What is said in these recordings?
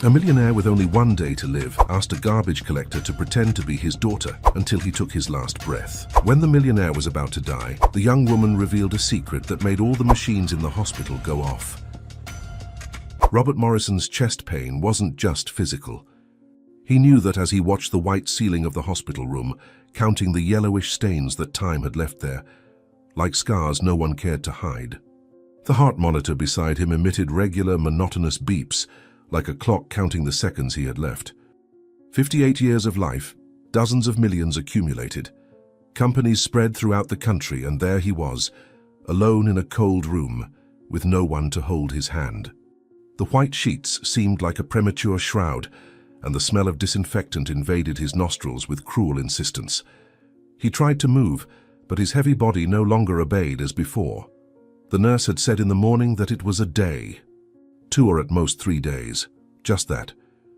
A millionaire with only one day to live asked a garbage collector to pretend to be his daughter until he took his last breath. When the millionaire was about to die, the young woman revealed a secret that made all the machines in the hospital go off. Robert Morrison's chest pain wasn't just physical. He knew that as he watched the white ceiling of the hospital room, counting the yellowish stains that time had left there, like scars no one cared to hide. The heart monitor beside him emitted regular, monotonous beeps, like a clock counting the seconds he had left. 58 years of life, dozens of millions accumulated. Companies spread throughout the country, and there he was, alone in a cold room, with no one to hold his hand. The white sheets seemed like a premature shroud, and the smell of disinfectant invaded his nostrils with cruel insistence. He tried to move, but his heavy body no longer obeyed as before. The nurse had said in the morning that it was a day. 2 or at most 3 days. Just that.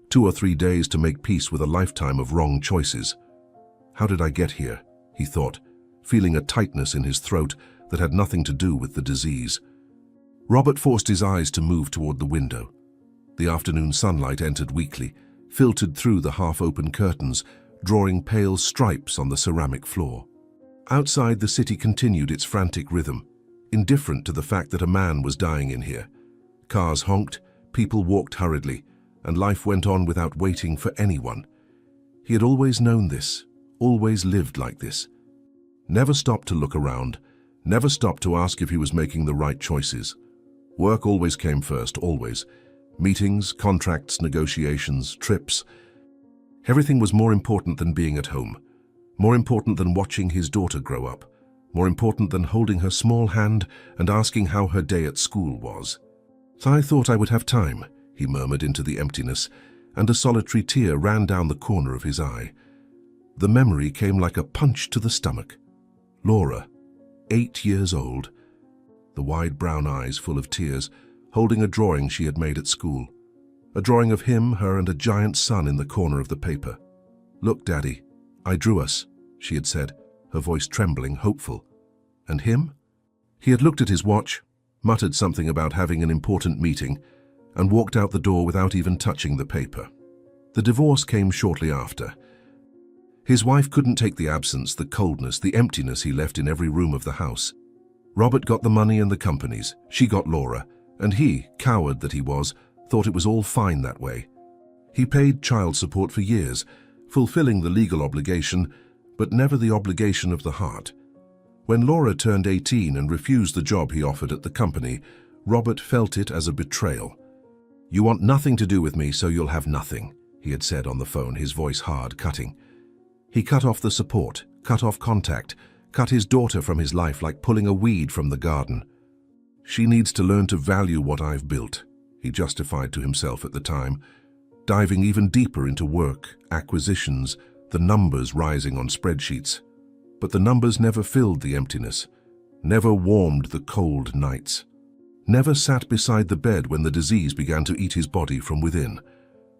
2 or 3 days to make peace with a lifetime of wrong choices. How did I get here? He thought, feeling a tightness in his throat that had nothing to do with the disease. Robert forced his eyes to move toward the window. The afternoon sunlight entered weakly, filtered through the half-open curtains, drawing pale stripes on the ceramic floor. Outside, the city continued its frantic rhythm, indifferent to the fact that a man was dying in here. Cars honked, people walked hurriedly, and life went on without waiting for anyone. He had always known this, always lived like this. Never stopped to look around, never stopped to ask if he was making the right choices. Work always came first, always. Meetings, contracts, negotiations, trips. Everything was more important than being at home, more important than watching his daughter grow up, more important than holding her small hand and asking how her day at school was. "I thought I would have time," he murmured into the emptiness, and a solitary tear ran down the corner of his eye. The memory came like a punch to the stomach. Laura, 8 years old, the wide brown eyes full of tears, holding a drawing she had made at school. A drawing of him, her, and a giant sun in the corner of the paper. "Look, Daddy, I drew us," she had said, her voice trembling, hopeful. And him? He had looked at his watch, muttered something about having an important meeting, and walked out the door without even touching the paper. The divorce came shortly after. His wife couldn't take the absence, the coldness, the emptiness he left in every room of the house. Robert got the money and the companies, she got Laura, and he, coward that he was, thought it was all fine that way. He paid child support for years, fulfilling the legal obligation, but never the obligation of the heart. When Laura turned 18 and refused the job he offered at the company, Robert felt it as a betrayal. "You want nothing to do with me, so you'll have nothing," he had said on the phone, his voice hard, cutting. He cut off the support, cut off contact, cut his daughter from his life like pulling a weed from the garden. "She needs to learn to value what I've built," he justified to himself at the time, diving even deeper into work, acquisitions, the numbers rising on spreadsheets. But the numbers never filled the emptiness, never warmed the cold nights, never sat beside the bed when the disease began to eat his body from within.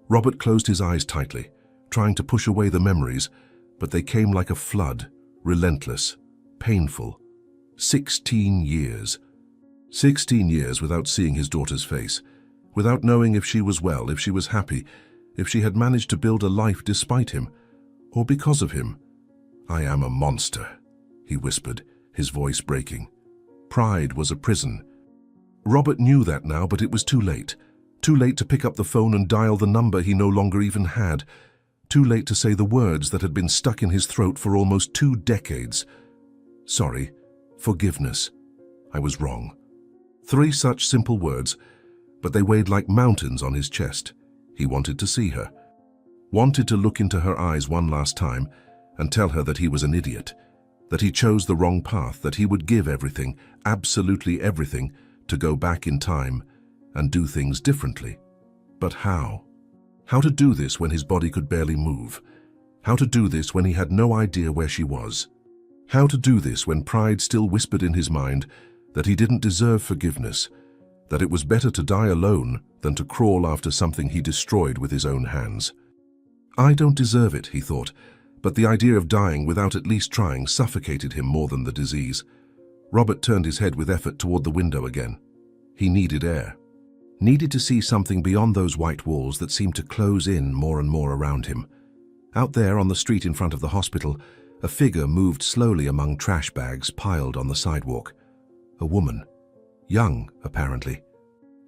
Robert closed his eyes tightly, trying to push away the memories, but they came like a flood, relentless, painful. 16 years. 16 years without seeing his daughter's face, without knowing if she was well, if she was happy, if she had managed to build a life despite him, or because of him. "I am a monster," he whispered, his voice breaking. Pride was a prison. Robert knew that now, but it was too late. Too late to pick up the phone and dial the number he no longer even had. Too late to say the words that had been stuck in his throat for almost 2 decades. "Sorry. Forgiveness. I was wrong." 3 such simple words, but they weighed like mountains on his chest. He wanted to see her. Wanted to look into her eyes one last time and tell her that he was an idiot, that he chose the wrong path, that he would give everything, absolutely everything, to go back in time and do things differently. But how? How to do this when his body could barely move? How to do this when he had no idea where she was? How to do this when pride still whispered in his mind that he didn't deserve forgiveness, that it was better to die alone than to crawl after something he destroyed with his own hands? "I don't deserve it," he thought, but the idea of dying without at least trying suffocated him more than the disease. Robert turned his head with effort toward the window again. He needed air. needed to see something beyond those white walls that seemed to close in more and more around him. Out there on the street in front of the hospital, a figure moved slowly among trash bags piled on the sidewalk. A woman. Young, apparently.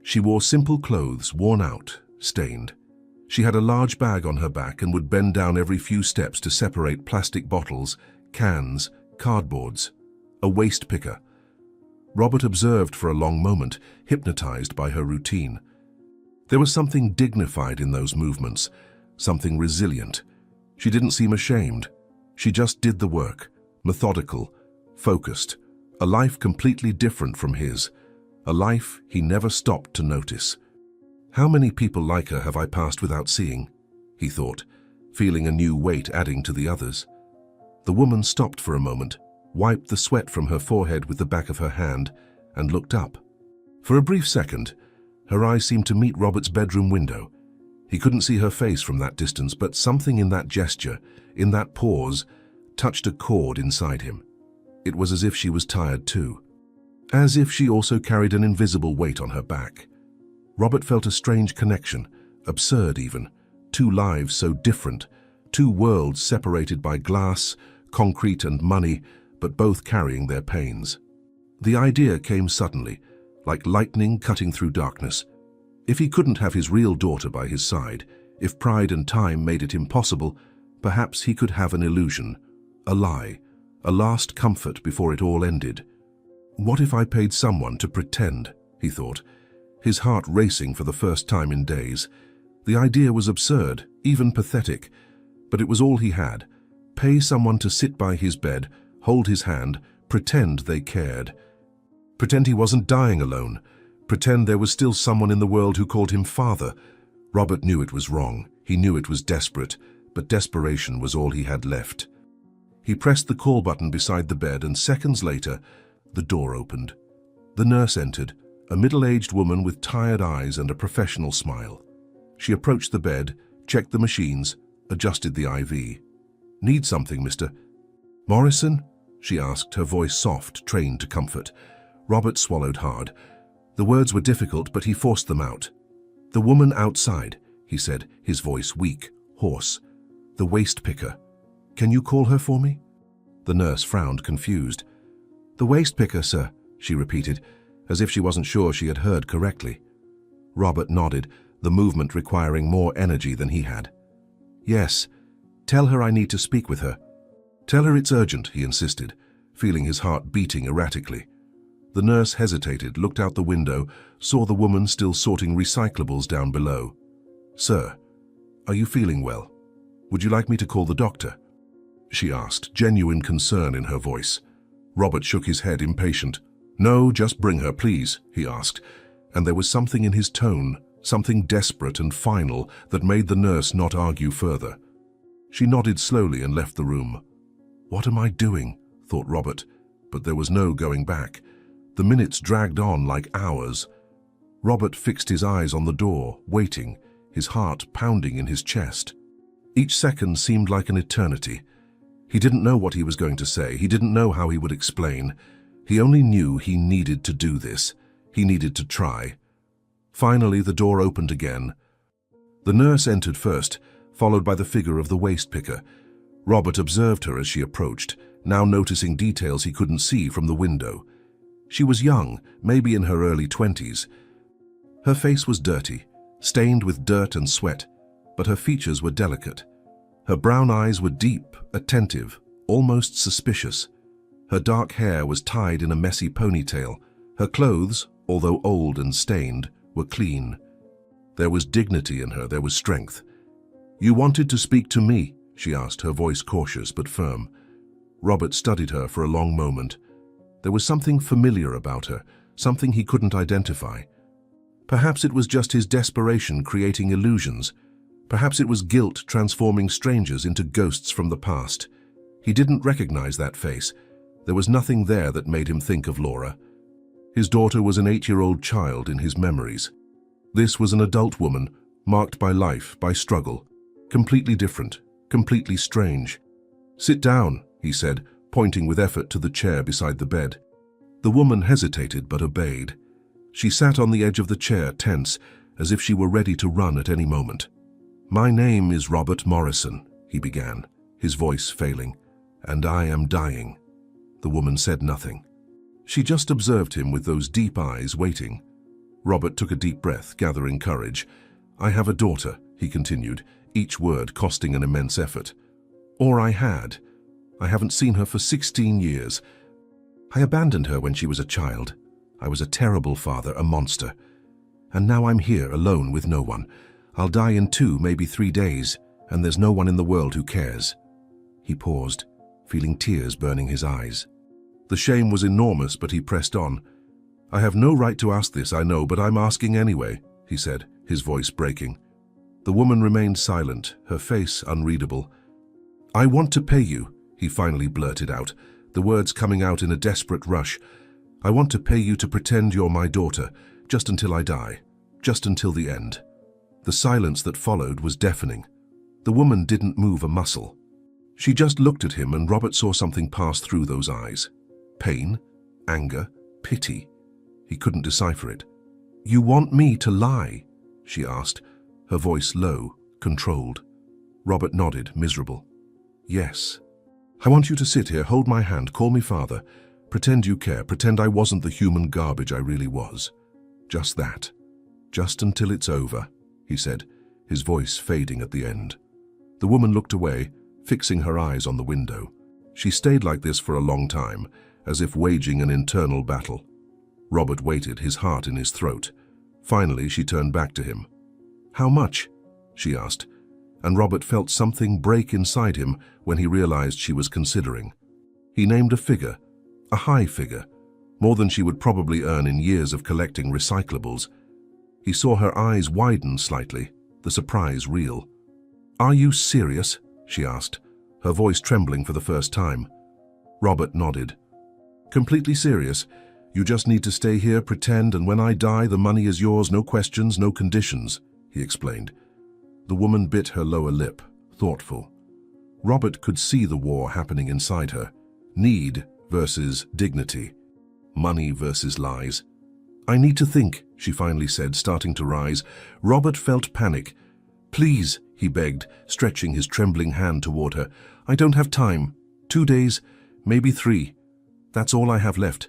She wore simple clothes, worn out, stained. She had a large bag on her back and would bend down every few steps to separate plastic bottles, cans, cardboards. A waste picker. Robert observed for a long moment, hypnotized by her routine. There was something dignified in those movements, something resilient. She didn't seem ashamed. She just did the work, methodical, focused, a life completely different from his, a life he never stopped to notice. How many people like her have I passed without seeing? He thought, feeling a new weight adding to the others. The woman stopped for a moment, wiped the sweat from her forehead with the back of her hand, and looked up. For a brief second, her eyes seemed to meet Robert's bedroom window. He couldn't see her face from that distance, but something in that gesture, in that pause, touched a chord inside him. It was as if she was tired too. As if she also carried an invisible weight on her back. Robert felt a strange connection, absurd even. Two lives so different, two worlds separated by glass, concrete and money, but both carrying their pains. The idea came suddenly, like lightning cutting through darkness. If he couldn't have his real daughter by his side, if pride and time made it impossible, perhaps he could have an illusion, a lie, a last comfort before it all ended. What if I paid someone to pretend, he thought, his heart racing for the first time in days. The idea was absurd, even pathetic, but it was all he had. Pay someone to sit by his bed, hold his hand, pretend they cared. Pretend he wasn't dying alone. Pretend there was still someone in the world who called him father. Robert knew it was wrong. He knew it was desperate, but desperation was all he had left. He pressed the call button beside the bed, and seconds later, the door opened. The nurse entered, a middle-aged woman with tired eyes and a professional smile. She approached the bed, checked the machines, adjusted the IV. "Need something, Mr. Morrison?" she asked, her voice soft, trained to comfort. Robert swallowed hard. The words were difficult, but he forced them out. "The woman outside," he said, his voice weak, hoarse. "The waste picker. Can you call her for me?" The nurse frowned, confused. "The waste picker, sir," she repeated, as if she wasn't sure she had heard correctly. Robert nodded, the movement requiring more energy than he had. "Yes. Tell her I need to speak with her." "Tell her it's urgent," he insisted, feeling his heart beating erratically. The nurse hesitated, looked out the window, saw the woman still sorting recyclables down below. "Sir, are you feeling well? Would you like me to call the doctor?" she asked, genuine concern in her voice. Robert shook his head, impatient. "No, just bring her, please," he asked, and there was something in his tone, something desperate and final, that made the nurse not argue further. She nodded slowly and left the room. "What am I doing?" thought Robert, but there was no going back. The minutes dragged on like hours. Robert fixed his eyes on the door, waiting, his heart pounding in his chest. Each second seemed like an eternity. He didn't know what he was going to say. He didn't know how he would explain. He only knew he needed to do this. He needed to try. Finally, the door opened again. The nurse entered first, followed by the figure of the waste picker. Robert observed her as she approached, now noticing details he couldn't see from the window. She was young, maybe in her early 20s. Her face was dirty, stained with dirt and sweat, but her features were delicate. Her brown eyes were deep, attentive, almost suspicious. Her dark hair was tied in a messy ponytail. Her clothes, although old and stained, were clean. There was dignity in her, there was strength. "You wanted to speak to me?" she asked, her voice cautious but firm. Robert studied her for a long moment. There was something familiar about her, something he couldn't identify. Perhaps it was just his desperation creating illusions. Perhaps it was guilt transforming strangers into ghosts from the past. He didn't recognize that face. There was nothing there that made him think of Laura. His daughter was an 8-year-old child in his memories. This was an adult woman, marked by life, by struggle. Completely different, completely strange. "Sit down," he said, pointing with effort to the chair beside the bed. The woman hesitated but obeyed. She sat on the edge of the chair, tense, as if she were ready to run at any moment. "My name is Robert Morrison," he began, his voice failing, "and I am dying." The woman said nothing. She just observed him with those deep eyes, waiting. Robert took a deep breath, gathering courage. "I have a daughter," he continued, each word costing an immense effort. "Or I had. I haven't seen her for 16 years. I abandoned her when she was a child. I was a terrible father, a monster. And now I'm here, alone with no one. I'll die in 2, maybe 3 days, and there's no one in the world who cares." He paused, feeling tears burning his eyes. The shame was enormous, but he pressed on. "I have no right to ask this, I know, but I'm asking anyway," he said, his voice breaking. The woman remained silent, her face unreadable. "I want to pay you," he finally blurted out, the words coming out in a desperate rush. "I want to pay you to pretend you're my daughter, just until I die, just until the end." The silence that followed was deafening. The woman didn't move a muscle. She just looked at him, and Robert saw something pass through those eyes. Pain, anger, pity. He couldn't decipher it. "You want me to lie?" she asked, her voice low, controlled. Robert nodded, miserable. "Yes. I want you to sit here, hold my hand, call me father. Pretend you care, pretend I wasn't the human garbage I really was. Just that. Just until it's over," he said, his voice fading at the end. The woman looked away, fixing her eyes on the window. She stayed like this for a long time, as if waging an internal battle. Robert waited, his heart in his throat. Finally, she turned back to him. "How much?" she asked, and Robert felt something break inside him when he realized she was considering. He named a figure, a high figure, more than she would probably earn in years of collecting recyclables. He saw her eyes widen slightly, the surprise real. "Are you serious?" she asked, her voice trembling for the first time. Robert nodded. "Completely serious. You just need to stay here, pretend, and when I die, the money is yours, no questions, no conditions," he explained. The woman bit her lower lip, thoughtful. Robert could see the war happening inside her. Need versus dignity. Money versus lies. "I need to think," she finally said, starting to rise. Robert felt panic. "Please," he begged, stretching his trembling hand toward her. "I don't have time. 2 days, maybe 3. That's all I have left.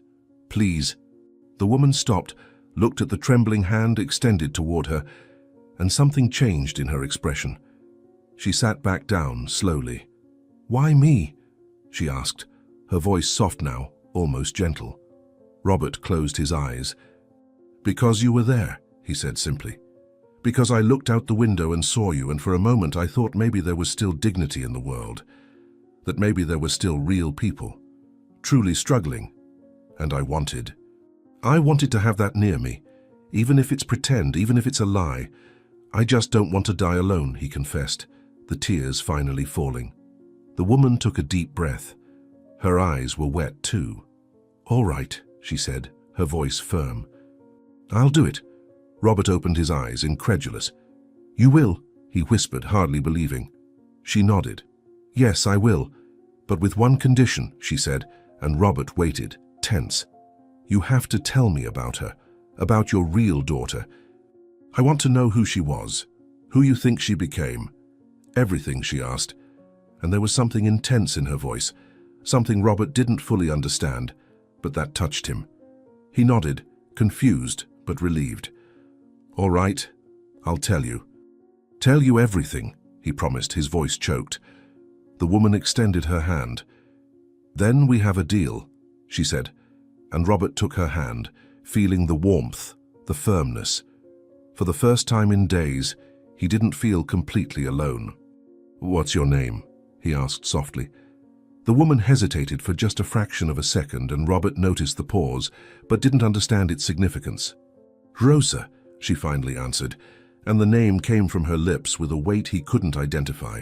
Please." The woman stopped, looked at the trembling hand extended toward her, and something changed in her expression. She sat back down slowly. "Why me?" she asked, her voice soft now, almost gentle. Robert closed his eyes. "Because you were there," he said simply. "Because I looked out the window and saw you, and for a moment I thought maybe there was still dignity in the world, that maybe there were still real people, truly struggling, and I wanted to have that near me, even if it's pretend, even if it's a lie. I just don't want to die alone," he confessed, the tears finally falling. The woman took a deep breath. Her eyes were wet too. "All right," she said, her voice firm. "I'll do it." Robert opened his eyes, incredulous. "You will?" he whispered, hardly believing. She nodded. "Yes, I will. But with one condition," she said, and Robert waited, tense. "You have to tell me about her, about your real daughter. I want to know who she was, who you think she became. Everything," she asked, and there was something intense in her voice, something Robert didn't fully understand, but that touched him. He nodded, confused but relieved. "All right, I'll tell you. Tell you everything," he promised, his voice choked. The woman extended her hand. "Then we have a deal," she said, and Robert took her hand, feeling the warmth, the firmness. For the first time in days, he didn't feel completely alone. "What's your name?" he asked softly. The woman hesitated for just a fraction of a second, and Robert noticed the pause, but didn't understand its significance. "Rosa," she finally answered, and the name came from her lips with a weight he couldn't identify.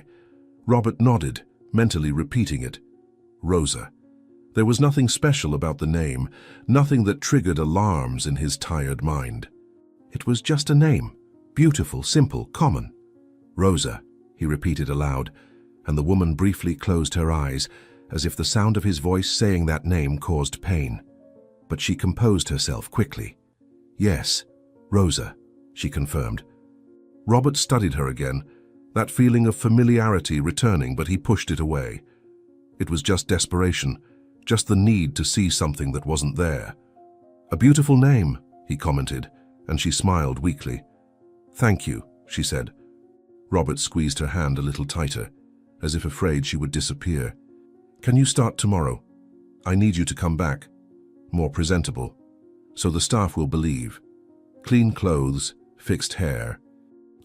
Robert nodded, mentally repeating it. Rosa. There was nothing special about the name, nothing that triggered alarms in his tired mind. It was just a name, beautiful, simple, common. "Rosa," he repeated aloud, and the woman briefly closed her eyes, as if the sound of his voice saying that name caused pain. But she composed herself quickly. Yes, Rosa, she confirmed. Robert studied her again, that feeling of familiarity returning, but he pushed it away. It was just desperation, just the need to see something that wasn't there. A beautiful name, he commented, and she smiled weakly. Thank you, she said. Robert squeezed her hand a little tighter, as if afraid she would disappear. Can you start tomorrow? I need you to come back, more presentable, so the staff will believe. Clean clothes, fixed hair.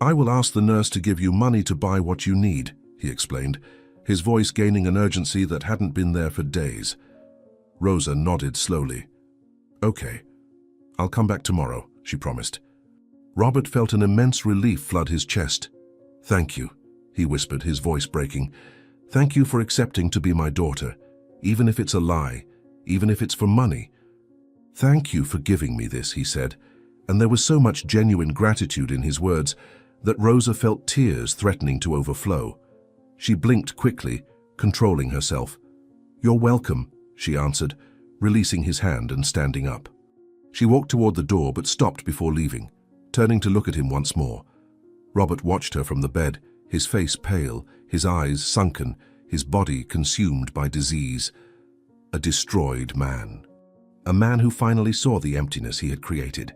I will ask the nurse to give you money to buy what you need, he explained, his voice gaining an urgency that hadn't been there for days. Rosa nodded slowly. Okay, I'll come back tomorrow, she promised. Robert felt an immense relief flood his chest. Thank you, he whispered, his voice breaking. Thank you for accepting to be my daughter, even if it's a lie, even if it's for money. Thank you for giving me this, he said, and there was so much genuine gratitude in his words that Rosa felt tears threatening to overflow. She blinked quickly, controlling herself. You're welcome, she answered, releasing his hand and standing up. She walked toward the door but stopped before leaving, turning to look at him once more. Robert watched her from the bed, his face pale, his eyes sunken, his body consumed by disease. A destroyed man. A man who finally saw the emptiness he had created.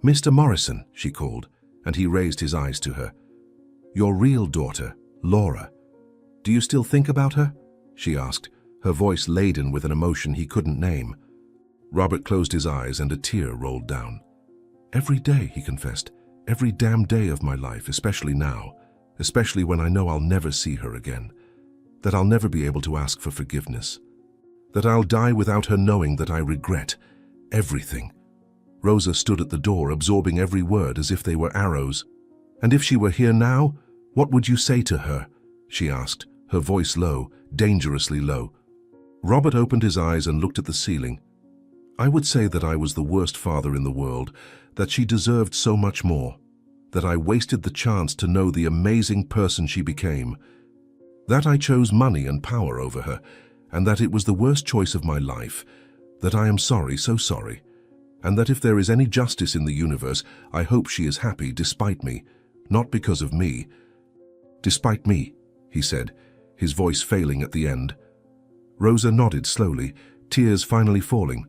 Mr. Morrison, she called, and he raised his eyes to her. Your real daughter, Laura. Do you still think about her? She asked, her voice laden with an emotion he couldn't name. Robert closed his eyes and a tear rolled down. Every day, he confessed, every damn day of my life, especially now, especially when I know I'll never see her again, that I'll never be able to ask for forgiveness, that I'll die without her knowing that I regret everything. Rosa stood at the door, absorbing every word as if they were arrows. And if she were here now, what would you say to her? She asked, her voice low, dangerously low. Robert opened his eyes and looked at the ceiling. I would say that I was the worst father in the world, that she deserved so much more, that I wasted the chance to know the amazing person she became, that I chose money and power over her, and that it was the worst choice of my life, that I am sorry, so sorry, and that if there is any justice in the universe, I hope she is happy despite me, not because of me. Despite me, he said, his voice failing at the end. Rosa nodded slowly, tears finally falling,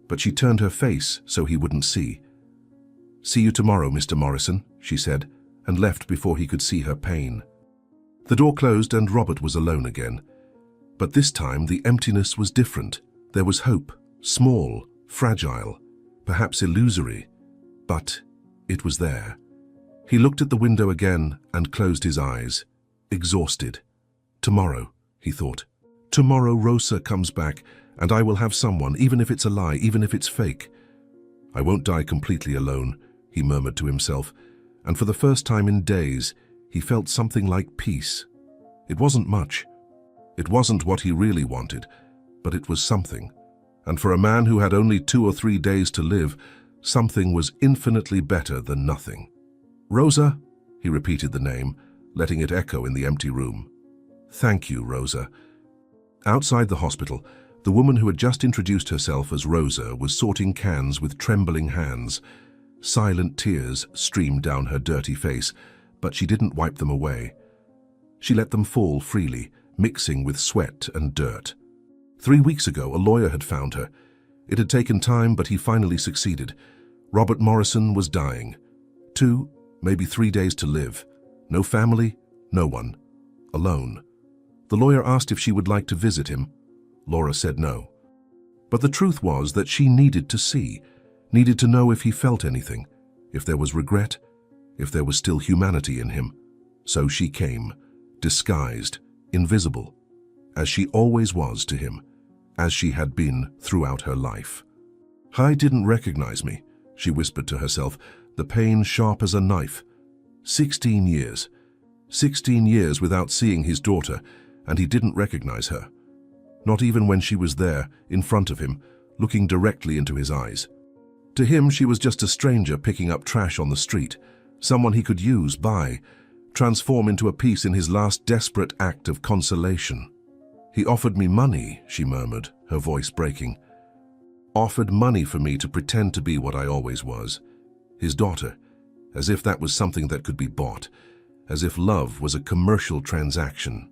but she turned her face so he wouldn't see. See you tomorrow, Mr. Morrison, she said, and left before he could see her pain. The door closed and Robert was alone again. But this time the emptiness was different. There was hope, small, fragile, perhaps illusory, but it was there. He looked at the window again and closed his eyes, exhausted. Tomorrow, he thought. Tomorrow Rosa comes back and I will have someone, even if it's a lie, even if it's fake. I won't die completely alone, he murmured to himself, and for the first time in days, he felt something like peace. It wasn't much. It wasn't what he really wanted, but it was something. And for a man who had only 2 or 3 days to live, something was infinitely better than nothing. Rosa, he repeated the name, letting it echo in the empty room. Thank you, Rosa. Outside the hospital, the woman who had just introduced herself as Rosa was sorting cans with trembling hands. Silent tears streamed down her dirty face, but she didn't wipe them away. She let them fall freely, mixing with sweat and dirt. 3 weeks ago, a lawyer had found her. It had taken time, but he finally succeeded. Robert Morrison was dying. 2, maybe 3 days to live. No family, no one. Alone. The lawyer asked if she would like to visit him. Laura said no. But the truth was that she needed to see, needed to know if he felt anything, if there was regret, if there was still humanity in him. So she came, disguised, invisible, as she always was to him, as she had been throughout her life. Hy didn't recognize me, she whispered to herself, the pain sharp as a knife. 16 years. 16 years without seeing his daughter, and he didn't recognize her. Not even when she was there, in front of him, looking directly into his eyes. To him, she was just a stranger picking up trash on the street, someone he could use, buy, transform into a piece in his last desperate act of consolation. He offered me money, she murmured, her voice breaking. offered money for me to pretend to be what I always was, his daughter, as if that was something that could be bought, as if love was a commercial transaction.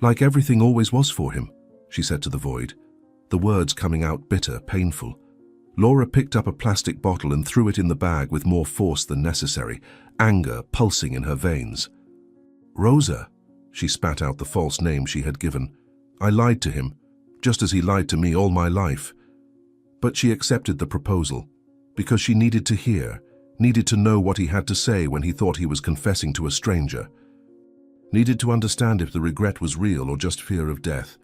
Like everything always was for him, she said to the void, the words coming out bitter, painful. Laura picked up a plastic bottle and threw it in the bag with more force than necessary, anger pulsing in her veins. Rosa, she spat out the false name she had given. I lied to him, just as he lied to me all my life. But she accepted the proposal, because she needed to hear, needed to know what he had to say when he thought he was confessing to a stranger. Needed to understand if the regret was real or just fear of death,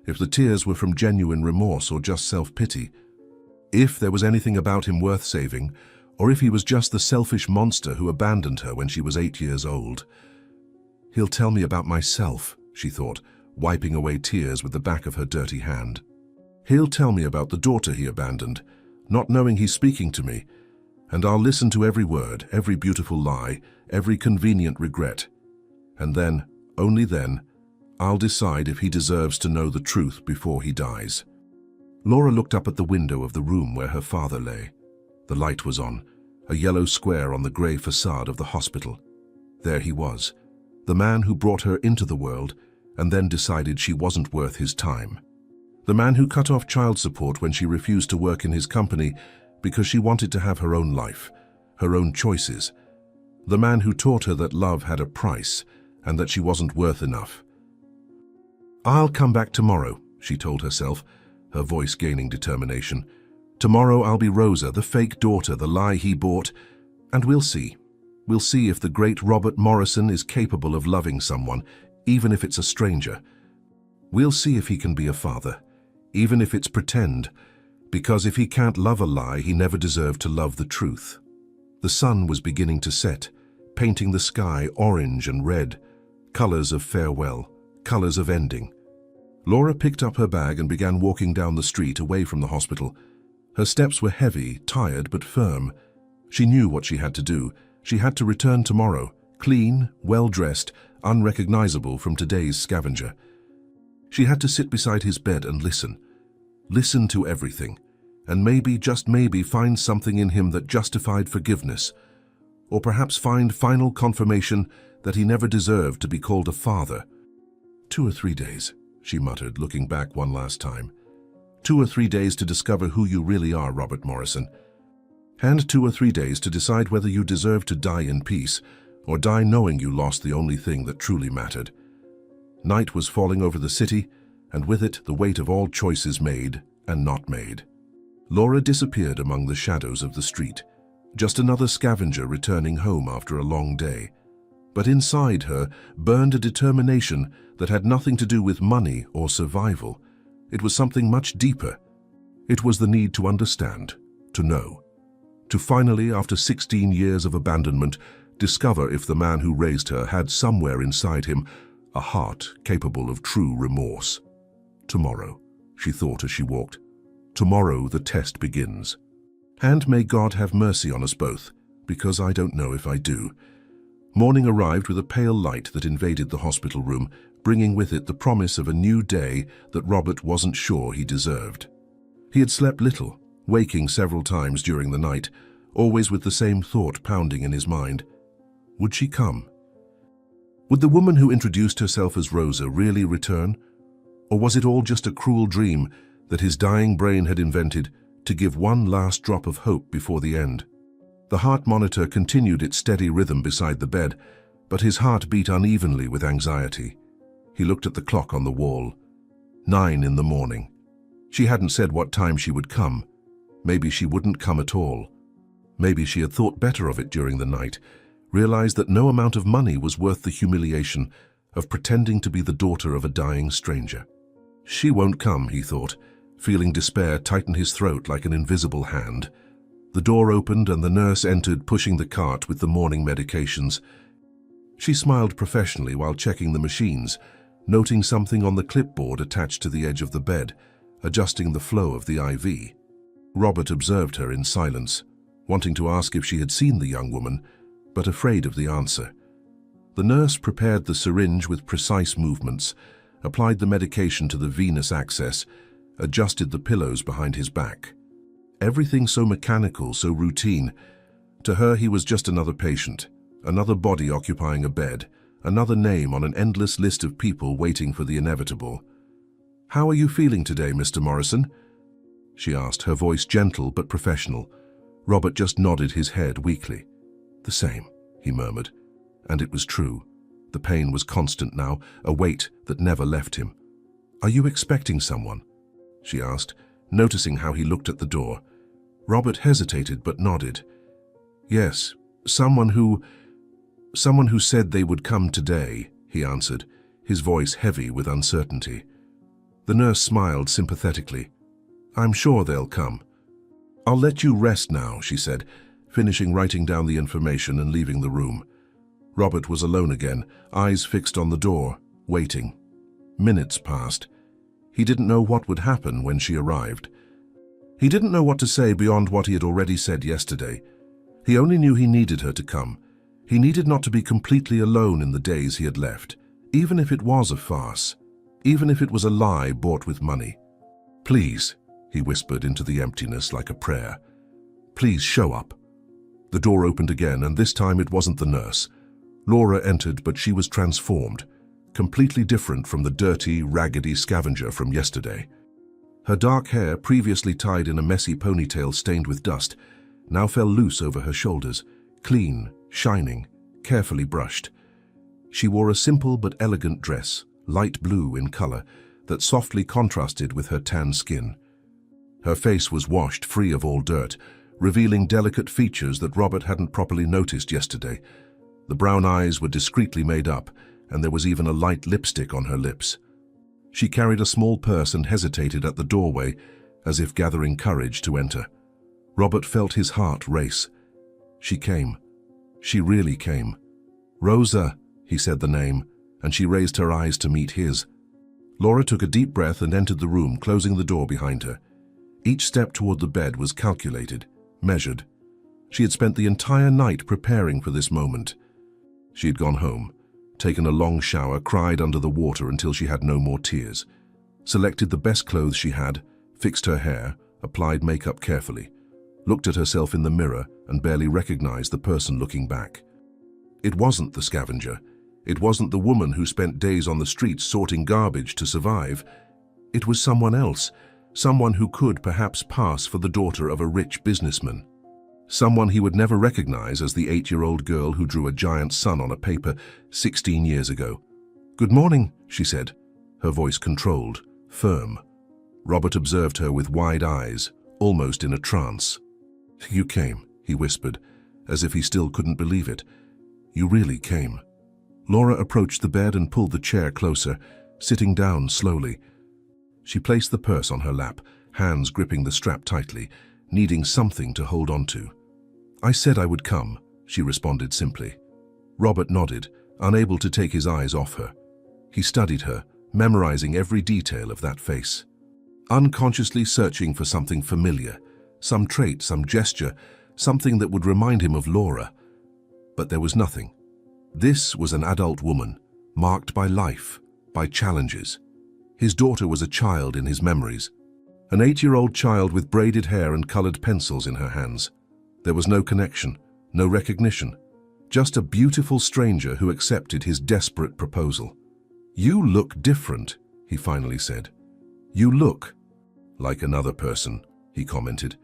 if the tears were from genuine remorse or just self-pity, if there was anything about him worth saving, or if he was just the selfish monster who abandoned her when she was 8 years old. He'll tell me about myself, she thought, wiping away tears with the back of her dirty hand. He'll tell me about the daughter he abandoned, not knowing he's speaking to me, and I'll listen to every word, every beautiful lie, every convenient regret. And then, only then, I'll decide if he deserves to know the truth before he dies. Laura looked up at the window of the room where her father lay. The light was on, a yellow square on the grey facade of the hospital. There he was, the man who brought her into the world and then decided she wasn't worth his time. The man who cut off child support when she refused to work in his company because she wanted to have her own life, her own choices. The man who taught her that love had a price and that she wasn't worth enough. I'll come back tomorrow, she told herself, her voice gaining determination. Tomorrow I'll be Rosa, the fake daughter, the lie he bought, and we'll see. We'll see if the great Robert Morrison is capable of loving someone, even if it's a stranger. We'll see if he can be a father, even if it's pretend, because if he can't love a lie, he never deserved to love the truth. The sun was beginning to set, painting the sky orange and red, colors of farewell, colors of ending. Laura picked up her bag and began walking down the street away from the hospital. Her steps were heavy, tired, but firm. She knew what she had to do. She had to return tomorrow, clean, well-dressed, unrecognizable from today's scavenger. She had to sit beside his bed and listen. Listen to everything, and maybe, just maybe, find something in him that justified forgiveness, or perhaps find final confirmation that he never deserved to be called a father. 2 or 3 days, she muttered, looking back one last time. 2 or 3 days to discover who you really are, Robert Morrison. And 2 or 3 days to decide whether you deserve to die in peace, or die knowing you lost the only thing that truly mattered. Night was falling over the city, and with it the weight of all choices made and not made. Laura disappeared among the shadows of the street, just another scavenger returning home after a long day. But inside her burned a determination that had nothing to do with money or survival. It was something much deeper. It was the need to understand, to know. To finally, after 16 years of abandonment, discover if the man who raised her had somewhere inside him a heart capable of true remorse. Tomorrow, she thought as she walked. Tomorrow the test begins. And may God have mercy on us both, because I don't know if I do. Morning arrived with a pale light that invaded the hospital room, bringing with it the promise of a new day that Robert wasn't sure he deserved. He had slept little, waking several times during the night, always with the same thought pounding in his mind. Would she come? Would the woman who introduced herself as Rosa really return? Or was it all just a cruel dream that his dying brain had invented to give one last drop of hope before the end? The heart monitor continued its steady rhythm beside the bed, but his heart beat unevenly with anxiety. He looked at the clock on the wall. 9 in the morning. She hadn't said what time she would come. Maybe she wouldn't come at all. Maybe she had thought better of it during the night, realized that no amount of money was worth the humiliation of pretending to be the daughter of a dying stranger. She won't come, he thought, feeling despair tighten his throat like an invisible hand. The door opened and the nurse entered, pushing the cart with the morning medications. She smiled professionally while checking the machines, noting something on the clipboard attached to the edge of the bed, adjusting the flow of the IV. Robert observed her in silence, wanting to ask if she had seen the young woman, but afraid of the answer. The nurse prepared the syringe with precise movements, applied the medication to the venous access, adjusted the pillows behind his back. Everything so mechanical, so routine. To her, he was just another patient, another body occupying a bed, another name on an endless list of people waiting for the inevitable. "How are you feeling today, Mr. Morrison?" she asked, her voice gentle but professional. Robert just nodded his head weakly. "The same," he murmured. And it was true. The pain was constant now, a weight that never left him. "Are you expecting someone?" she asked, noticing how he looked at the door. Robert hesitated but nodded. "Yes, someone who said they would come today," he answered, his voice heavy with uncertainty. The nurse smiled sympathetically. "I'm sure they'll come." "I'll let you rest now," she said, finishing writing down the information and leaving the room. Robert was alone again, eyes fixed on the door, waiting. Minutes passed. He didn't know what would happen when she arrived. He didn't know what to say beyond what he had already said yesterday. He only knew he needed her to come. He needed not to be completely alone in the days he had left, even if it was a farce, even if it was a lie bought with money. "Please," he whispered into the emptiness like a prayer. "Please show up." The door opened again, and this time it wasn't the nurse. Laura entered, but she was transformed, completely different from the dirty, raggedy scavenger from yesterday. Her dark hair, previously tied in a messy ponytail stained with dust, now fell loose over her shoulders, clean, shining, carefully brushed. She wore a simple but elegant dress, light blue in color, that softly contrasted with her tan skin. Her face was washed free of all dirt, revealing delicate features that Robert hadn't properly noticed yesterday. The brown eyes were discreetly made up, and there was even a light lipstick on her lips. She carried a small purse and hesitated at the doorway, as if gathering courage to enter. Robert felt his heart race. She came. She really came. "Rosa," he said the name, and she raised her eyes to meet his. Laura took a deep breath and entered the room, closing the door behind her. Each step toward the bed was calculated, measured. She had spent the entire night preparing for this moment. She had gone home, taken a long shower, cried under the water until she had no more tears, selected the best clothes she had, fixed her hair, applied makeup carefully, looked at herself in the mirror and barely recognized the person looking back. It wasn't the scavenger. It wasn't the woman who spent days on the streets sorting garbage to survive. It was someone else, someone who could perhaps pass for the daughter of a rich businessman. Someone he would never recognize as the 8-year-old girl who drew a giant sun on a paper 16 years ago. "Good morning," she said, her voice controlled, firm. Robert observed her with wide eyes, almost in a trance. "You came," he whispered, as if he still couldn't believe it. "You really came." Laura approached the bed and pulled the chair closer, sitting down slowly. She placed the purse on her lap, hands gripping the strap tightly, needing something to hold on to. "I said I would come," she responded simply. Robert nodded, unable to take his eyes off her. He studied her, memorizing every detail of that face, unconsciously searching for something familiar, some trait, some gesture, something that would remind him of Laura. But there was nothing. This was an adult woman, marked by life, by challenges. His daughter was a child in his memories, an 8-year-old child with braided hair and colored pencils in her hands. There was no connection, no recognition, just a beautiful stranger who accepted his desperate proposal. "You look different," he finally said. "You look like another person," he commented.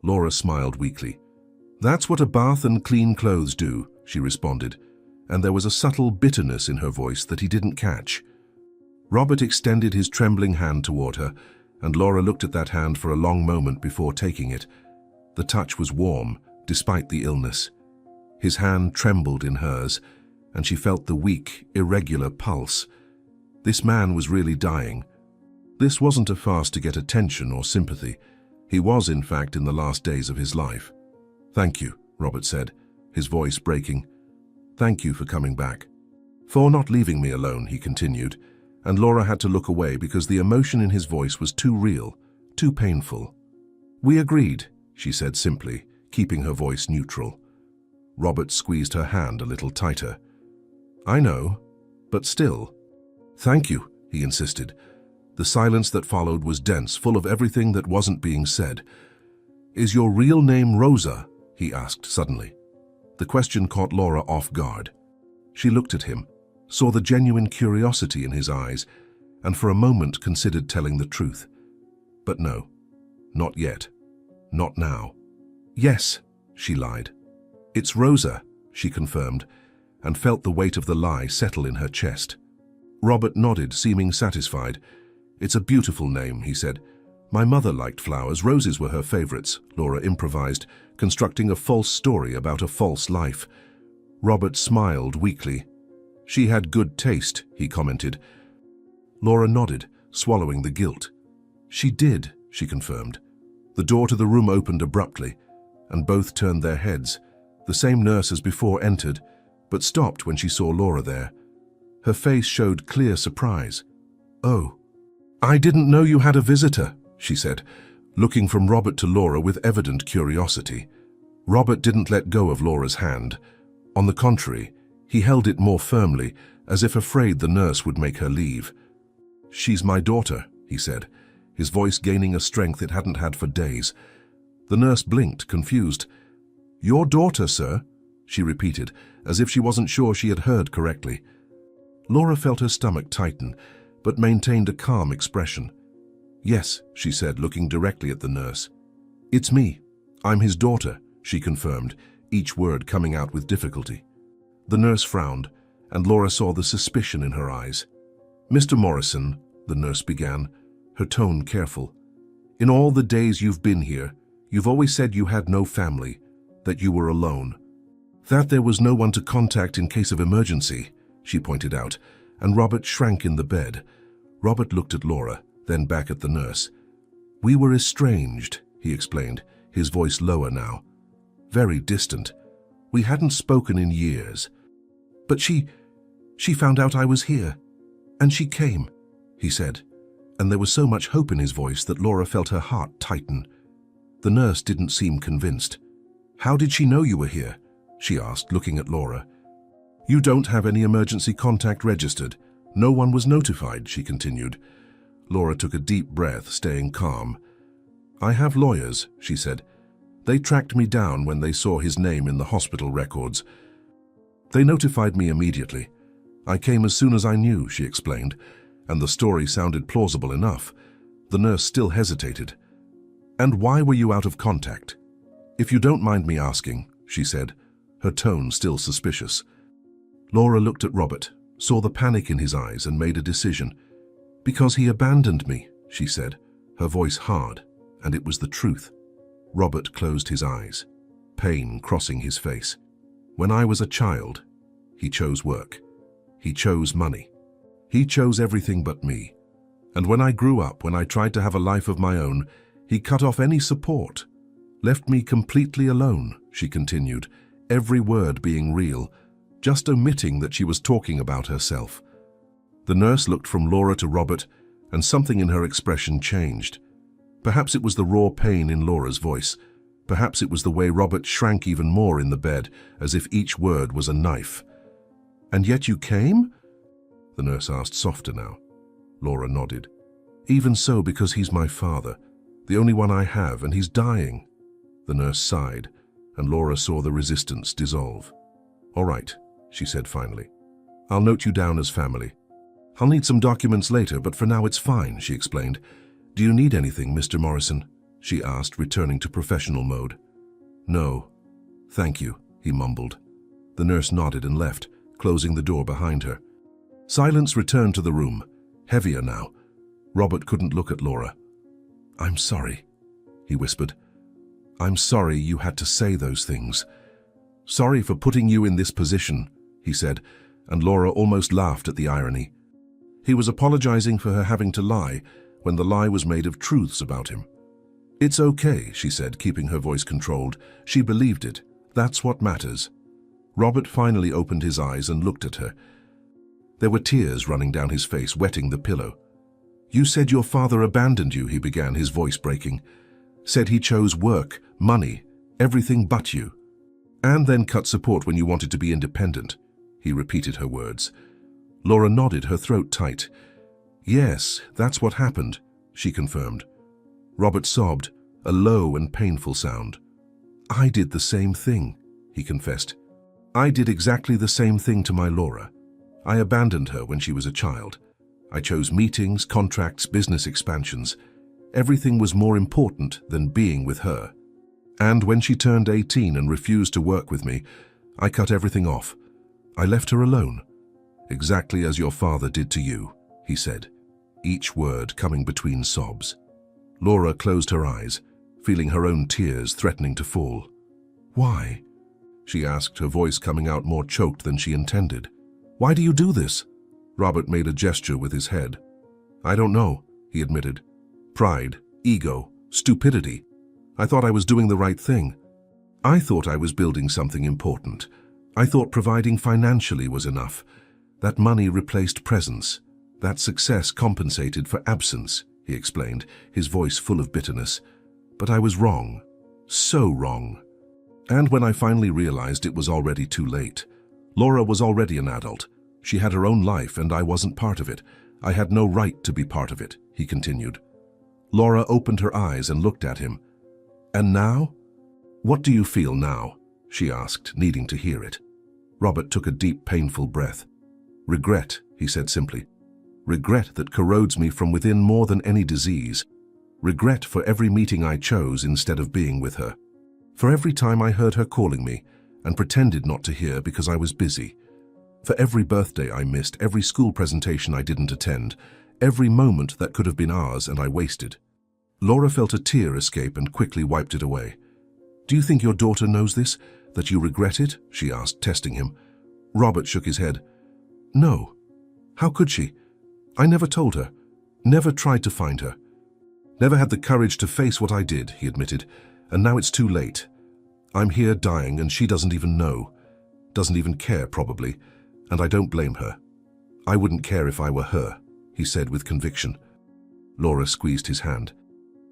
Laura smiled weakly. "That's what a bath and clean clothes do," she responded, and there was a subtle bitterness in her voice that he didn't catch. Robert extended his trembling hand toward her, and Laura looked at that hand for a long moment before taking it. The touch was warm, despite the illness. His hand trembled in hers, and she felt the weak, irregular pulse. This man was really dying. This wasn't a farce to get attention or sympathy. He was, in fact, in the last days of his life. "Thank you," Robert said, his voice breaking. "Thank you for coming back. For not leaving me alone," he continued, and Laura had to look away because the emotion in his voice was too real, too painful. "We agreed," she said simply, keeping her voice neutral. Robert squeezed her hand a little tighter. "I know, but still." "Thank you," he insisted. The silence that followed was dense, full of everything that wasn't being said. "Is your real name Rosa?" he asked suddenly. The question caught Laura off guard. She looked at him, saw the genuine curiosity in his eyes, and for a moment considered telling the truth. But no, not yet. Not now. "Yes," she lied. "It's Rosa," she confirmed, and felt the weight of the lie settle in her chest. Robert nodded, seeming satisfied. "It's a beautiful name," he said. "My mother liked flowers. Roses were her favorites," Laura improvised, constructing a false story about a false life. Robert smiled weakly. "She had good taste," he commented. Laura nodded, swallowing the guilt. "She did," she confirmed. The door to the room opened abruptly, and both turned their heads. The same nurse as before entered, but stopped when she saw Laura there. Her face showed clear surprise. "Oh, I didn't know you had a visitor," she said, looking from Robert to Laura with evident curiosity. Robert didn't let go of Laura's hand. On the contrary, he held it more firmly, as if afraid the nurse would make her leave. "She's my daughter," he said, his voice gaining a strength it hadn't had for days. The nurse blinked, confused. "Your daughter, sir?" she repeated, as if she wasn't sure she had heard correctly. Laura felt her stomach tighten, but maintained a calm expression. "Yes," she said, looking directly at the nurse. "It's me. I'm his daughter," she confirmed, each word coming out with difficulty. The nurse frowned, and Laura saw the suspicion in her eyes. "Mr. Morrison," the nurse began, her tone careful, "in all the days you've been here, you've always said you had no family, that you were alone. That there was no one to contact in case of emergency," she pointed out, and Robert shrank in the bed. Robert looked at Laura, then back at the nurse. "We were estranged," he explained, his voice lower now. "Very distant. We hadn't spoken in years. But she found out I was here, and she came," he said, and there was so much hope in his voice that Laura felt her heart tighten. The nurse didn't seem convinced. "How did she know you were here?" she asked, looking at Laura. "You don't have any emergency contact registered. No one was notified," she continued. Laura took a deep breath, staying calm. "I have lawyers," she said. "They tracked me down when they saw his name in the hospital records. They notified me immediately. I came as soon as I knew," she explained, and the story sounded plausible enough. The nurse still hesitated. "And why were you out of contact?" "If you don't mind me asking," she said, her tone still suspicious. Laura looked at Robert, saw the panic in his eyes, and made a decision. "Because he abandoned me," she said, her voice hard, and it was the truth. Robert closed his eyes, pain crossing his face. "When I was a child, he chose work. He chose money. He chose everything but me. And when I grew up, when I tried to have a life of my own, he cut off any support, left me completely alone," she continued, every word being real, just omitting that she was talking about herself. The nurse looked from Laura to Robert, and something in her expression changed. Perhaps it was the raw pain in Laura's voice. Perhaps it was the way Robert shrank even more in the bed, as if each word was a knife. "And yet you came?" the nurse asked, softer now. Laura nodded. "Even so, because he's my father, the only one I have, and he's dying." The nurse sighed, and Laura saw the resistance dissolve. "All right," she said finally. "I'll note you down as family. I'll need some documents later, but for now it's fine," she explained. "Do you need anything, Mr. Morrison?" she asked, returning to professional mode. "No, thank you," he mumbled. The nurse nodded and left, closing the door behind her. Silence returned to the room, heavier now. Robert couldn't look at Laura. "I'm sorry," he whispered. "I'm sorry you had to say those things. Sorry for putting you in this position," he said, and Laura almost laughed at the irony. He was apologizing for her having to lie when the lie was made of truths about him. "It's okay," she said, keeping her voice controlled. She believed it. That's what matters. Robert finally opened his eyes and looked at her. There were tears running down his face, wetting the pillow. "You said your father abandoned you," he began, his voice breaking. "Said he chose work, money, everything but you. And then cut support when you wanted to be independent," he repeated her words. Laura nodded, her throat tight. "Yes, that's what happened," she confirmed. Robert sobbed, a low and painful sound. "I did the same thing," he confessed. "I did exactly the same thing to my Laura. I abandoned her when she was a child. I chose meetings, contracts, business expansions. Everything was more important than being with her. And when she turned 18 and refused to work with me, I cut everything off. I left her alone. Exactly as your father did to you," he said, each word coming between sobs. Laura closed her eyes, feeling her own tears threatening to fall. "Why?" she asked, her voice coming out more choked than she intended. "Why do you do this?" Robert made a gesture with his head. "I don't know," he admitted. "Pride, ego, stupidity. I thought I was doing the right thing. I thought I was building something important. I thought providing financially was enough. That money replaced presence. That success compensated for absence," he explained, his voice full of bitterness. "But I was wrong. So wrong. And when I finally realized it was already too late. Laura was already an adult. She had her own life and I wasn't part of it. I had no right to be part of it," he continued. Laura opened her eyes and looked at him. "And now? What do you feel now?" she asked, needing to hear it. Robert took a deep, painful breath. "Regret," he said simply. "Regret that corrodes me from within more than any disease. Regret for every meeting I chose instead of being with her. For every time I heard her calling me and pretended not to hear because I was busy. For every birthday I missed, every school presentation I didn't attend, every moment that could have been ours and I wasted." Laura felt a tear escape and quickly wiped it away. "Do you think your daughter knows this, that you regret it?" she asked, testing him. Robert shook his head. "No. How could she? I never told her, never tried to find her. Never had the courage to face what I did," he admitted. "And now it's too late. I'm here dying and she doesn't even know. Doesn't even care, probably. And I don't blame her. I wouldn't care if I were her," he said with conviction. Laura squeezed his hand.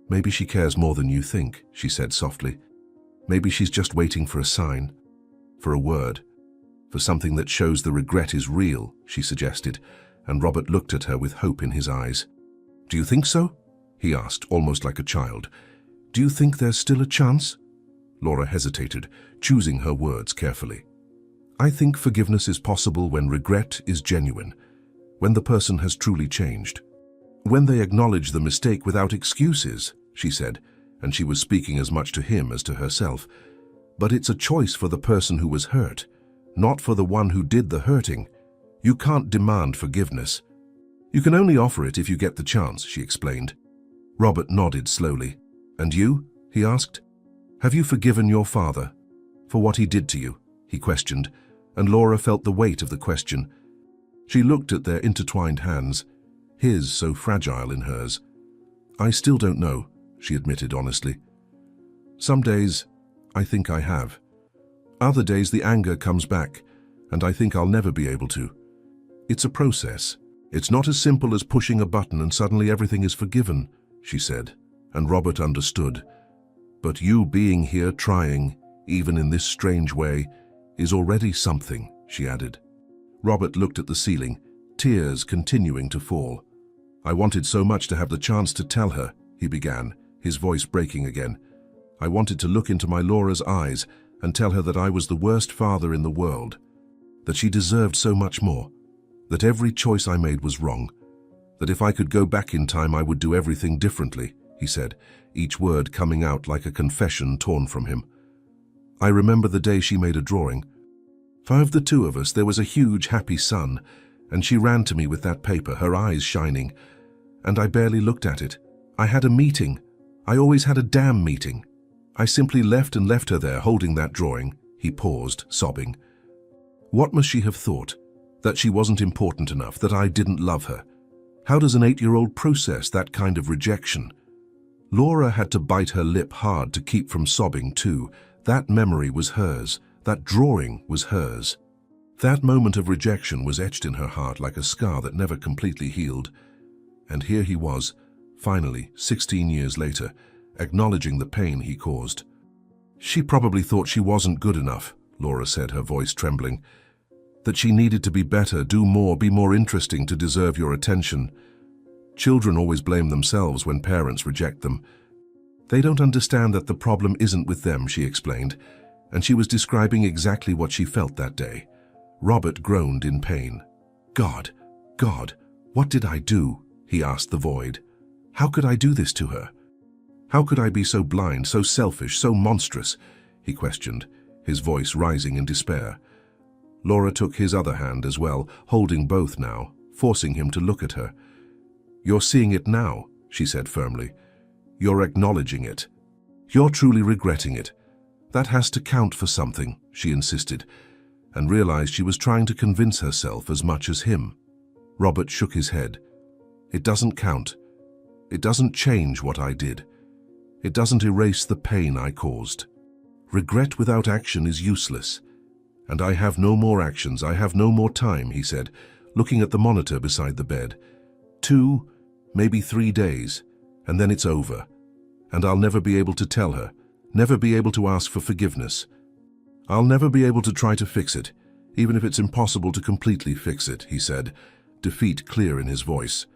"Maybe she cares more than you think," she said softly. "Maybe she's just waiting for a sign, for a word, for something that shows the regret is real," she suggested, and Robert looked at her with hope in his eyes. "Do you think so?" he asked, almost like a child. "Do you think there's still a chance?" Laura hesitated, choosing her words carefully. "I think forgiveness is possible when regret is genuine, when the person has truly changed. When they acknowledge the mistake without excuses," she said, and she was speaking as much to him as to herself. "But it's a choice for the person who was hurt, not for the one who did the hurting. You can't demand forgiveness. You can only offer it if you get the chance," she explained. Robert nodded slowly. "And you?" he asked. "Have you forgiven your father for what he did to you?" he questioned, and Laura felt the weight of the question. She looked at their intertwined hands, his so fragile in hers. "I still don't know," she admitted honestly. "Some days, I think I have. Other days the anger comes back, and I think I'll never be able to. It's a process. It's not as simple as pushing a button and suddenly everything is forgiven," she said, and Robert understood. "But you being here trying, even in this strange way, is already something," she added. Robert looked at the ceiling, tears continuing to fall. "I wanted so much to have the chance to tell her," he began, his voice breaking again. "I wanted to look into my Laura's eyes and tell her that I was the worst father in the world, that she deserved so much more, that every choice I made was wrong, that if I could go back in time I would do everything differently," he said, each word coming out like a confession torn from him. "I remember the day she made a drawing. For the two of us there was a huge happy sun, and she ran to me with that paper, her eyes shining, and I barely looked at it. I had a meeting. I always had a damn meeting. I simply left her there holding that drawing." He paused, sobbing. "What must she have thought? That she wasn't important enough, that I didn't love her? How does an 8-year-old process that kind of rejection?" Laura had to bite her lip hard to keep from sobbing too. That memory was hers. That drawing was hers. That moment of rejection was etched in her heart like a scar that never completely healed. And here he was, finally, 16 years later, acknowledging the pain he caused. "She probably thought she wasn't good enough," Laura said, her voice trembling. "That she needed to be better, do more, be more interesting to deserve your attention. Children always blame themselves when parents reject them. They don't understand that the problem isn't with them, she explained, and she was describing exactly what she felt that day. Robert groaned in pain. God, what did I do? He asked the void. How could I do this to her? How could I be so blind, so selfish, so monstrous? He questioned, his voice rising in despair. Laura took his other hand as well, holding both now, forcing him to look at her. You're seeing it now, she said firmly. You're acknowledging it. You're truly regretting it. That has to count for something, she insisted, and realized she was trying to convince herself as much as him. Robert shook his head. It doesn't count. It doesn't change what I did. It doesn't erase the pain I caused. Regret without action is useless. And I have no more actions, I have no more time, he said, looking at the monitor beside the bed. 2, maybe 3 days, and then it's over. And I'll never be able to tell her, never be able to ask for forgiveness. I'll never be able to try to fix it, even if it's impossible to completely fix it, he said, defeat clear in his voice.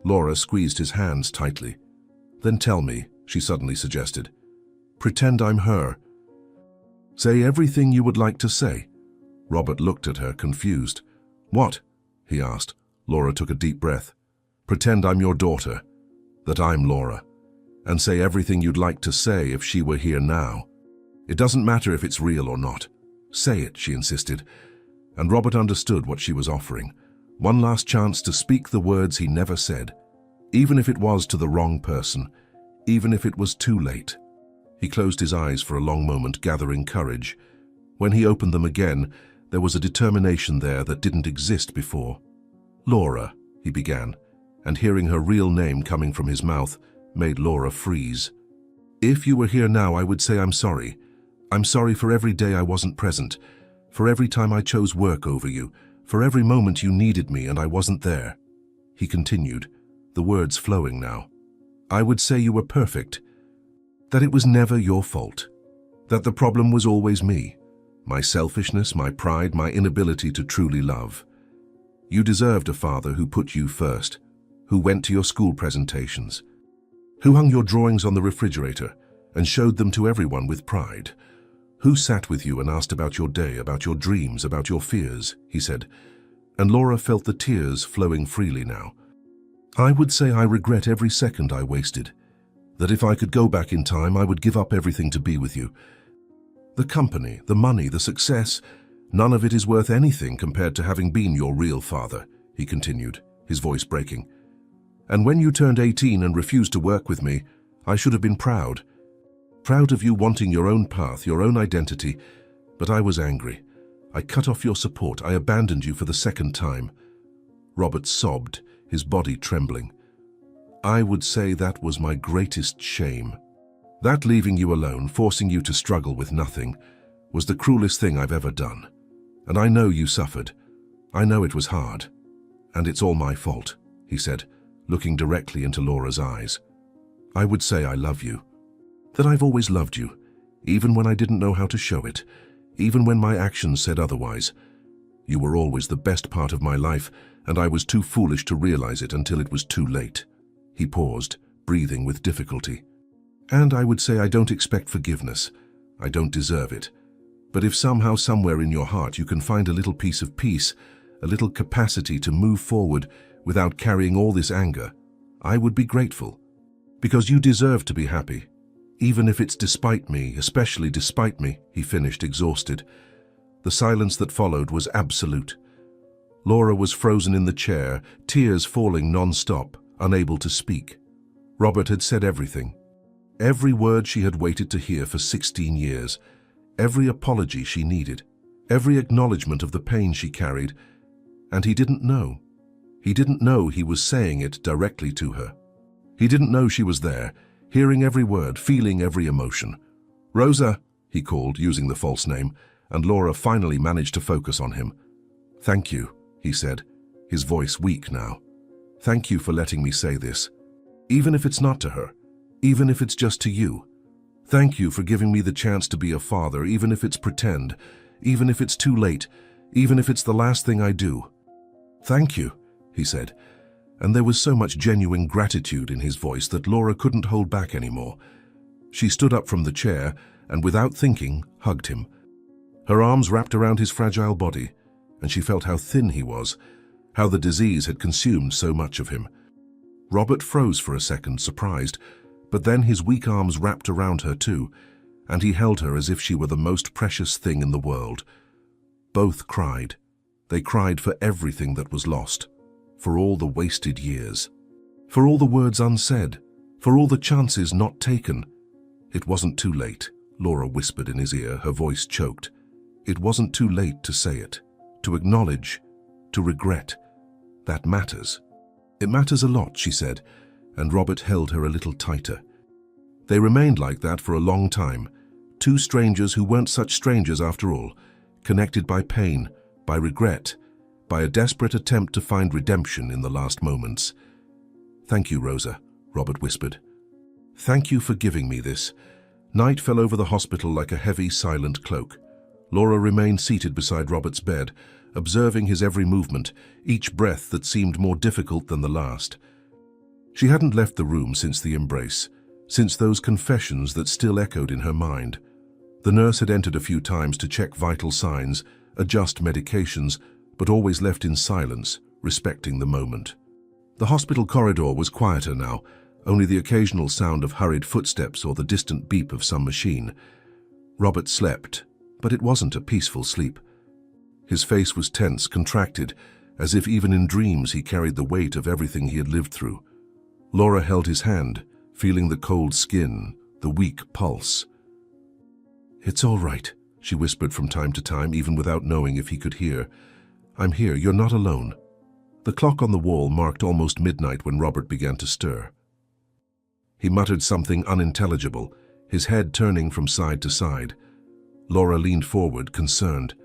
Laura squeezed his hands tightly. Then tell me, she suddenly suggested. Pretend I'm her. Say everything you would like to say. Robert looked at her, confused. What? He asked. Laura took a deep breath. Pretend I'm your daughter, that I'm Laura, and say everything you'd like to say if she were here now. It doesn't matter if it's real or not. Say it, she insisted, and Robert understood what she was offering. One last chance to speak the words he never said, even if it was to the wrong person, even if it was too late. He closed his eyes for a long moment, gathering courage. When he opened them again, there was a determination there that didn't exist before. Laura, he began, and hearing her real name coming from his mouth made Laura freeze. If you were here now, I would say I'm sorry. I'm sorry for every day I wasn't present, for every time I chose work over you, for every moment you needed me and I wasn't there. He continued, the words flowing now. I would say you were perfect, that it was never your fault, that the problem was always me, my selfishness, my pride, my inability to truly love. You deserved a father who put you first, who went to your school presentations, who hung your drawings on the refrigerator and showed them to everyone with pride, who sat with you and asked about your day, about your dreams, about your fears, he said, and Laura felt the tears flowing freely now. I would say I regret every second I wasted, that if I could go back in time, I would give up everything to be with you. The company, the money, the success, none of it is worth anything compared to having been your real father, he continued, his voice breaking. And when you turned 18 and refused to work with me, I should have been proud. Proud of you wanting your own path, your own identity, but I was angry. I cut off your support. I abandoned you for the second time. Robert sobbed, his body trembling. I would say that was my greatest shame. That leaving you alone, forcing you to struggle with nothing, was the cruelest thing I've ever done. And I know you suffered. I know it was hard. And it's all my fault, he said, looking directly into Laura's eyes. I would say I love you. That I've always loved you, even when I didn't know how to show it, even when my actions said otherwise. You were always the best part of my life, and I was too foolish to realize it until it was too late. He paused, breathing with difficulty. And I would say I don't expect forgiveness. I don't deserve it. But if somehow, somewhere in your heart you can find a little piece of peace, a little capacity to move forward without carrying all this anger, I would be grateful. Because you deserve to be happy. Even if it's despite me, especially despite me, he finished, exhausted. The silence that followed was absolute. Laura was frozen in the chair, tears falling non-stop, unable to speak. Robert had said everything. Every word she had waited to hear for 16 years. Every apology she needed. Every acknowledgement of the pain she carried. And he didn't know. He didn't know he was saying it directly to her. He didn't know she was there, hearing every word, feeling every emotion. Rosa, he called, using the false name, and Laura finally managed to focus on him. Thank you, he said, his voice weak now. Thank you for letting me say this. Even if it's not to her, even if it's just to you. Thank you for giving me the chance to be a father, even if it's pretend, even if it's too late, even if it's the last thing I do. Thank you, he said, and there was so much genuine gratitude in his voice that Laura couldn't hold back anymore. She stood up from the chair and, without thinking, hugged him. Her arms wrapped around his fragile body, and she felt how thin he was, how the disease had consumed so much of him. Robert froze for a second, surprised, but then his weak arms wrapped around her too, and he held her as if she were the most precious thing in the world. Both cried. They cried for everything that was lost, for all the wasted years, for all the words unsaid, for all the chances not taken. It wasn't too late, Laura whispered in his ear, her voice choked. It wasn't too late to say it, to acknowledge, to regret. That matters. It matters a lot, she said, and Robert held her a little tighter. They remained like that for a long time, two strangers who weren't such strangers after all, connected by pain, by regret, by a desperate attempt to find redemption in the last moments. "Thank you, Rosa," Robert whispered. "Thank you for giving me this." Night fell over the hospital like a heavy, silent cloak. Laura remained seated beside Robert's bed, observing his every movement, each breath that seemed more difficult than the last. She hadn't left the room since the embrace, since those confessions that still echoed in her mind. The nurse had entered a few times to check vital signs, adjust medications, but always left in silence, respecting the moment. The hospital corridor was quieter now, only the occasional sound of hurried footsteps or the distant beep of some machine. Robert slept, but it wasn't a peaceful sleep. His face was tense, contracted, as if even in dreams he carried the weight of everything he had lived through. Laura held his hand, feeling the cold skin, the weak pulse. "It's all right," she whispered from time to time, even without knowing if he could hear. "I'm here, you're not alone." The clock on the wall marked almost midnight when Robert began to stir. He muttered something unintelligible, his head turning from side to side. Laura leaned forward, concerned.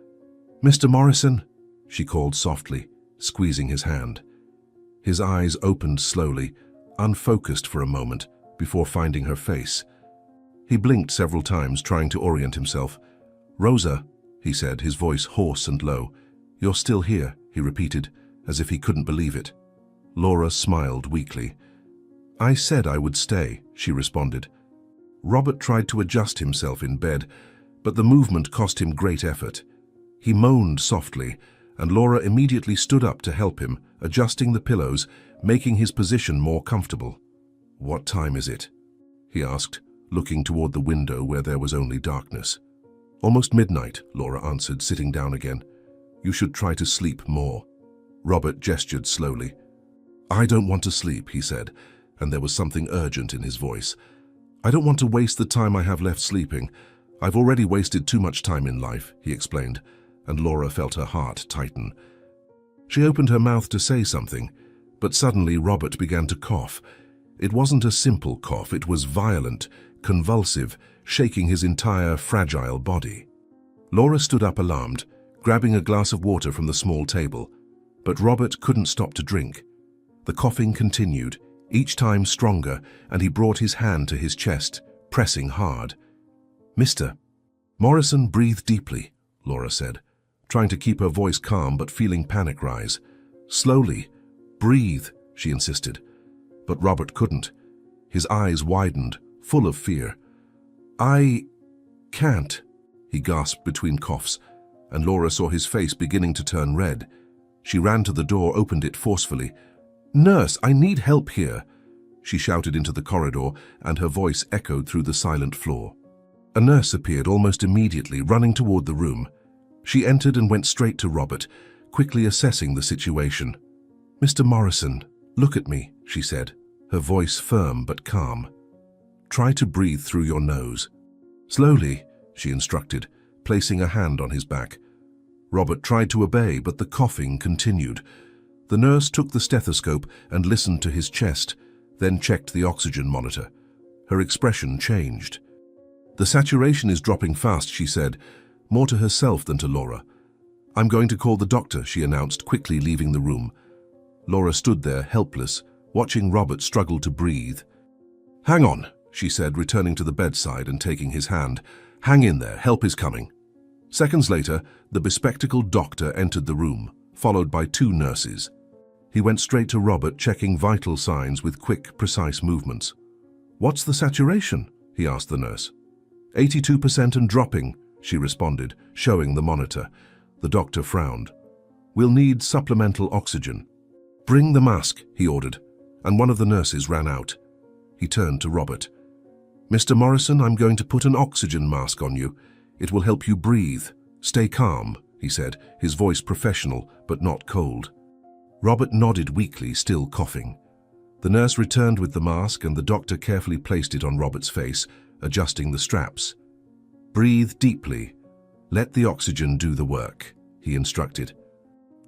"Mr. Morrison," she called softly, squeezing his hand. His eyes opened slowly, unfocused for a moment, before finding her face. He blinked several times, trying to orient himself. "Rosa," he said, his voice hoarse and low. "You're still here," he repeated, as if he couldn't believe it. Laura smiled weakly. "I said I would stay," she responded. Robert tried to adjust himself in bed, but the movement cost him great effort. He moaned softly, and Laura immediately stood up to help him, adjusting the pillows, making his position more comfortable. "What time is it?" he asked, looking toward the window where there was only darkness. "Almost midnight," Laura answered, sitting down again. "You should try to sleep more." Robert gestured slowly. "I don't want to sleep," he said, and there was something urgent in his voice. "I don't want to waste the time I have left sleeping. I've already wasted too much time in life," he explained, and Laura felt her heart tighten. She opened her mouth to say something, but suddenly Robert began to cough. It wasn't a simple cough, it was violent, convulsive, shaking his entire fragile body. Laura stood up alarmed, grabbing a glass of water from the small table, but Robert couldn't stop to drink. The coughing continued, each time stronger, and he brought his hand to his chest, pressing hard. "Mr. Morrison, breathe deeply," Laura said, trying to keep her voice calm but feeling panic rise. "Slowly. Breathe," she insisted. But Robert couldn't. His eyes widened, full of fear. "I can't," he gasped between coughs, and Laura saw his face beginning to turn red. She ran to the door, opened it forcefully. "Nurse, I need help here," she shouted into the corridor, and her voice echoed through the silent floor. A nurse appeared almost immediately, running toward the room. She entered and went straight to Robert, quickly assessing the situation. "Mr. Morrison, look at me," she said, her voice firm but calm. "Try to breathe through your nose." "Slowly," she instructed, placing a hand on his back. Robert tried to obey, but the coughing continued. The nurse took the stethoscope and listened to his chest, then checked the oxygen monitor. Her expression changed. "The saturation is dropping fast," she said, more to herself than to Laura. "I'm going to call the doctor," she announced, quickly leaving the room. Laura stood there, helpless, watching Robert struggle to breathe. "Hang on," she said, returning to the bedside and taking his hand. "Hang in there, help is coming." Seconds later, the bespectacled doctor entered the room, followed by two nurses. He went straight to Robert, checking vital signs with quick, precise movements. "What's the saturation?" he asked the nurse. 82% and dropping, she responded, showing the monitor. The doctor frowned. We'll need supplemental oxygen. Bring the mask, he ordered, and one of the nurses ran out. He turned to Robert. Mr. Morrison, I'm going to put an oxygen mask on you. It will help you breathe. Stay calm, he said, his voice professional but not cold. Robert nodded weakly, still coughing. The nurse returned with the mask and the doctor carefully placed it on Robert's face, adjusting the straps. Breathe deeply. Let the oxygen do the work, he instructed.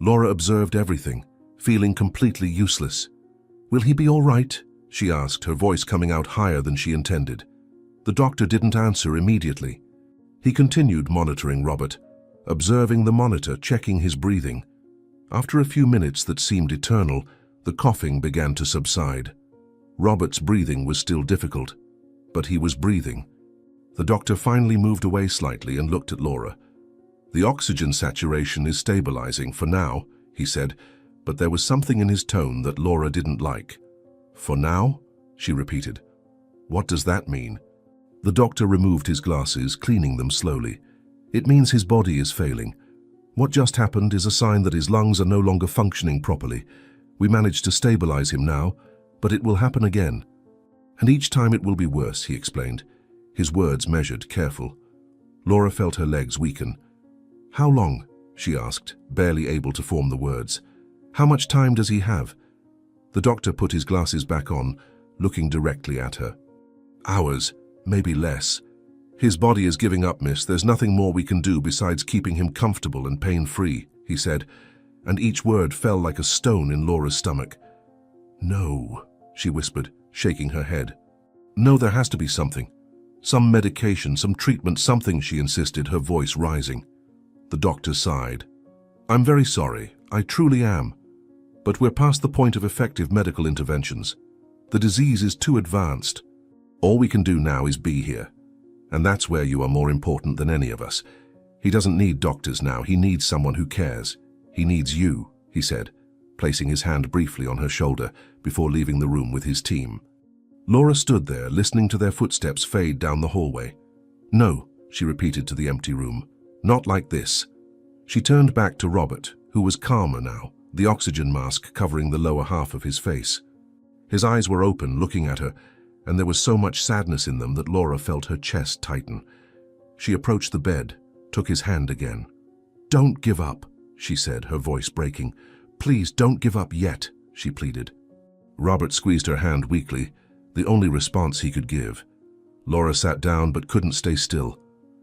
Laura observed everything, feeling completely useless. Will he be all right? She asked, her voice coming out higher than she intended. The doctor didn't answer immediately. He continued monitoring Robert, observing the monitor, checking his breathing. After a few minutes that seemed eternal, the coughing began to subside. Robert's breathing was still difficult, but he was breathing. The doctor finally moved away slightly and looked at Laura. The oxygen saturation is stabilizing for now, he said, but there was something in his tone that Laura didn't like. For now? She repeated. What does that mean? The doctor removed his glasses, cleaning them slowly. It means his body is failing. What just happened is a sign that his lungs are no longer functioning properly. We managed to stabilize him now, but it will happen again. And each time it will be worse, he explained, his words measured, careful. Laura felt her legs weaken. How long? She asked, barely able to form the words. How much time does he have? The doctor put his glasses back on, looking directly at her. Hours, maybe less. His body is giving up, miss. There's nothing more we can do besides keeping him comfortable and pain-free, he said, and each word fell like a stone in Laura's stomach. No, she whispered, shaking her head. No, there has to be something. Some medication, some treatment, something, she insisted, her voice rising. The doctor sighed. I'm very sorry, I truly am. But we're past the point of effective medical interventions. The disease is too advanced. All we can do now is be here. And that's where you are more important than any of us. He doesn't need doctors now, he needs someone who cares. He needs you, he said, placing his hand briefly on her shoulder before leaving the room with his team. Laura stood there, listening to their footsteps fade down the hallway. No, she repeated to the empty room. Not like this. She turned back to Robert, who was calmer now, the oxygen mask covering the lower half of his face. His eyes were open, looking at her, and there was so much sadness in them that Laura felt her chest tighten. She approached the bed, took his hand again. Don't give up, she said, her voice breaking. Please don't give up yet, she pleaded. Robert squeezed her hand weakly, the only response he could give. Laura sat down but couldn't stay still.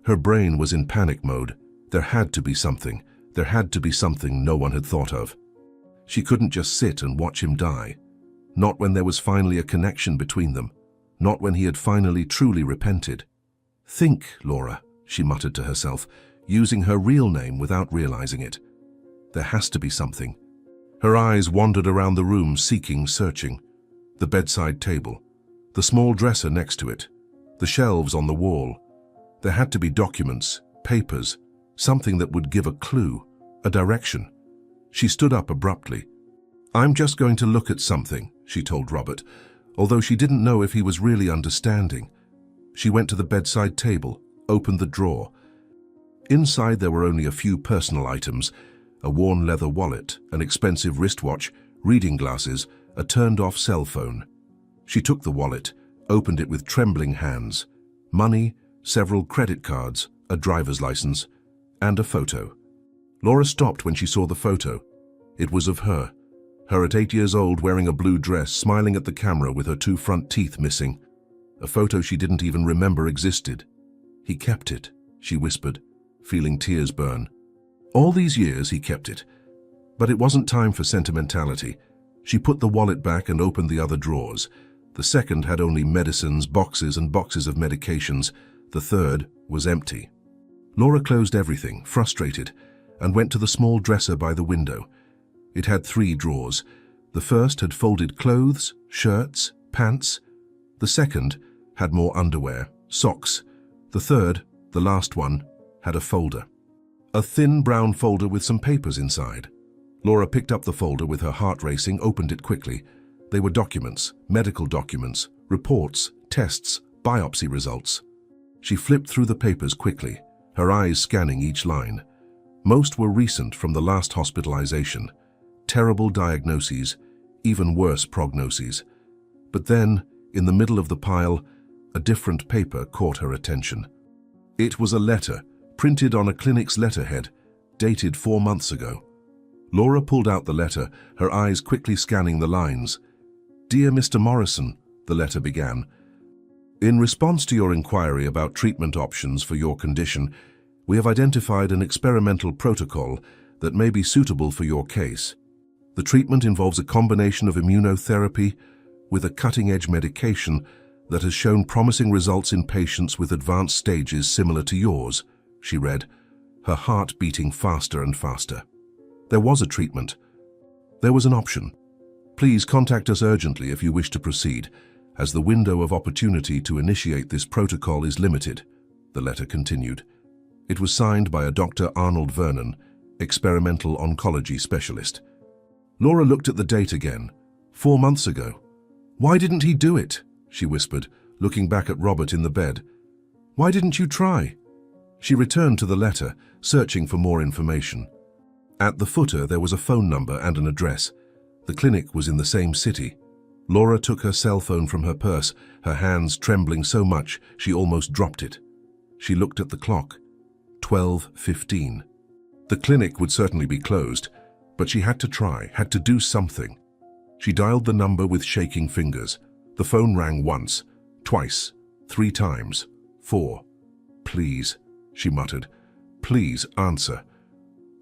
Her brain was in panic mode. There had to be something. There had to be something no one had thought of. She couldn't just sit and watch him die. Not when there was finally a connection between them. Not when he had finally truly repented. Think, Laura, she muttered to herself, using her real name without realizing it. There has to be something. Her eyes wandered around the room, seeking, searching. The bedside table. The small dresser next to it. The shelves on the wall. There had to be documents, papers, something that would give a clue, a direction. She stood up abruptly. I'm just going to look at something, she told Robert, although she didn't know if he was really understanding. She went to the bedside table, opened the drawer. Inside there were only a few personal items, a worn leather wallet, an expensive wristwatch, reading glasses, a turned-off cell phone. She took the wallet, opened it with trembling hands. Money, several credit cards, a driver's license, and a photo. Laura stopped when she saw the photo. It was of her at 8 years old, wearing a blue dress, smiling at the camera with her 2 front teeth missing. A photo she didn't even remember existed. He kept it, she whispered, feeling tears burn. All these years he kept it. But it wasn't time for sentimentality. She put the wallet back and opened the other drawers. The second had only medicines, boxes and boxes of medications. The third was empty. Laura closed everything, frustrated, and went to the small dresser by the window. It had 3 drawers. The first had folded clothes, shirts, pants. The second had more underwear, socks. The third, the last one, had a folder. A thin brown folder with some papers inside. Laura picked up the folder with her heart racing, opened it quickly. They were documents, medical documents, reports, tests, Biopsy results. She flipped through the papers quickly, her eyes scanning each line. Most were recent from the last hospitalization. Terrible diagnoses, even worse prognoses. But then, in the middle of the pile, a different paper caught her attention. It was a letter, printed on a clinic's letterhead, dated 4 months ago. Laura pulled out the letter, her eyes quickly scanning the lines. "Dear Mr. Morrison," the letter began, "in response to your inquiry about treatment options for your condition, we have identified an experimental protocol that may be suitable for your case. The treatment involves a combination of immunotherapy with a cutting-edge medication that has shown promising results in patients with advanced stages similar to yours," she read, her heart beating faster and faster. There was a treatment. There was an option. "Please contact us urgently if you wish to proceed, as the window of opportunity to initiate this protocol is limited," the letter continued. It was signed by a Dr. Arnold Vernon, experimental oncology specialist. Laura looked at the date again. 4 months ago. "Why didn't he do it?" she whispered, looking back at Robert in the bed. "Why didn't you try?" She returned to the letter, searching for more information. At the footer there was a phone number and an address. The clinic was in the same city. Laura took her cell phone from her purse, her hands trembling so much she almost dropped it. She looked at the clock. 12:15. The clinic would certainly be closed, but she had to try, had to do something. She dialed the number with shaking fingers. The phone rang once, twice, 3 times, 4. "Please," she muttered. "Please answer."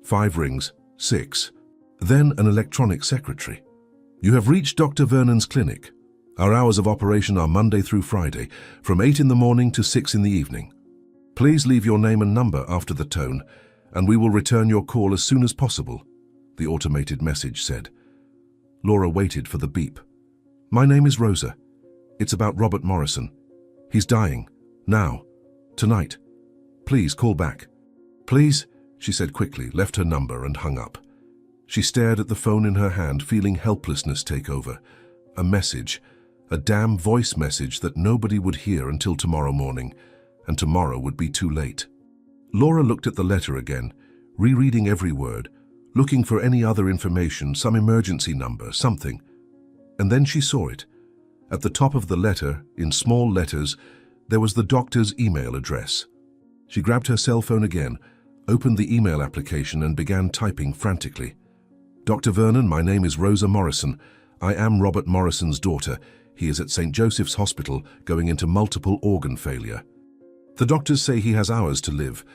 5 rings, 6. Then an electronic secretary. "You have reached Dr. Vernon's clinic. Our hours of operation are Monday through Friday, from 8 in the morning to 6 in the evening. Please leave your name and number after the tone, and we will return your call as soon as possible," the automated message said. Laura waited for the beep. "My name is Rosa. It's about Robert Morrison. He's dying. Now. Tonight. Please call back." "Please," she said quickly, left her number and hung up. She stared at the phone in her hand, feeling helplessness take over. A message, a damn voice message that nobody would hear until tomorrow morning, and tomorrow would be too late. Laura looked at the letter again, rereading every word, looking for any other information, some emergency number, something. And then she saw it. At the top of the letter, in small letters, there was the doctor's email address. She grabbed her cell phone again, opened the email application and began typing frantically. "Dr. Vernon, my name is Rosa Morrison. I am Robert Morrison's daughter. He is at St. Joseph's Hospital, going into multiple organ failure. The doctors say he has hours to live.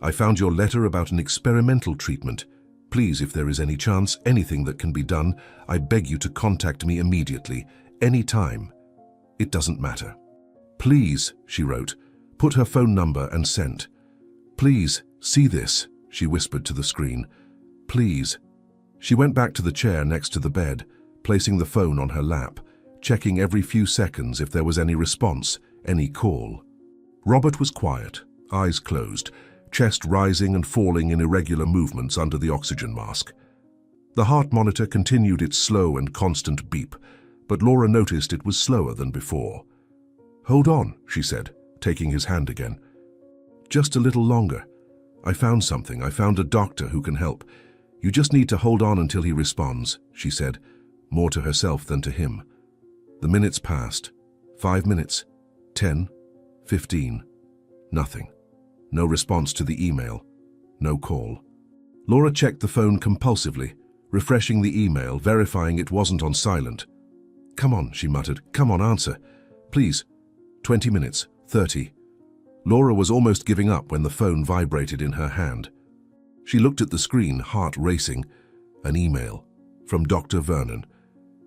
I found your letter about an experimental treatment. Please, if there is any chance, anything that can be done, I beg you to contact me immediately, any time. It doesn't matter. Please," she wrote, put her phone number and sent. "Please, see this," she whispered to the screen. "Please." She went back to the chair next to the bed, placing the phone on her lap, checking every few seconds if there was any response, any call. Robert was quiet, eyes closed, chest rising and falling in irregular movements under the oxygen mask. The heart monitor continued its slow and constant beep, but Laura noticed it was slower than before. "Hold on," she said, taking his hand again. "Just a little longer. I found something. I found a doctor who can help. You just need to hold on until he responds," she said, more to herself than to him. The minutes passed. 5 minutes. 10. 15. Nothing. No response to the email. No call. Laura checked the phone compulsively, refreshing the email, verifying it wasn't on silent. "Come on," she muttered. "Come on, answer. Please. 20 minutes. 30. Laura was almost giving up when the phone vibrated in her hand. She looked at the screen, heart racing. An email. From Dr. Vernon.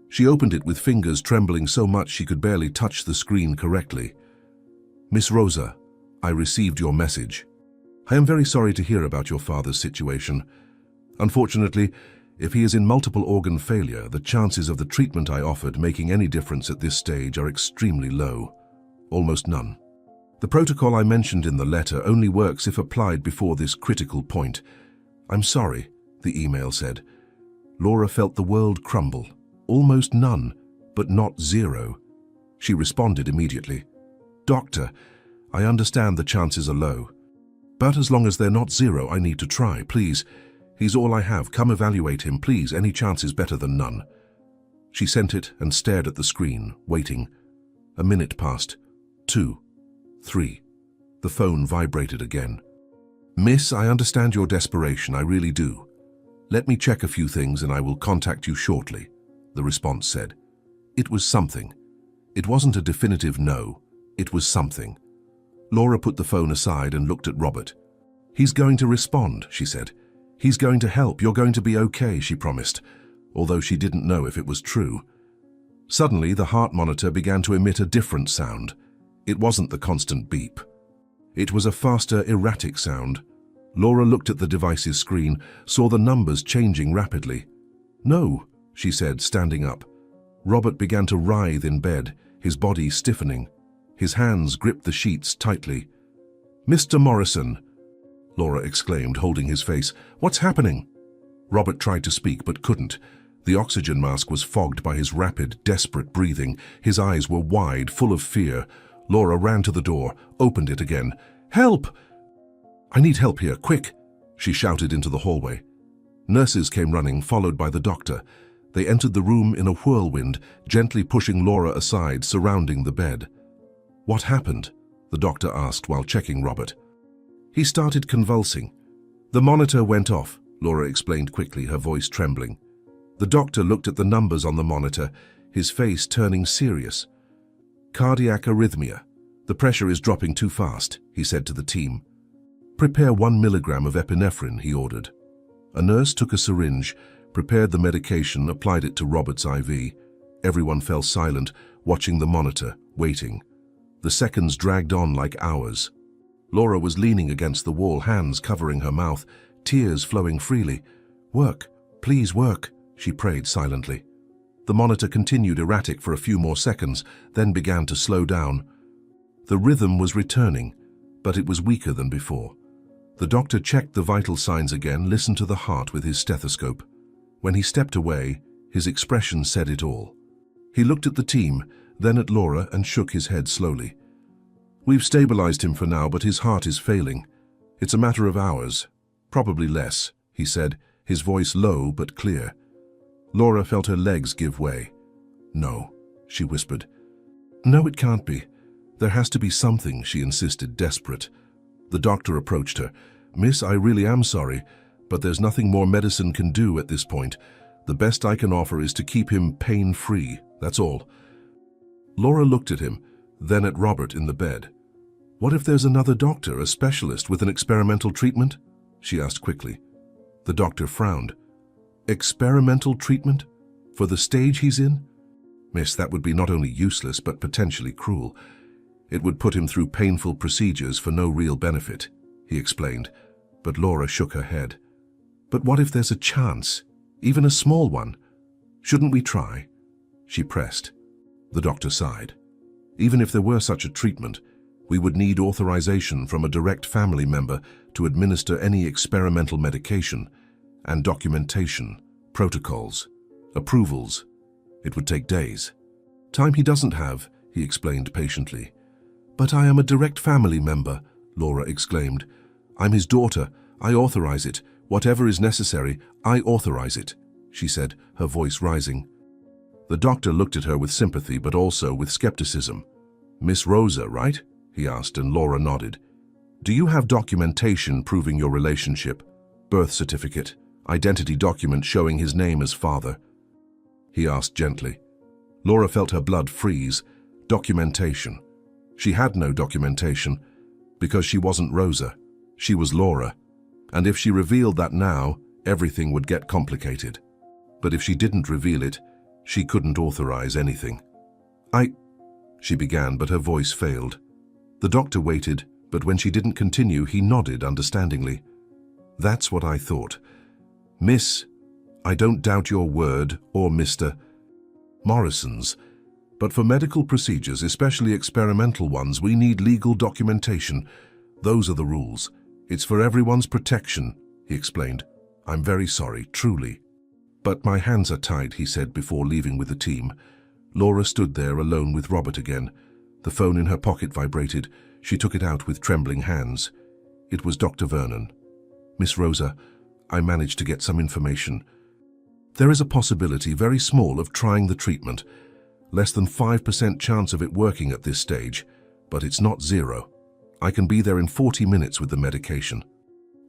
She opened it with fingers trembling so much she could barely touch the screen correctly. "Miss Rosa, I received your message. I am very sorry to hear about your father's situation. Unfortunately, if he is in multiple organ failure, the chances of the treatment I offered making any difference at this stage are extremely low. Almost none. The protocol I mentioned in the letter only works if applied before this critical point. I'm sorry," the email said. Laura felt the world crumble. Almost none, but not zero. She responded immediately. Doctor, I understand the chances are low. But as long as they're not zero, I need to try, please. He's all I have. Come evaluate him, please. Any chance is better than none. She sent it and stared at the screen, waiting. A minute passed. 2, 3. The phone vibrated again. Miss, I understand your desperation, I really do. Let me check a few things and I will contact you shortly, the response said. It was something. It wasn't a definitive no. It was something. Laura put the phone aside and looked at Robert. He's going to respond, she said. He's going to help. You're going to be okay, she promised, although she didn't know if it was true. Suddenly, the heart monitor began to emit a different sound. It wasn't the constant beep. It was a faster, erratic sound. Laura looked at the device's screen, saw the numbers changing rapidly. No, she said, standing up. Robert began to writhe in bed, his body stiffening. His hands gripped the sheets tightly. Mr. Morrison, Laura exclaimed, holding his face. What's happening? Robert tried to speak but couldn't. The oxygen mask was fogged by his rapid, desperate breathing. His eyes were wide, full of fear. Laura ran to the door, opened it again. Help! I need help here, quick, she shouted into the hallway. Nurses came running, followed by the doctor. They entered the room in a whirlwind, gently pushing Laura aside, surrounding the bed. What happened? The doctor asked while checking Robert. He started convulsing. The monitor went off, Laura explained quickly, her voice trembling. The doctor looked at the numbers on the monitor, his face turning serious. Cardiac arrhythmia. The pressure is dropping too fast, he said to the team. Prepare 1 milligram of epinephrine, he ordered. A nurse took a syringe, prepared the medication, applied it to Robert's IV. Everyone fell silent, watching the monitor, waiting. The seconds dragged on like hours. Laura was leaning against the wall, hands covering her mouth, tears flowing freely. Work, please work, she prayed silently. The monitor continued erratic for a few more seconds, then began to slow down. The rhythm was returning, but it was weaker than before. The doctor checked the vital signs again, listened to the heart with his stethoscope. When he stepped away, his expression said it all. He looked at the team, then at Laura, and shook his head slowly. We've stabilized him for now, but his heart is failing. It's a matter of hours, probably less, he said, his voice low but clear. Laura felt her legs give way. No, she whispered. No, it can't be. There has to be something, she insisted, desperate. The doctor approached her. Miss, I really am sorry, but there's nothing more medicine can do at this point. The best I can offer is to keep him pain-free, that's all. Laura looked at him, then at Robert in the bed. What if there's another doctor, a specialist with an experimental treatment? She asked quickly. The doctor frowned. Experimental treatment? For the stage he's in? Miss, that would be not only useless but potentially cruel. It would put him through painful procedures for no real benefit, he explained, but Laura shook her head. But what if there's a chance, even a small one? Shouldn't we try? She pressed. The doctor sighed. Even if there were such a treatment, we would need authorization from a direct family member to administer any experimental medication, and documentation, protocols, approvals. It would take days. Time he doesn't have, he explained patiently. But I am a direct family member, Laura exclaimed. I'm his daughter. I authorize it. Whatever is necessary, I authorize it, she said, her voice rising. The doctor looked at her with sympathy but also with skepticism. Miss Rosa, right? He asked, and Laura nodded. Do you have documentation proving your relationship? Birth certificate, identity document showing his name as father? He asked gently. Laura felt her blood freeze. Documentation. She had no documentation because she wasn't Rosa. She was Laura. And if she revealed that now, everything would get complicated. But if she didn't reveal it, she couldn't authorize anything. She began, but her voice failed. The doctor waited, but when she didn't continue, he nodded understandingly. That's what I thought. Miss, I don't doubt your word, or Mr. Morrison's, but for medical procedures, especially experimental ones, we need legal documentation. Those are the rules. It's for everyone's protection, he explained. I'm very sorry, truly. But my hands are tied, he said before leaving with the team. Laura stood there alone with Robert again. The phone in her pocket vibrated. She took it out with trembling hands. It was Dr. Vernon. "Miss Rosa, I managed to get some information. There is a possibility, very small, of trying the treatment. Less than 5% chance of it working at this stage, but it's not zero. I can be there in 40 minutes with the medication.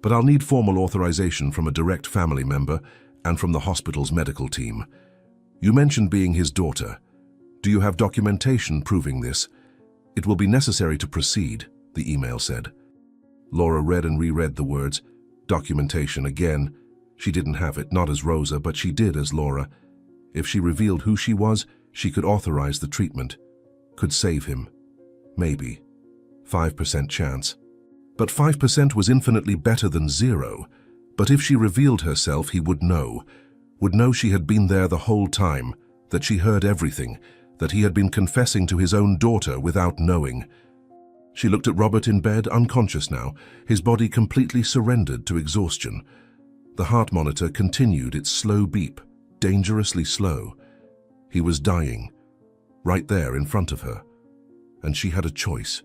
But I'll need formal authorization from a direct family member and from the hospital's medical team. You mentioned being his daughter. Do you have documentation proving this? It will be necessary to proceed," the email said. Laura read and reread the words. Documentation again. She didn't have it, not as Rosa, but she did as Laura. If she revealed who she was, she could authorize the treatment. Could save him. Maybe. 5% chance. But 5% was infinitely better than zero. But if she revealed herself, he would know she had been there the whole time, that she heard everything, that he had been confessing to his own daughter without knowing. She looked at Robert in bed, unconscious now, his body completely surrendered to exhaustion. The heart monitor continued its slow beep, dangerously slow. He was dying, right there in front of her. And she had a choice.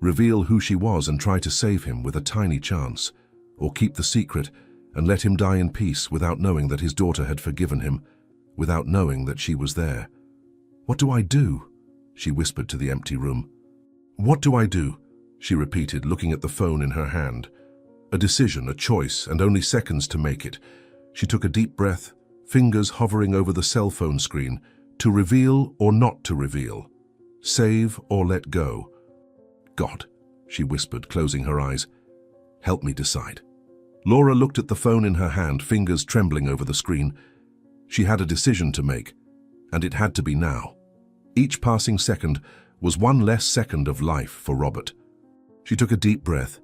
Reveal who she was and try to save him with a tiny chance, or keep the secret and let him die in peace without knowing that his daughter had forgiven him, without knowing that she was there. "What do I do?" she whispered to the empty room. "What do I do?" she repeated, looking at the phone in her hand. A decision, a choice, and only seconds to make it. She took a deep breath, fingers hovering over the cell phone screen, to reveal or not to reveal, save or let go. "God," she whispered, closing her eyes, "help me decide." Laura looked at the phone in her hand, fingers trembling over the screen. She had a decision to make, and it had to be now. Each passing second was one less second of life for Robert. She took a deep breath,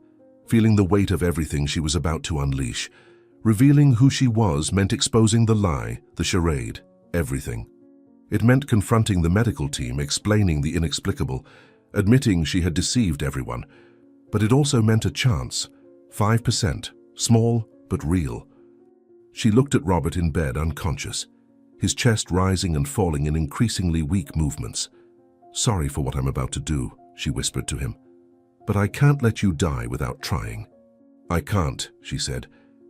feeling the weight of everything she was about to unleash. Revealing who she was meant exposing the lie, the charade, everything. It meant confronting the medical team, explaining the inexplicable, admitting she had deceived everyone. But it also meant a chance, 5%, small but real. She looked at Robert in bed, unconscious, his chest rising and falling in increasingly weak movements. "Sorry for what I'm about to do," she whispered to him. "But I can't let you die without trying." "I can't," she said,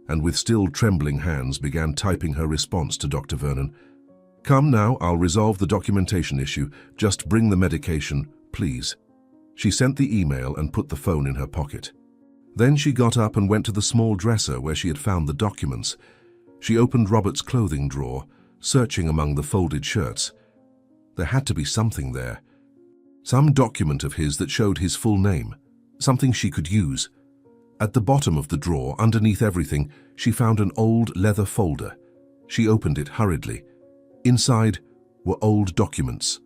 and with still trembling hands began typing her response to Dr. Vernon. "Come now, I'll resolve the documentation issue. Just bring the medication, please." She sent the email and put the phone in her pocket. Then she got up and went to the small dresser where she had found the documents. She opened Robert's clothing drawer, searching among the folded shirts. There had to be something there. Some document of his that showed his full name, something she could use. At the bottom of the drawer, underneath everything, she found an old leather folder. She opened it hurriedly. Inside were old documents.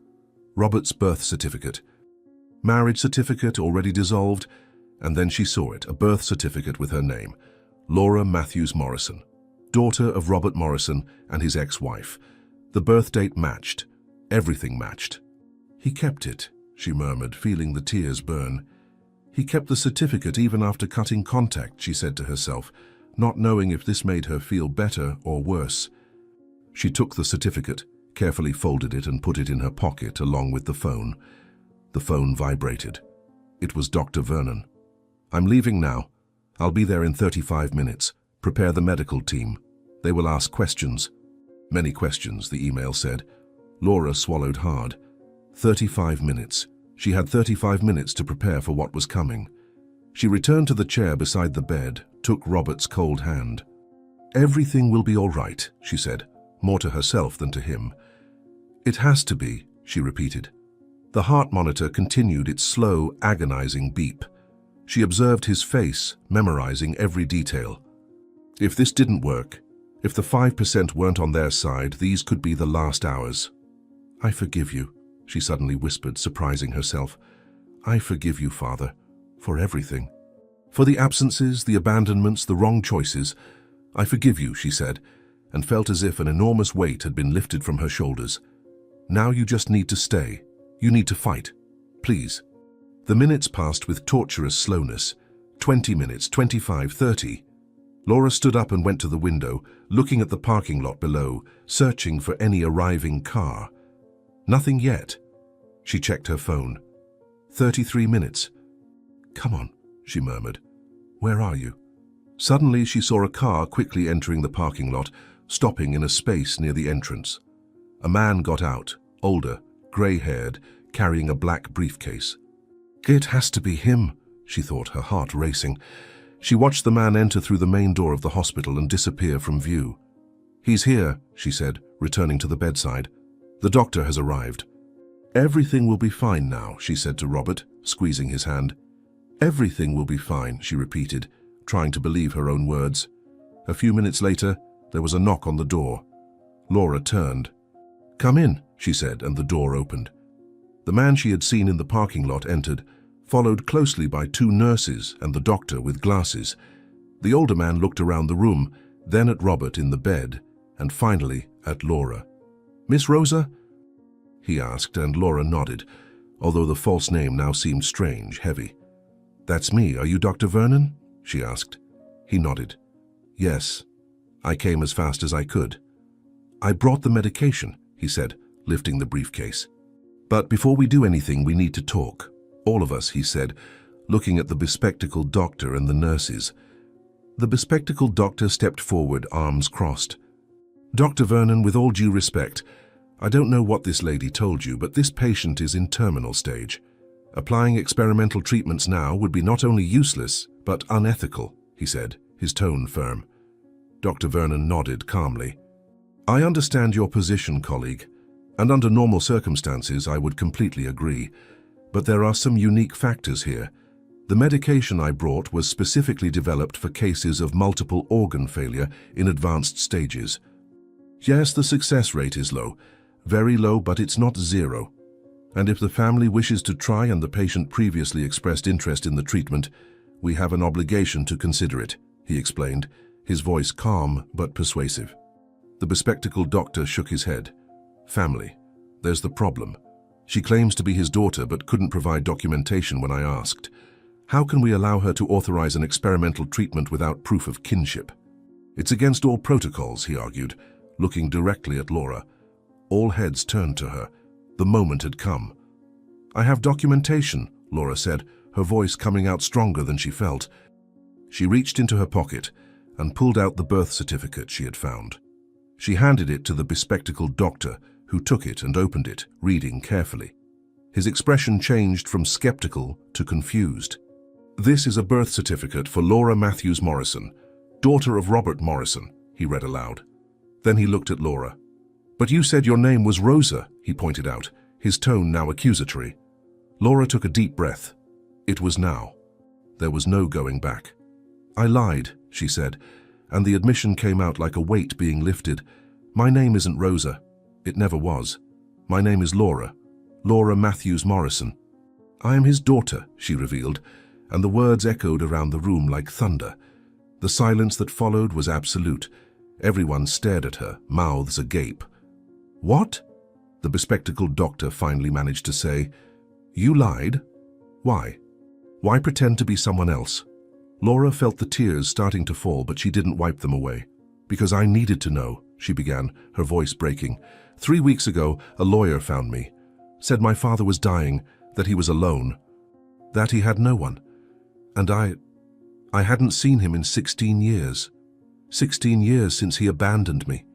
Robert's birth certificate, marriage certificate already dissolved, and then she saw it, a birth certificate with her name, Laura Matthews Morrison, daughter of Robert Morrison and his ex-wife. The birth date matched. Everything matched. "He kept it," she murmured, feeling the tears burn. "He kept the certificate even after cutting contact," she said to herself, not knowing if this made her feel better or worse. She took the certificate, carefully folded it and put it in her pocket along with the phone. The phone vibrated. It was Dr. Vernon. "I'm leaving now. I'll be there in 35 minutes. Prepare the medical team. They will ask questions." "Many questions," the email said. Laura swallowed hard. 35 minutes. She had 35 minutes to prepare for what was coming. She returned to the chair beside the bed, took Robert's cold hand. "Everything will be all right," she said, more to herself than to him. "It has to be," she repeated. The heart monitor continued its slow, agonizing beep. She observed his face, memorizing every detail. If this didn't work, if the 5% weren't on their side, these could be the last hours. "I forgive you," she suddenly whispered, surprising herself. "I forgive you, Father, for everything. For the absences, the abandonments, the wrong choices. I forgive you," she said, and felt as if an enormous weight had been lifted from her shoulders. "Now you just need to stay. You need to fight. Please." The minutes passed with torturous slowness. 20 minutes, 25, 30. Laura stood up and went to the window, looking at the parking lot below, searching for any arriving car. Nothing yet. She checked her phone. 33 minutes. Come on, she murmured. Where are you? Suddenly she saw a car quickly entering the parking lot, stopping in a space near the entrance. A man got out, older, grey-haired, carrying a black briefcase. It has to be him, she thought, her heart racing. She watched the man enter through the main door of the hospital and disappear from view. He's here, she said, returning to the bedside. The doctor has arrived. Everything will be fine now, she said to Robert, squeezing his hand. Everything will be fine, she repeated, trying to believe her own words. A few minutes later, there was a knock on the door. Laura turned. Come in, she said, and the door opened. The man she had seen in the parking lot entered, followed closely by 2 nurses and the doctor with glasses. The older man looked around the room, then at Robert in the bed, and finally at Laura. Miss Rosa? He asked, and Laura nodded, although the false name now seemed strange, heavy. That's me. Are you Dr. Vernon? She asked. He nodded. Yes. I came as fast as I could. I brought the medication, he said, lifting the briefcase. But before we do anything, we need to talk. All of us, he said, looking at the bespectacled doctor and the nurses. The bespectacled doctor stepped forward, arms crossed. Dr. Vernon, with all due respect, I don't know what this lady told you, but this patient is in terminal stage. Applying experimental treatments now would be not only useless, but unethical, he said, his tone firm. Dr. Vernon nodded calmly. I understand your position, colleague, and under normal circumstances I would completely agree. But there are some unique factors here. The medication I brought was specifically developed for cases of multiple organ failure in advanced stages. Yes, the success rate is low, very low, but it's not zero. And if the family wishes to try and the patient previously expressed interest in the treatment, we have an obligation to consider it, he explained, his voice calm but persuasive. The bespectacled doctor shook his head. Family. There's the problem. She claims to be his daughter but couldn't provide documentation when I asked. How can we allow her to authorize an experimental treatment without proof of kinship? It's against all protocols, he argued, looking directly at Laura. All heads turned to her. The moment had come. I have documentation, Laura said, her voice coming out stronger than she felt. She reached into her pocket and pulled out the birth certificate she had found. She handed it to the bespectacled doctor, who took it and opened it, reading carefully. His expression changed from skeptical to confused. This is a birth certificate for Laura Matthews Morrison, daughter of Robert Morrison, he read aloud. Then he looked at Laura. But you said your name was Rosa, he pointed out, his tone now accusatory. Laura took a deep breath. It was now. There was no going back. I lied, she said, and the admission came out like a weight being lifted. My name isn't Rosa. It never was. My name is Laura. Laura Matthews Morrison. I am his daughter, she revealed, and the words echoed around the room like thunder. The silence that followed was absolute. Everyone stared at her, mouths agape. What? The bespectacled doctor finally managed to say. You lied? Why? Why pretend to be someone else? Laura felt the tears starting to fall, but she didn't wipe them away. Because I needed to know, she began, her voice breaking. 3 weeks ago, a lawyer found me. Said my father was dying, that he was alone, that he had no one. And I hadn't seen him in 16 years. 16 years since he abandoned me.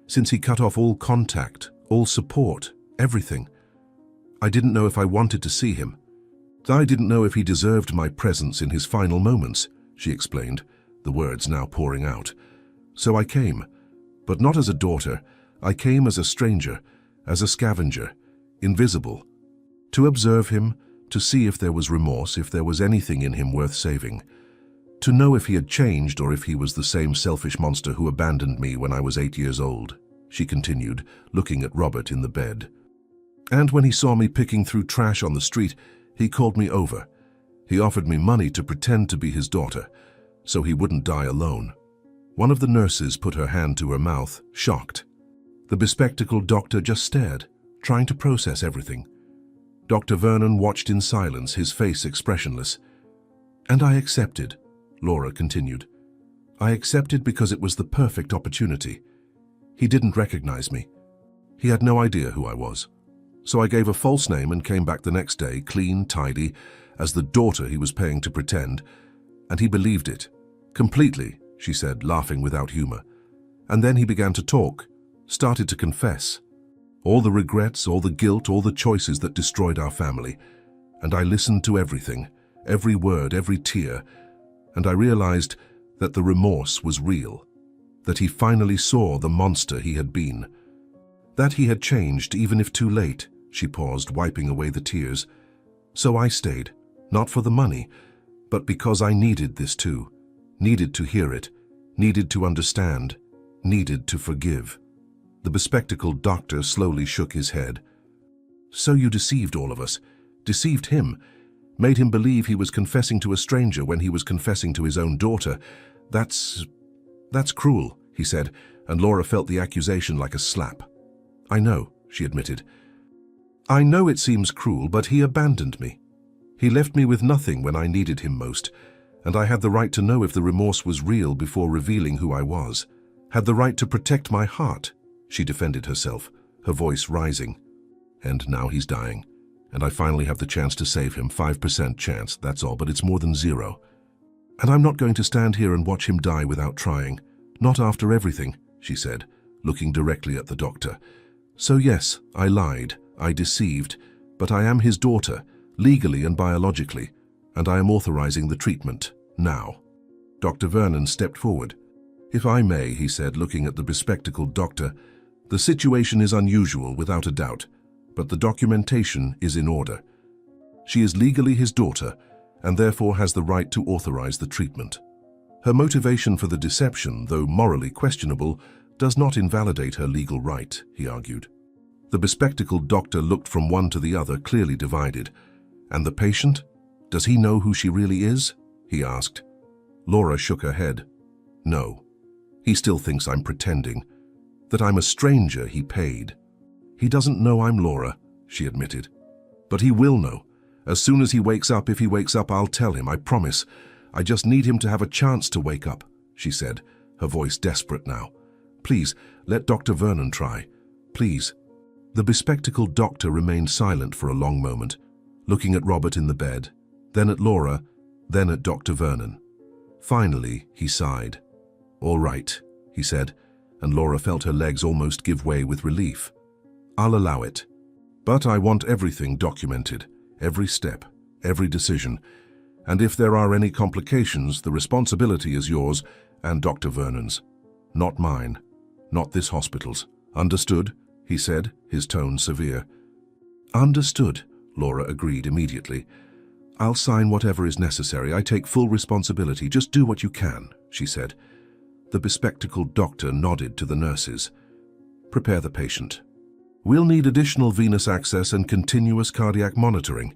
Since he cut off all contact, all support, everything. I didn't know if I wanted to see him. I didn't know if he deserved my presence in his final moments, she explained, the words now pouring out. So I came, but not as a daughter. I came as a stranger, as a scavenger, invisible, to observe him, to see if there was remorse, if there was anything in him worth saving, to know if he had changed or if he was the same selfish monster who abandoned me when I was 8 years old, she continued, looking at Robert in the bed. And when he saw me picking through trash on the street, he called me over. He offered me money to pretend to be his daughter, so he wouldn't die alone. One of the nurses put her hand to her mouth, shocked. The bespectacled doctor just stared, trying to process everything. Dr. Vernon watched in silence, his face expressionless. And I accepted, Laura continued. I accepted because it was the perfect opportunity. He didn't recognize me. He had no idea who I was. So I gave a false name and came back the next day, clean, tidy, as the daughter he was paying to pretend, and he believed it. Completely, she said, laughing without humor. And then he began to talk, started to confess. All the regrets, all the guilt, all the choices that destroyed our family. And I listened to everything, every word, every tear, and I realized that the remorse was real, that he finally saw the monster he had been, that he had changed even if too late. She paused, wiping away the tears. So I stayed, not for the money, but because I needed this too, needed to hear it, needed to understand, needed to forgive. The bespectacled doctor slowly shook his head. So you deceived all of us, deceived him, made him believe he was confessing to a stranger when he was confessing to his own daughter. That's cruel, he said, and Laura felt the accusation like a slap. I know, she admitted. I know it seems cruel, but he abandoned me. He left me with nothing when I needed him most, and I had the right to know if the remorse was real before revealing who I was. Had the right to protect my heart, she defended herself, her voice rising. And now he's dying, and I finally have the chance to save him. 5% chance, that's all, but it's more than zero. And I'm not going to stand here and watch him die without trying. Not after everything, she said, looking directly at the doctor. So yes, I lied, I deceived, but I am his daughter, legally and biologically, and I am authorizing the treatment, now. Dr. Vernon stepped forward. If I may, he said, looking at the bespectacled doctor, the situation is unusual, without a doubt, but the documentation is in order. She is legally his daughter, and therefore has the right to authorize the treatment. Her motivation for the deception, though morally questionable, does not invalidate her legal right, he argued. The bespectacled doctor looked from one to the other, clearly divided. And the patient? Does he know who she really is? He asked. Laura shook her head. No. He still thinks I'm pretending. That I'm a stranger he paid. He doesn't know I'm Laura, she admitted. But he will know. As soon as he wakes up, if he wakes up, I'll tell him, I promise. I just need him to have a chance to wake up, she said, her voice desperate now. Please, let Dr. Vernon try. Please. The bespectacled doctor remained silent for a long moment, looking at Robert in the bed, then at Laura, then at Dr. Vernon. Finally, he sighed. All right, he said, and Laura felt her legs almost give way with relief. I'll allow it. But I want everything documented, every step, every decision. And if there are any complications, the responsibility is yours and Dr. Vernon's. Not mine. Not this hospital's. Understood? He said, his tone severe. Understood, Laura agreed immediately. I'll sign whatever is necessary. I take full responsibility. Just do what you can, she said. The bespectacled doctor nodded to the nurses. Prepare the patient. We'll need additional venous access and continuous cardiac monitoring.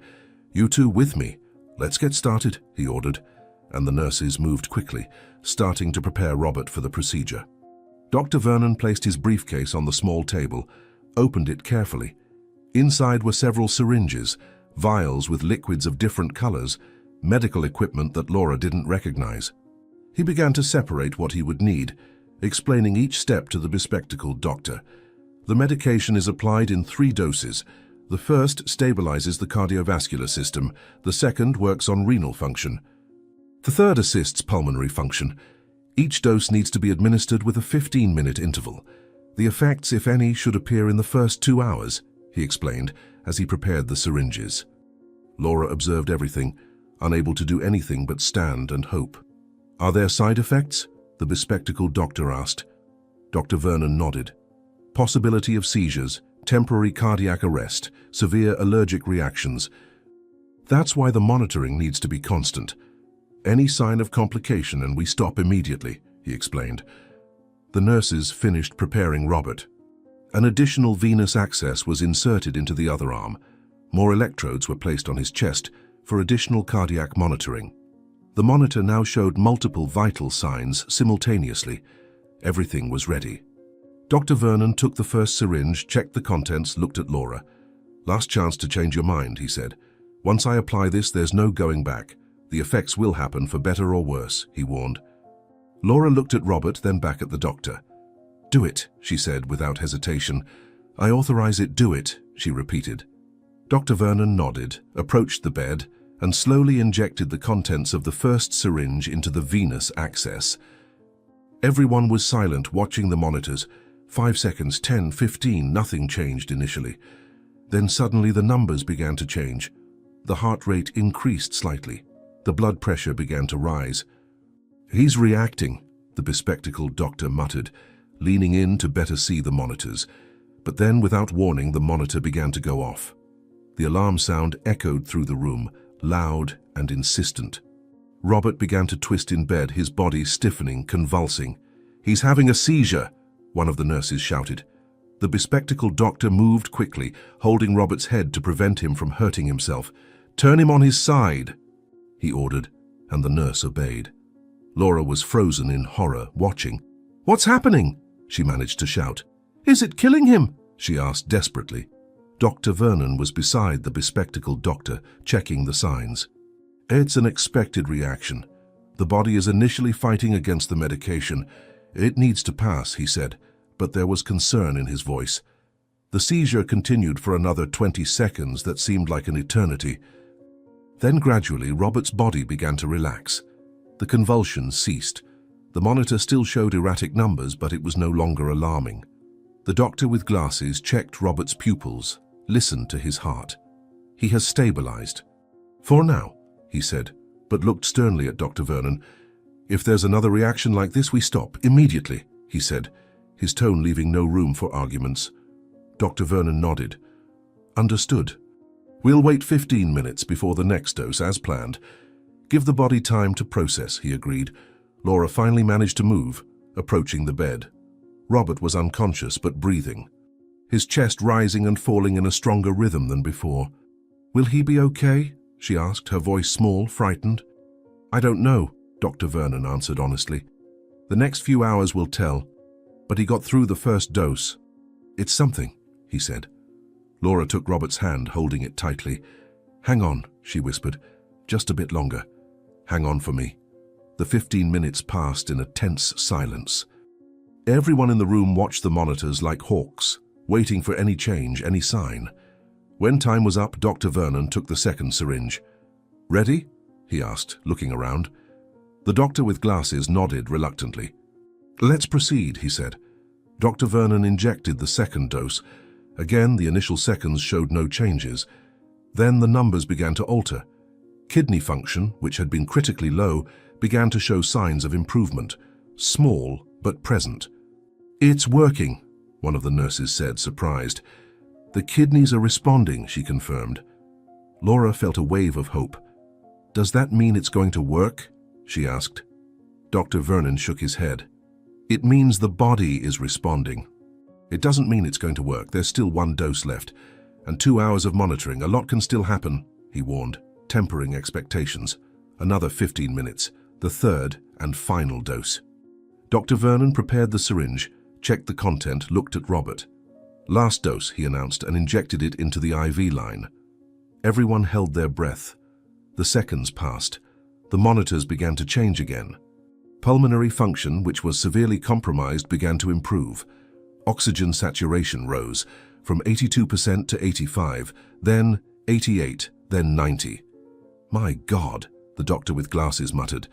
You two with me. Let's get started, he ordered, and the nurses moved quickly, starting to prepare Robert for the procedure. Dr. Vernon placed his briefcase on the small table, opened it carefully. Inside were several syringes, vials with liquids of different colors, medical equipment that Laura didn't recognize. He began to separate what he would need, explaining each step to the bespectacled doctor. The medication is applied in 3 doses. The first stabilizes the cardiovascular system, the second works on renal function. The third assists pulmonary function. Each dose needs to be administered with a 15-minute interval. The effects, if any, should appear in the first 2 hours, he explained as he prepared the syringes. Laura observed everything, unable to do anything but stand and hope. Are there side effects? The bespectacled doctor asked. Dr. Vernon nodded. Possibility of seizures, temporary cardiac arrest, severe allergic reactions. That's why the monitoring needs to be constant. Any sign of complication and we stop immediately, he explained. The nurses finished preparing Robert. An additional venous access was inserted into the other arm. More electrodes were placed on his chest for additional cardiac monitoring. The monitor now showed multiple vital signs simultaneously. Everything was ready. Dr. Vernon took the first syringe, checked the contents, looked at Laura. Last chance to change your mind, he said. Once I apply this, there's no going back. The effects will happen for better or worse, he warned. Laura looked at Robert, then back at the doctor. Do it, she said without hesitation. I authorize it, do it, she repeated. Dr. Vernon nodded, approached the bed, and slowly injected the contents of the first syringe into the venous access. Everyone was silent, watching the monitors. 5 seconds, 10, 15, nothing changed initially. Then suddenly the numbers began to change. The heart rate increased slightly. The blood pressure began to rise. "He's reacting," the bespectacled doctor muttered, leaning in to better see the monitors. But then, without warning, the monitor began to go off. The alarm sound echoed through the room, loud and insistent. Robert began to twist in bed, his body stiffening, convulsing. "He's having a seizure," one of the nurses shouted. The bespectacled doctor moved quickly, holding Robert's head to prevent him from hurting himself. "Turn him on his side," he ordered, and the nurse obeyed. Laura was frozen in horror, watching. "What's happening?" she managed to shout. "Is it killing him?" she asked desperately. Dr. Vernon was beside the bespectacled doctor, checking the signs. "It's an expected reaction. The body is initially fighting against the medication. It needs to pass," he said, but there was concern in his voice. The seizure continued for another 20 seconds that seemed like an eternity. Then gradually, Robert's body began to relax. The convulsions ceased. The monitor still showed erratic numbers, but it was no longer alarming. The doctor with glasses checked Robert's pupils, listened to his heart. "He has stabilized. For now," he said, but looked sternly at Dr. Vernon. "If there's another reaction like this, we stop immediately," he said, his tone leaving no room for arguments. Dr. Vernon nodded. "Understood. We'll wait 15 minutes before the next dose, as planned. Give the body time to process," he agreed. Laura finally managed to move, approaching the bed. Robert was unconscious but breathing, his chest rising and falling in a stronger rhythm than before. "Will he be okay?" she asked, her voice small, frightened. "I don't know," Dr. Vernon answered honestly. "The next few hours will tell, but he got through the first dose. It's something," he said. Laura took Robert's hand, holding it tightly. "Hang on," she whispered. "Just a bit longer. Hang on for me." The 15 minutes passed in a tense silence. Everyone in the room watched the monitors like hawks, waiting for any change, any sign. When time was up, Dr. Vernon took the second syringe. "Ready?" he asked, looking around. The doctor with glasses nodded reluctantly. "Let's proceed," he said. Dr. Vernon injected the second dose. Again, the initial seconds showed no changes. Then the numbers began to alter. Kidney function, which had been critically low, began to show signs of improvement, small but present. "It's working," one of the nurses said, surprised. "The kidneys are responding," she confirmed. Laura felt a wave of hope. "Does that mean it's going to work?" she asked. Dr. Vernon shook his head. "It means the body is responding. It doesn't mean it's going to work. There's still 1 dose left, and 2 hours of monitoring. A lot can still happen," he warned, tempering expectations. Another 15 minutes, the third and final dose. Dr. Vernon prepared the syringe, checked the content, looked at Robert. "Last dose," he announced, and injected it into the IV line. Everyone held their breath. The seconds passed. The monitors began to change again. Pulmonary function, which was severely compromised, began to improve. Oxygen saturation rose from 82% to 85, then 88, then 90. "My God," the doctor with glasses muttered.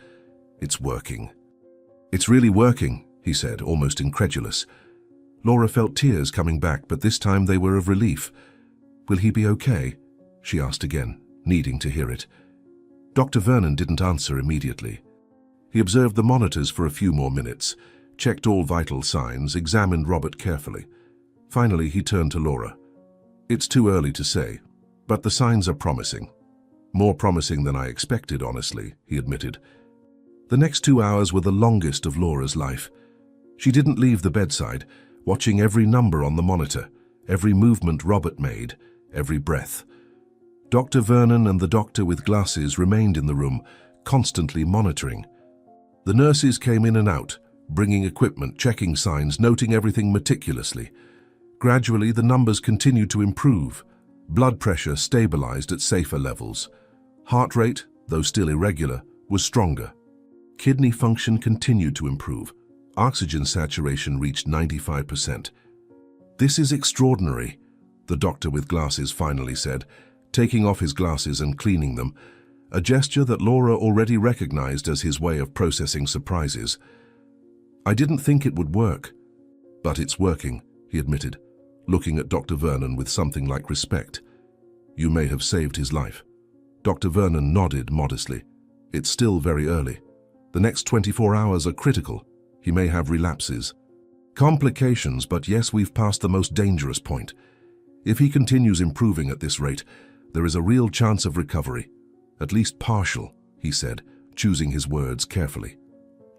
"It's working." "It's really working," he said, almost incredulous. Laura felt tears coming back, but this time they were of relief. "Will he be okay?" she asked again, needing to hear it. Dr. Vernon didn't answer immediately. He observed the monitors for a few more minutes, checked all vital signs, examined Robert carefully. Finally, he turned to Laura. "It's too early to say, but the signs are promising. More promising than I expected, honestly," he admitted. The next 2 hours were the longest of Laura's life. She didn't leave the bedside, watching every number on the monitor, every movement Robert made, every breath. Dr. Vernon and the doctor with glasses remained in the room, constantly monitoring. The nurses came in and out, bringing equipment, checking signs, noting everything meticulously. Gradually, the numbers continued to improve. Blood pressure stabilized at safer levels. Heart rate, though still irregular, was stronger. Kidney function continued to improve. Oxygen saturation reached 95%. "This is extraordinary," the doctor with glasses finally said, taking off his glasses and cleaning them, a gesture that Laura already recognized as his way of processing surprises. "I didn't think it would work." "But it's working," he admitted, looking at Dr. Vernon with something like respect. "You may have saved his life." Dr. Vernon nodded modestly. "It's still very early. The next 24 hours are critical. He may have relapses. Complications, but yes, we've passed the most dangerous point. If he continues improving at this rate, there is a real chance of recovery. At least partial," he said, choosing his words carefully.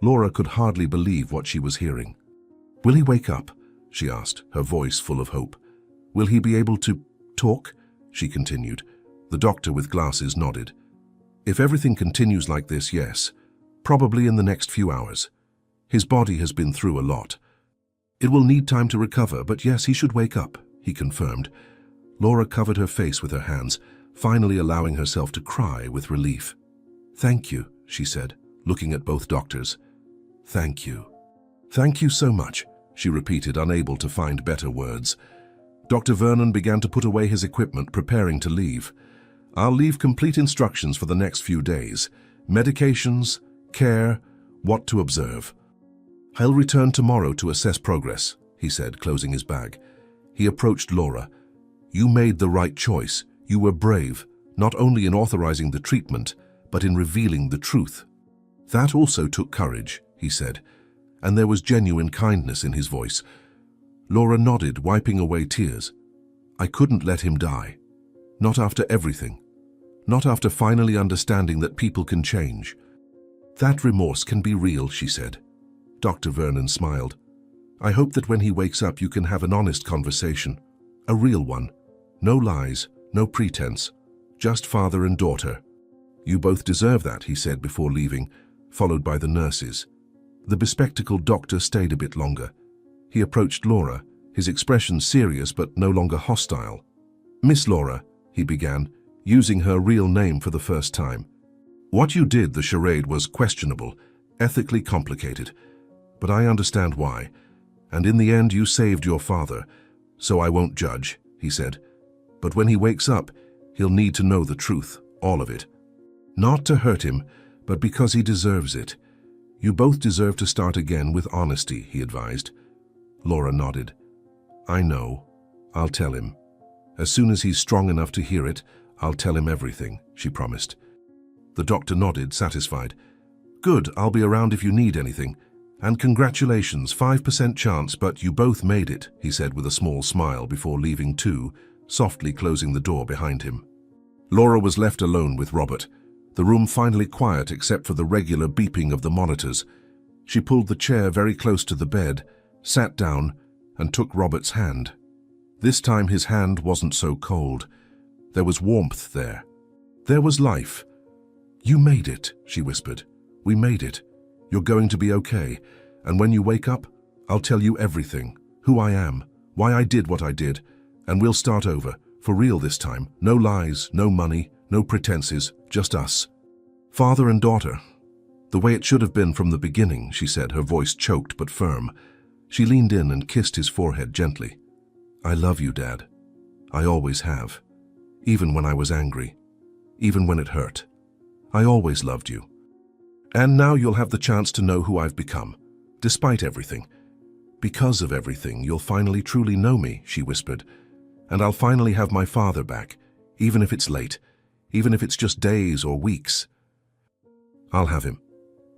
Laura could hardly believe what she was hearing. "Will he wake up?" she asked, her voice full of hope. "Will he be able to talk?" she continued. The doctor with glasses nodded. "If everything continues like this, yes. Probably in the next few hours. His body has been through a lot. It will need time to recover, but yes, he should wake up," he confirmed. Laura covered her face with her hands, finally allowing herself to cry with relief. "Thank you," she said, looking at both doctors. "Thank you. Thank you so much," she repeated, unable to find better words. Dr. Vernon began to put away his equipment, preparing to leave. "I'll leave complete instructions for the next few days. Medications, care, what to observe. I'll return tomorrow to assess progress," he said, closing his bag. He approached Laura. "You made the right choice. You were brave, not only in authorizing the treatment, but in revealing the truth." "That also took courage," he said, and there was genuine kindness in his voice. Laura nodded, wiping away tears. "I couldn't let him die. Not after everything. Not after finally understanding that people can change." "That remorse can be real," she said. Dr. Vernon smiled. "I hope that when he wakes up you can have an honest conversation. A real one. No lies, no pretense. Just father and daughter." "You both deserve that," he said before leaving, followed by the nurses. The bespectacled doctor stayed a bit longer. He approached Laura, his expression serious but no longer hostile. "Miss Laura," he began, using her real name for the first time. "What you did, the charade, was questionable, ethically complicated. But I understand why. And in the end you saved your father, so I won't judge," he said. "But when he wakes up, he'll need to know the truth, all of it. Not to hurt him, but because he deserves it. You both deserve to start again with honesty," he advised. Laura nodded. "I know. I'll tell him. As soon as he's strong enough to hear it, I'll tell him everything," she promised. The doctor nodded, satisfied. "Good, I'll be around if you need anything. And congratulations, 5% chance, but you both made it," he said with a small smile before leaving too, softly closing the door behind him. Laura was left alone with Robert, the room finally quiet except for the regular beeping of the monitors. She pulled the chair very close to the bed, sat down, and took Robert's hand. This time his hand wasn't so cold. There was warmth there. There was life. "You made it," she whispered. "We made it. You're going to be okay. And when you wake up, I'll tell you everything. Who I am, why I did what I did, and we'll start over, for real this time. No lies, no money, no pretenses, just us. Father and daughter. The way it should have been from the beginning," she said, her voice choked but firm. She leaned in and kissed his forehead gently. "I love you, Dad. I always have. Even when I was angry. Even when it hurt. I always loved you. And now you'll have the chance to know who I've become. Despite everything. Because of everything, you'll finally truly know me," she whispered. "And I'll finally have my father back, even if it's late, even if it's just days or weeks. I'll have him."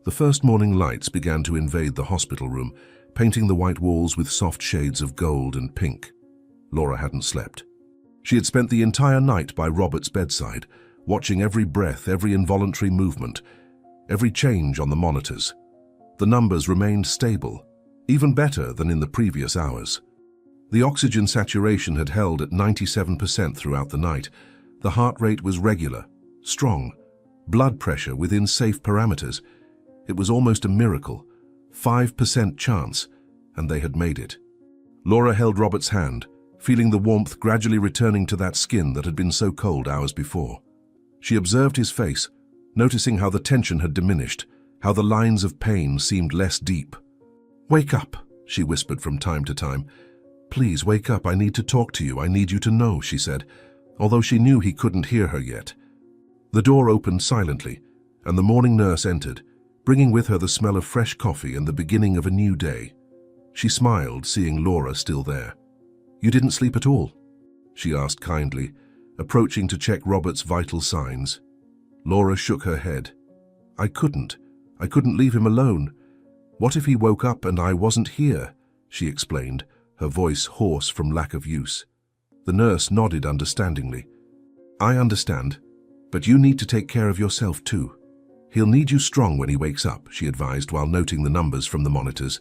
The first morning lights began to invade the hospital room, painting the white walls with soft shades of gold and pink. Laura hadn't slept. She had spent the entire night by Robert's bedside, watching every breath, every involuntary movement, every change on the monitors. The numbers remained stable, even better than in the previous hours. The oxygen saturation had held at 97% throughout the night. The heart rate was regular, strong, blood pressure within safe parameters. It was almost a miracle. 5% chance, and they had made it. Laura held Robert's hand, feeling the warmth gradually returning to that skin that had been so cold hours before. She observed his face, noticing how the tension had diminished, how the lines of pain seemed less deep. "Wake up," she whispered from time to time. "Please, wake up. I need to talk to you. I need you to know," she said, although she knew he couldn't hear her yet. The door opened silently, and the morning nurse entered, bringing with her the smell of fresh coffee and the beginning of a new day. She smiled, seeing Laura still there. "You didn't sleep at all?" she asked kindly, approaching to check Robert's vital signs. Laura shook her head. I couldn't leave him alone. What if he woke up and I wasn't here?" she explained, her voice hoarse from lack of use. The nurse nodded understandingly. "I understand, but you need to take care of yourself too. He'll need you strong when he wakes up," she advised while noting the numbers from the monitors.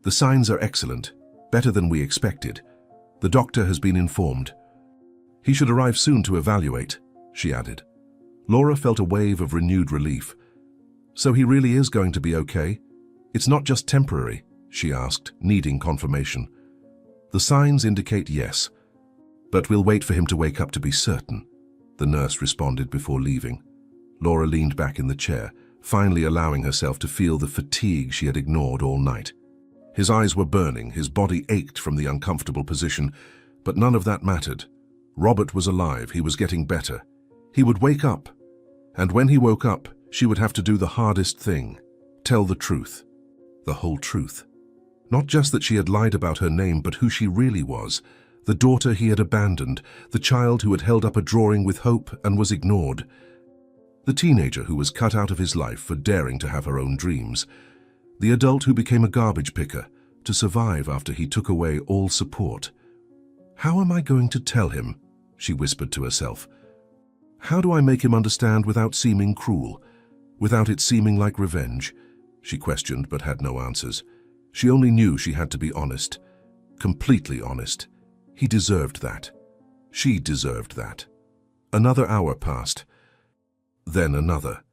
"The signs are excellent, better than we expected. The doctor has been informed. He should arrive soon to evaluate," she added. Laura felt a wave of renewed relief. "So he really is going to be okay? It's not just temporary?" she asked, needing confirmation. "The signs indicate yes, but we'll wait for him to wake up to be certain," the nurse responded before leaving. Laura leaned back in the chair, finally allowing herself to feel the fatigue she had ignored all night. His eyes were burning, his body ached from the uncomfortable position, but none of that mattered. Robert was alive, he was getting better. He would wake up, and when he woke up, she would have to do the hardest thing, tell the truth. The whole truth. Not just that she had lied about her name, but who she really was. The daughter he had abandoned, the child who had held up a drawing with hope and was ignored. The teenager who was cut out of his life for daring to have her own dreams. The adult who became a garbage picker to survive after he took away all support. "How am I going to tell him?" she whispered to herself. "How do I make him understand without seeming cruel, without it seeming like revenge?" She questioned but had no answers. She only knew she had to be honest, completely honest. He deserved that. She deserved that. Another hour passed. Then another.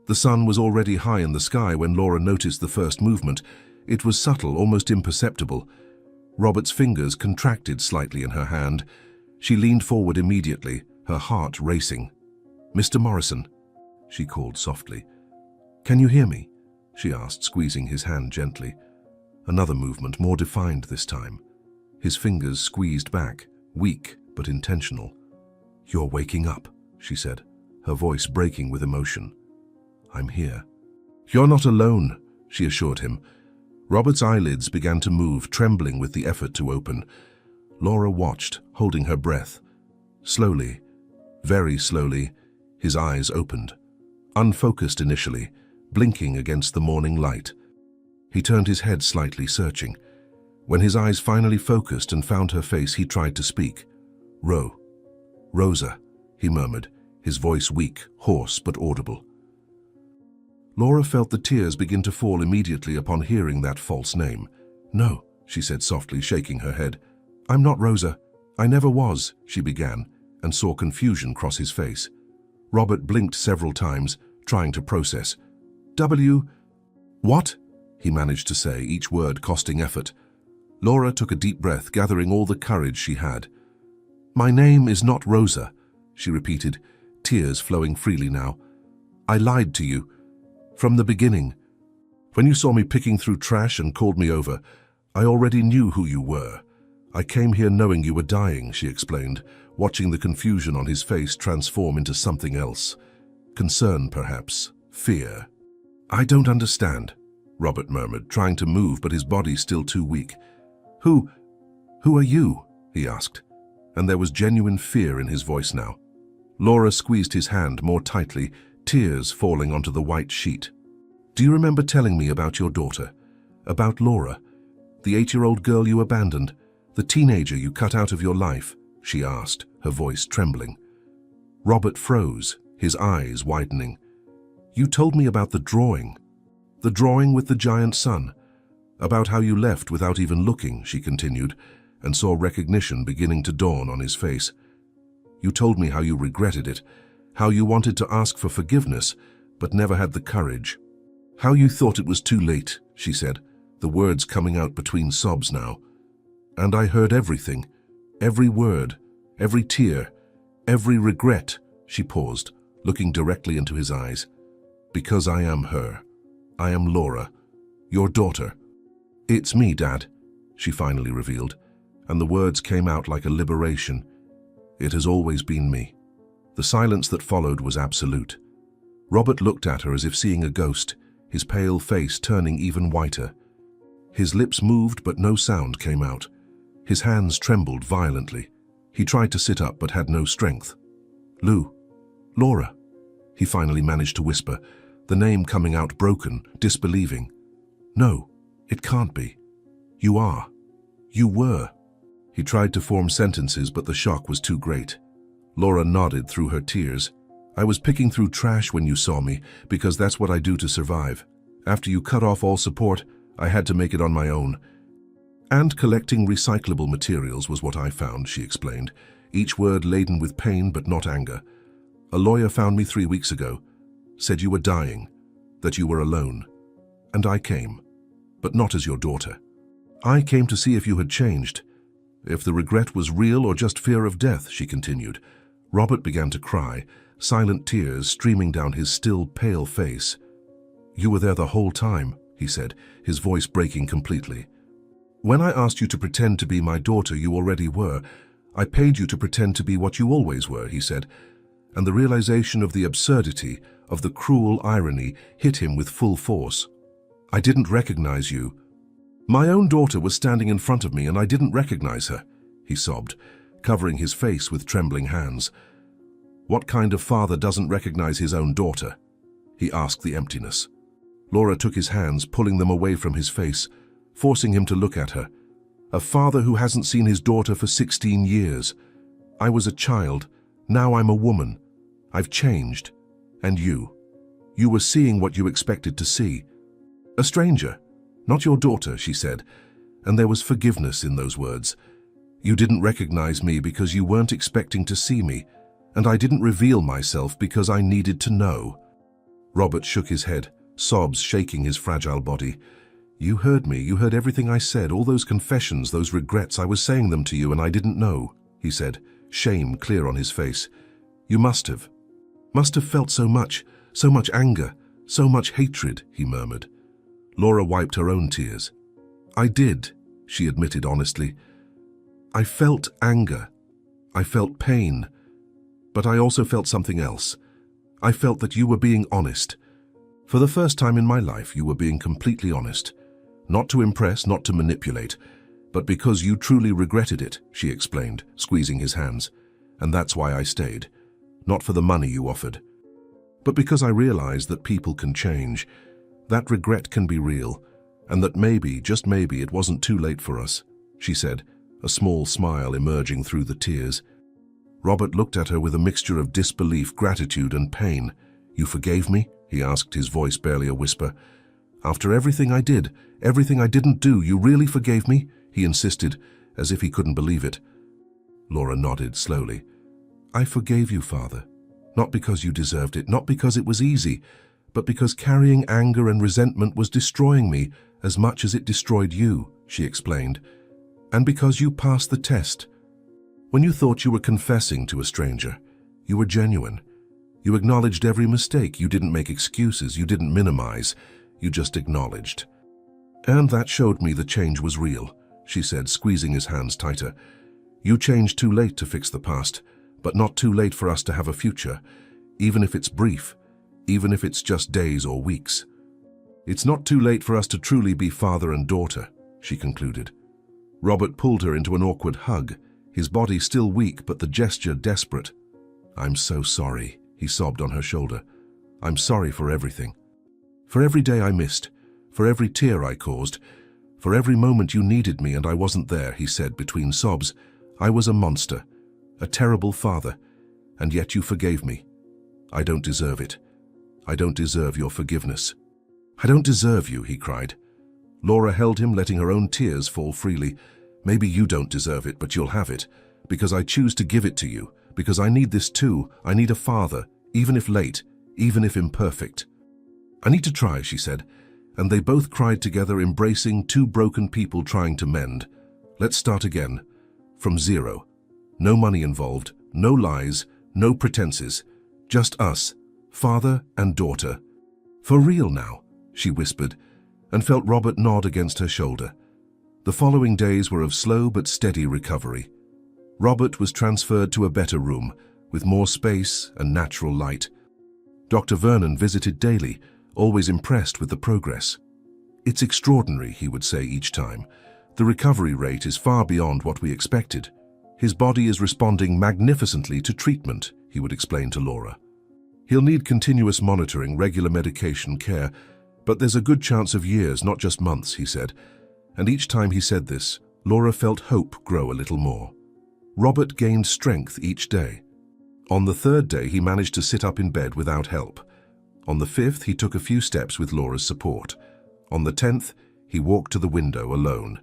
The sun was already high in the sky when Laura noticed the first movement. It was subtle, almost imperceptible. Robert's fingers contracted slightly in her hand. She leaned forward immediately, her heart racing. "Mr. Morrison," she called softly. "Can you hear me?" she asked, squeezing his hand gently. Another movement, more defined this time. His fingers squeezed back, weak but intentional. "You're waking up," she said, her voice breaking with emotion. "I'm here." "You're not alone," she assured him. Robert's eyelids began to move, trembling with the effort to open. Laura watched, holding her breath. Slowly, very slowly, his eyes opened. Unfocused initially, blinking against the morning light. He turned his head slightly, searching. When his eyes finally focused and found her face, he tried to speak. "Rosa," he murmured, his voice weak, hoarse but audible. Laura felt the tears begin to fall immediately upon hearing that false name. "No," she said softly, shaking her head. "I'm not Rosa. I never was," she began, and saw confusion cross his face. Robert blinked several times, trying to process. What?" he managed to say, each word costing effort. Laura took a deep breath, gathering all the courage she had. "My name is not Rosa," she repeated, tears flowing freely now. "I lied to you. From the beginning. When you saw me picking through trash and called me over, I already knew who you were. I came here knowing you were dying," she explained, watching the confusion on his face transform into something else. Concern, perhaps. Fear. "I don't understand," Robert murmured, trying to move, but his body still too weak. Who are you?" he asked, and there was genuine fear in his voice now. Laura squeezed his hand more tightly, tears falling onto the white sheet. "Do you remember telling me about your daughter? About Laura? The 8-year-old girl you abandoned? The teenager you cut out of your life?" she asked, her voice trembling. Robert froze, his eyes widening. "You told me about the drawing. The drawing with the giant sun. About how you left without even looking," she continued, and saw recognition beginning to dawn on his face. "You told me how you regretted it, how you wanted to ask for forgiveness, but never had the courage. How you thought it was too late," she said, the words coming out between sobs now. "And I heard everything, every word, every tear, every regret," she paused, looking directly into his eyes. "Because I am her. I am Laura, your daughter." "It's me, Dad," she finally revealed. and the words came out like a liberation. "It has always been me." The silence that followed was absolute. Robert looked at her as if seeing a ghost, his pale face turning even whiter. His lips moved, but no sound came out. His hands trembled violently. He tried to sit up, but had no strength. "Lou, Laura," he finally managed to whisper, the name coming out broken, disbelieving. "No, it can't be. You are. You were." He tried to form sentences, but the shock was too great. Laura nodded through her tears. "I was picking through trash when you saw me, because that's what I do to survive. After you cut off all support, I had to make it on my own. And collecting recyclable materials was what I found," she explained, each word laden with pain but not anger. "A lawyer found me 3 weeks ago, said you were dying, that you were alone. And I came, but not as your daughter. I came to see if you had changed, if the regret was real or just fear of death," she continued. Robert began to cry, silent tears streaming down his still pale face. "You were there the whole time," he said, his voice breaking completely. "When I asked you to pretend to be my daughter, you already were. I paid you to pretend to be what you always were," he said, and the realization of the absurdity, of the cruel irony, hit him with full force. "I didn't recognize you. My own daughter was standing in front of me and I didn't recognize her," he sobbed, covering his face with trembling hands. "What kind of father doesn't recognize his own daughter?" he asked the emptiness. Laura took his hands, pulling them away from his face, forcing him to look at her. "A father who hasn't seen his daughter for 16 years. I was a child, now I'm a woman. I've changed. And you were seeing what you expected to see. A stranger, not your daughter," she said, and there was forgiveness in those words. "You didn't recognize me because you weren't expecting to see me, and I didn't reveal myself because I needed to know." Robert shook his head, sobs shaking his fragile body. "You heard me, you heard everything I said, all those confessions, those regrets. I was saying them to you and I didn't know," he said, shame clear on his face. "You must have felt so much anger, so much hatred," he murmured. Laura wiped her own tears. "I did," she admitted honestly. "I felt anger. I felt pain. But I also felt something else. I felt that you were being honest. For the first time in my life, you were being completely honest. Not to impress, not to manipulate, but because you truly regretted it," she explained, squeezing his hands. "And that's why I stayed. Not for the money you offered, but because I realized that people can change, that regret can be real, and that maybe, just maybe, it wasn't too late for us," she said, a small smile emerging through the tears. Robert looked at her with a mixture of disbelief, gratitude, and pain. "You forgave me?" he asked, his voice barely a whisper. "After everything I did, everything I didn't do, you really forgave me?" he insisted, as if he couldn't believe it. Laura nodded slowly. "I forgave you, Father. Not because you deserved it, not because it was easy, but because carrying anger and resentment was destroying me as much as it destroyed you," she explained. "And because you passed the test. When you thought you were confessing to a stranger, you were genuine. You acknowledged every mistake. You didn't make excuses. You didn't minimize. You just acknowledged. And that showed me the change was real," she said, squeezing his hands tighter. "You changed too late to fix the past, but not too late for us to have a future, even if it's brief, even if it's just days or weeks. It's not too late for us to truly be father and daughter," she concluded. Robert pulled her into an awkward hug, his body still weak but the gesture desperate. "I'm so sorry," he sobbed on her shoulder. "I'm sorry for everything. For every day I missed, for every tear I caused, for every moment you needed me and I wasn't there," he said between sobs. "I was a monster, a terrible father, and yet you forgave me. I don't deserve it. I don't deserve your forgiveness." "I don't deserve you," he cried. Laura held him, letting her own tears fall freely. "Maybe you don't deserve it, but you'll have it, because I choose to give it to you, because I need this too. I need a father, even if late, even if imperfect." "I need to try," she said, and they both cried together, embracing two broken people trying to mend. "Let's start again, from zero. No money involved, no lies, no pretenses. Just us, father and daughter. For real now," she whispered, and felt Robert nod against her shoulder. The following days were of slow but steady recovery. Robert was transferred to a better room, with more space and natural light. Dr. Vernon visited daily, always impressed with the progress. "It's extraordinary," he would say each time. "The recovery rate is far beyond what we expected. His body is responding magnificently to treatment," he would explain to Laura. "He'll need continuous monitoring, regular medication care, but there's a good chance of years, not just months," he said. And each time he said this, Laura felt hope grow a little more. Robert gained strength each day. On the third day, he managed to sit up in bed without help. On the fifth, he took a few steps with Laura's support. On the 10th, he walked to the window alone.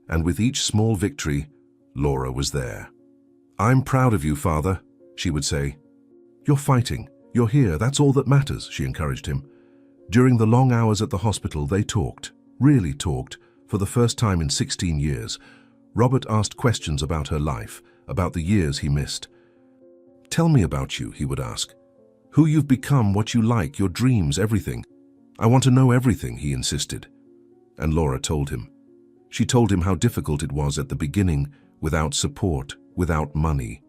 And with each small victory, Laura was there. "I'm proud of you, Father," she would say. "You're fighting. You're here. That's all that matters," she encouraged him. During the long hours at the hospital, they talked, really talked, for the first time in 16 years. Robert asked questions about her life, about the years he missed. "Tell me about you," he would ask. "Who you've become, what you like, your dreams, everything. I want to know everything," he insisted. And Laura told him. She told him how difficult it was at the beginning, without support, without money.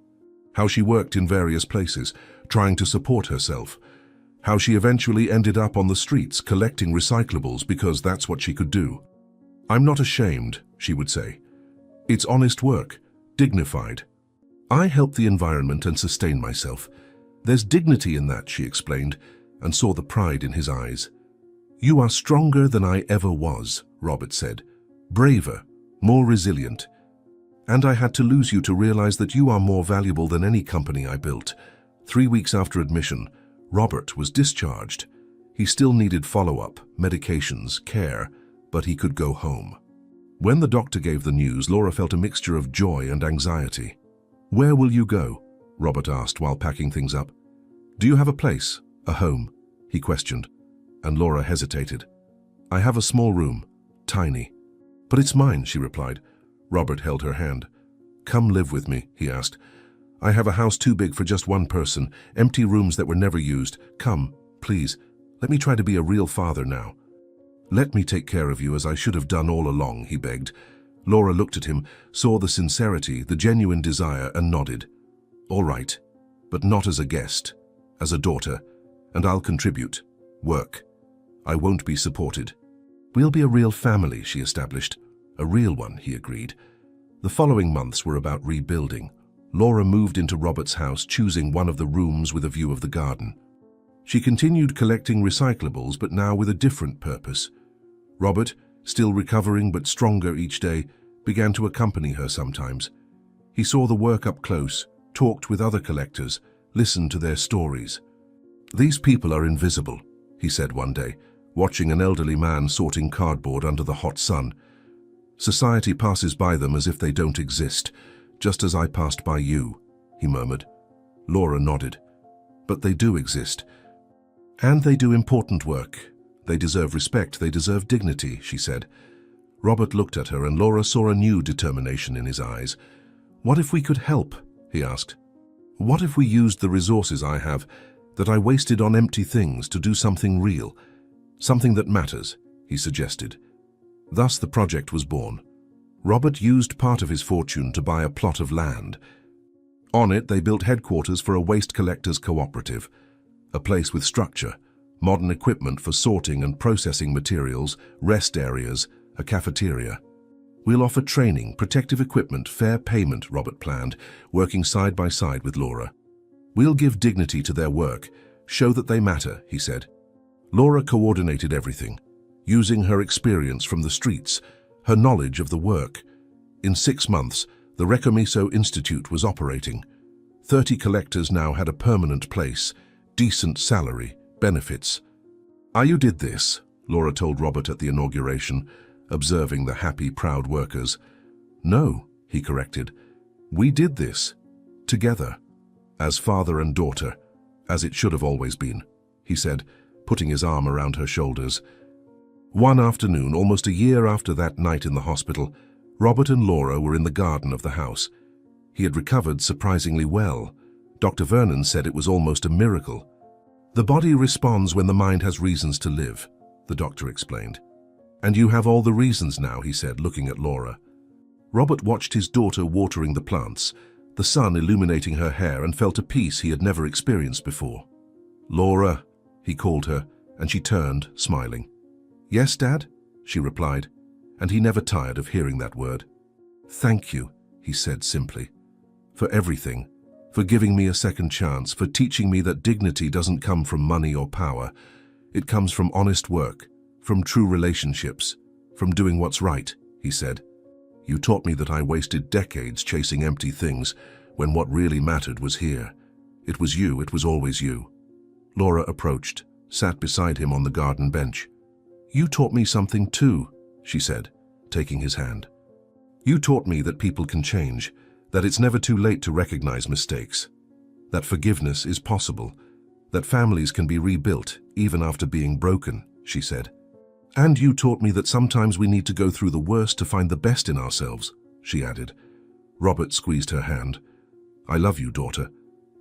How she worked in various places, trying to support herself. How she eventually ended up on the streets collecting recyclables because that's what she could do. "I'm not ashamed," she would say. "It's honest work, dignified. I help the environment and sustain myself. There's dignity in that," she explained, and saw the pride in his eyes. "You are stronger than I ever was," Robert said. "Braver, more resilient. And I had to lose you to realize that you are more valuable than any company I built." 3 weeks after admission, Robert was discharged. He still needed follow-up, medications, care, but he could go home. When the doctor gave the news, Laura felt a mixture of joy and anxiety. "Where will you go?" Robert asked while packing things up. "Do you have a place, a home?" he questioned, and Laura hesitated. "I have a small room, tiny." "But it's mine," she replied. Robert held her hand. "Come live with me," he asked. "I have a house too big for just one person, empty rooms that were never used. Come, please, let me try to be a real father now. Let me take care of you as I should have done all along," he begged. Laura looked at him, saw the sincerity, the genuine desire, and nodded. "All right, but not as a guest, as a daughter, and I'll contribute. Work. I won't be supported." "We'll be a real family," she established. "A real one," he agreed. The following months were about rebuilding. Laura moved into Robert's house, choosing one of the rooms with a view of the garden. She continued collecting recyclables, but now with a different purpose. Robert, still recovering but stronger each day, began to accompany her sometimes. He saw the work up close, talked with other collectors, listened to their stories. "These people are invisible," he said one day, watching an elderly man sorting cardboard under the hot sun. "Society passes by them as if they don't exist, just as I passed by you," he murmured. Laura nodded. "But they do exist. And they do important work. They deserve respect, they deserve dignity," she said. Robert looked at her, and Laura saw a new determination in his eyes. "What if we could help?" he asked. "What if we used the resources I have, that I wasted on empty things, to do something real, something that matters?" he suggested. Thus the project was born. Robert used part of his fortune to buy a plot of land. On it, they built headquarters for a waste collectors cooperative, a place with structure, modern equipment for sorting and processing materials, rest areas, a cafeteria. "We'll offer training, protective equipment, fair payment," Robert planned, working side by side with Laura. "We'll give dignity to their work, show that they matter," he said. Laura coordinated everything, using her experience from the streets, her knowledge of the work. In 6 months, the Recomiso Institute was operating. 30 collectors now had a permanent place, decent salary, benefits. "You did this," Laura told Robert at the inauguration, observing the happy, proud workers. "No," he corrected. "We did this. Together. As father and daughter. As it should have always been," he said, putting his arm around her shoulders. One afternoon, almost a year after that night in the hospital, Robert and Laura were in the garden of the house. He had recovered surprisingly well. Dr. Vernon said it was almost a miracle. "The body responds when the mind has reasons to live," the doctor explained. "And you have all the reasons now," he said, looking at Laura. Robert watched his daughter watering the plants, the sun illuminating her hair, and felt a peace he had never experienced before. "Laura," he called her, and she turned, smiling. "Yes, Dad," she replied, and he never tired of hearing that word. "Thank you," he said simply, "for everything, for giving me a second chance, for teaching me that dignity doesn't come from money or power. It comes from honest work, from true relationships, from doing what's right," he said. "You taught me that I wasted decades chasing empty things when what really mattered was here. It was you, it was always you." Laura approached, sat beside him on the garden bench. "You taught me something too," she said, taking his hand. "You taught me that people can change, that it's never too late to recognize mistakes, that forgiveness is possible, that families can be rebuilt even after being broken," she said. "And you taught me that sometimes we need to go through the worst to find the best in ourselves," she added. Robert squeezed her hand. "I love you, daughter,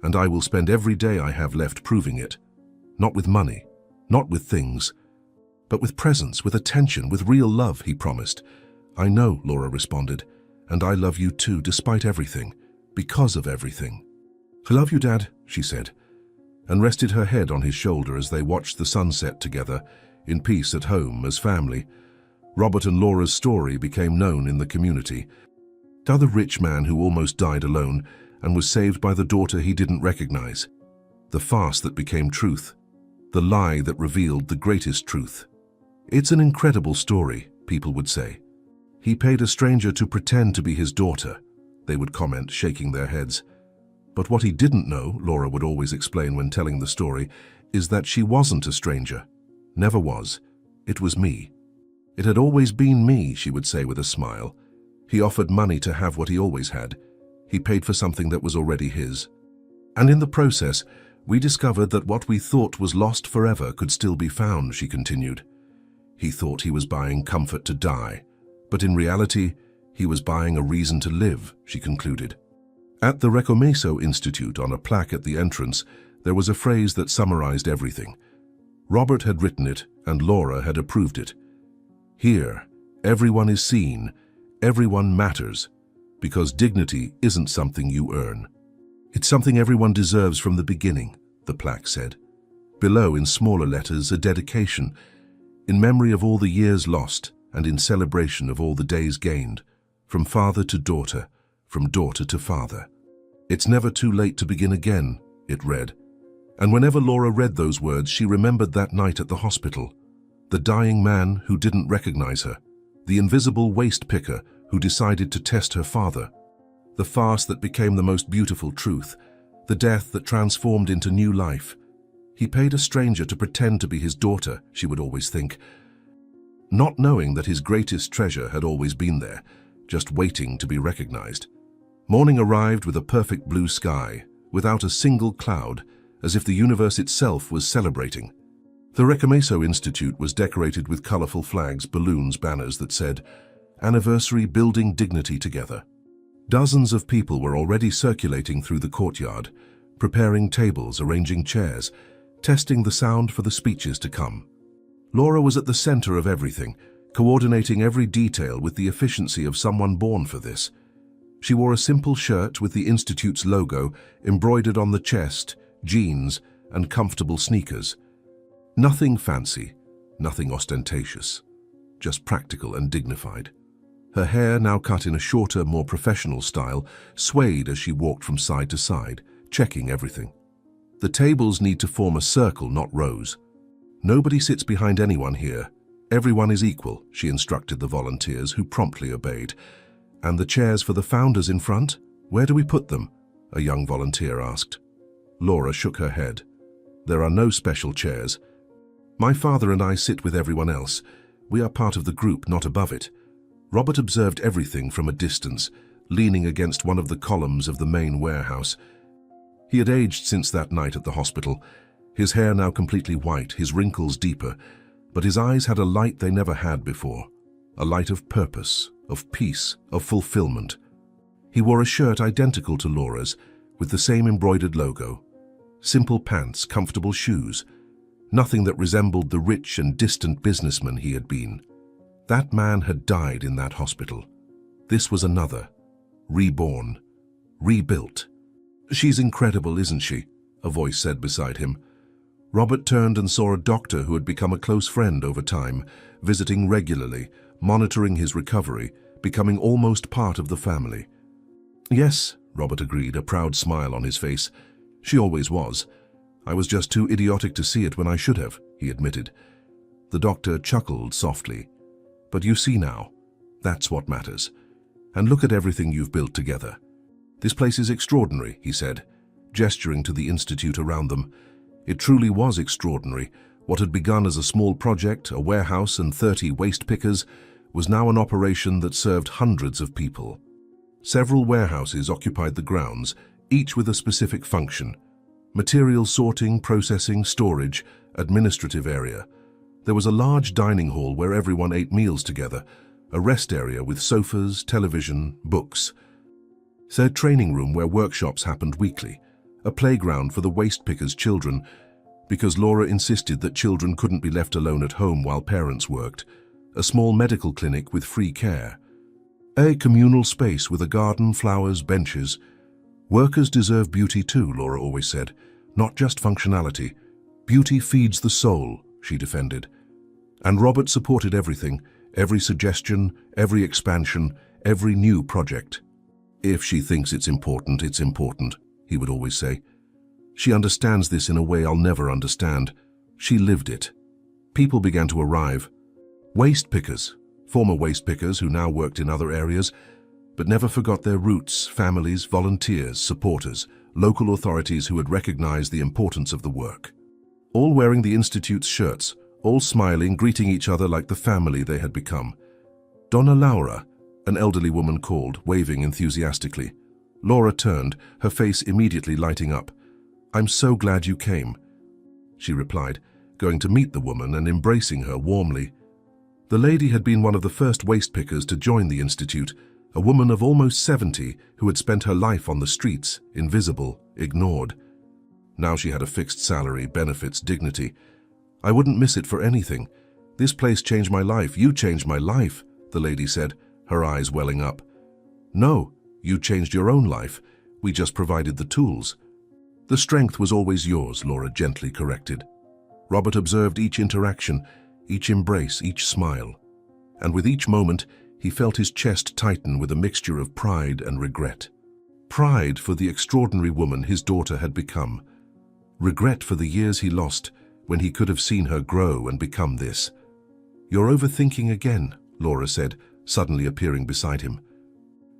and I will spend every day I have left proving it. Not with money, not with things, but with presence, with attention, with real love," he promised. "I know," Laura responded, "and I love you too, despite everything, because of everything." "I love you, Dad," she said, and rested her head on his shoulder as they watched the sunset together, in peace at home as family. Robert and Laura's story became known in the community. How the rich man who almost died alone and was saved by the daughter he didn't recognize. The farce that became truth. The lie that revealed the greatest truth. "It's an incredible story," people would say. "He paid a stranger to pretend to be his daughter," they would comment, shaking their heads. But what he didn't know, Laura would always explain when telling the story, is that she wasn't a stranger. Never was. It was me. "It had always been me," she would say with a smile. "He offered money to have what he always had. He paid for something that was already his. And in the process, we discovered that what we thought was lost forever could still be found," she continued. "He thought he was buying comfort to die, but in reality, he was buying a reason to live," she concluded. At the Recomeso Institute, on a plaque at the entrance, there was a phrase that summarized everything. Robert had written it, and Laura had approved it. "Here, everyone is seen, everyone matters, because dignity isn't something you earn. It's something everyone deserves from the beginning," the plaque said. Below, in smaller letters, a dedication, in memory of all the years lost and in celebration of all the days gained, from father to daughter, from daughter to father. "It's never too late to begin again," it read. And whenever Laura read those words, she remembered that night at the hospital. The dying man who didn't recognize her. The invisible waste picker who decided to test her father. The farce that became the most beautiful truth. The death that transformed into new life. He paid a stranger to pretend to be his daughter, she would always think, not knowing that his greatest treasure had always been there, just waiting to be recognized. Morning arrived with a perfect blue sky, without a single cloud, as if the universe itself was celebrating. The Recomeso Institute was decorated with colorful flags, balloons, banners that said, "Anniversary Building Dignity Together." Dozens of people were already circulating through the courtyard, preparing tables, arranging chairs, testing the sound for the speeches to come. Laura was at the center of everything, coordinating every detail with the efficiency of someone born for this. She wore a simple shirt with the Institute's logo embroidered on the chest, jeans, and comfortable sneakers. Nothing fancy, nothing ostentatious, just practical and dignified. Her hair, now cut in a shorter, more professional style, swayed as she walked from side to side, checking everything. The tables need to form a circle, not rows. "Nobody sits behind anyone here. Everyone is equal," she instructed the volunteers, who promptly obeyed. "And the chairs for the founders in front? Where do we put them?" a young volunteer asked. Laura shook her head. "There are no special chairs. My father and I sit with everyone else. We are part of the group, not above it." Robert observed everything from a distance, leaning against one of the columns of the main warehouse. He had aged since that night at the hospital, his hair now completely white, his wrinkles deeper, but his eyes had a light they never had before, a light of purpose, of peace, of fulfillment. He wore a shirt identical to Laura's, with the same embroidered logo. Simple pants, comfortable shoes, nothing that resembled the rich and distant businessman he had been. That man had died in that hospital. This was another. Reborn. Rebuilt. "She's incredible, isn't she?" a voice said beside him. Robert turned and saw a doctor who had become a close friend over time, visiting regularly, monitoring his recovery, becoming almost part of the family. "Yes," Robert agreed, a proud smile on his face. "She always was. I was just too idiotic to see it when I should have," he admitted. The doctor chuckled softly. "But you see now, that's what matters. And look at everything you've built together. This place is extraordinary," he said, gesturing to the institute around them. It truly was extraordinary. What had begun as a small project, a warehouse and 30 waste pickers, was now an operation that served hundreds of people. Several warehouses occupied the grounds, each with a specific function: material sorting, processing, storage, administrative area. There was a large dining hall where everyone ate meals together, a rest area with sofas, television, books. A training room where workshops happened weekly, a playground for the waste pickers' children, because Laura insisted that children couldn't be left alone at home while parents worked, a small medical clinic with free care. A communal space with a garden, flowers, benches. "Workers deserve beauty too," Laura always said, "not just functionality. Beauty feeds the soul," she defended. And Robert supported everything, every suggestion, every expansion, every new project. "If she thinks it's important, he would always say. "She understands this in a way I'll never understand. She lived it." People began to arrive. Waste pickers, former waste pickers who now worked in other areas, but never forgot their roots, families, volunteers, supporters, local authorities who had recognized the importance of the work. All wearing the Institute's shirts, all smiling, greeting each other like the family they had become. "Donna Laura," an elderly woman called, waving enthusiastically. Laura turned, her face immediately lighting up. "I'm so glad you came," she replied, going to meet the woman and embracing her warmly. The lady had been one of the first waste pickers to join the Institute, a woman of almost 70 who had spent her life on the streets, invisible, ignored. Now she had a fixed salary, benefits, dignity. "I wouldn't miss it for anything. This place changed my life. You changed my life," the lady said, her eyes welling up. "No, you changed your own life. We just provided the tools." "The strength was always yours," Laura gently corrected. Robert observed each interaction, each embrace, each smile. And with each moment, he felt his chest tighten with a mixture of pride and regret. Pride for the extraordinary woman his daughter had become. Regret for the years he lost when he could have seen her grow and become this. "You're overthinking again," Laura said, suddenly appearing beside him.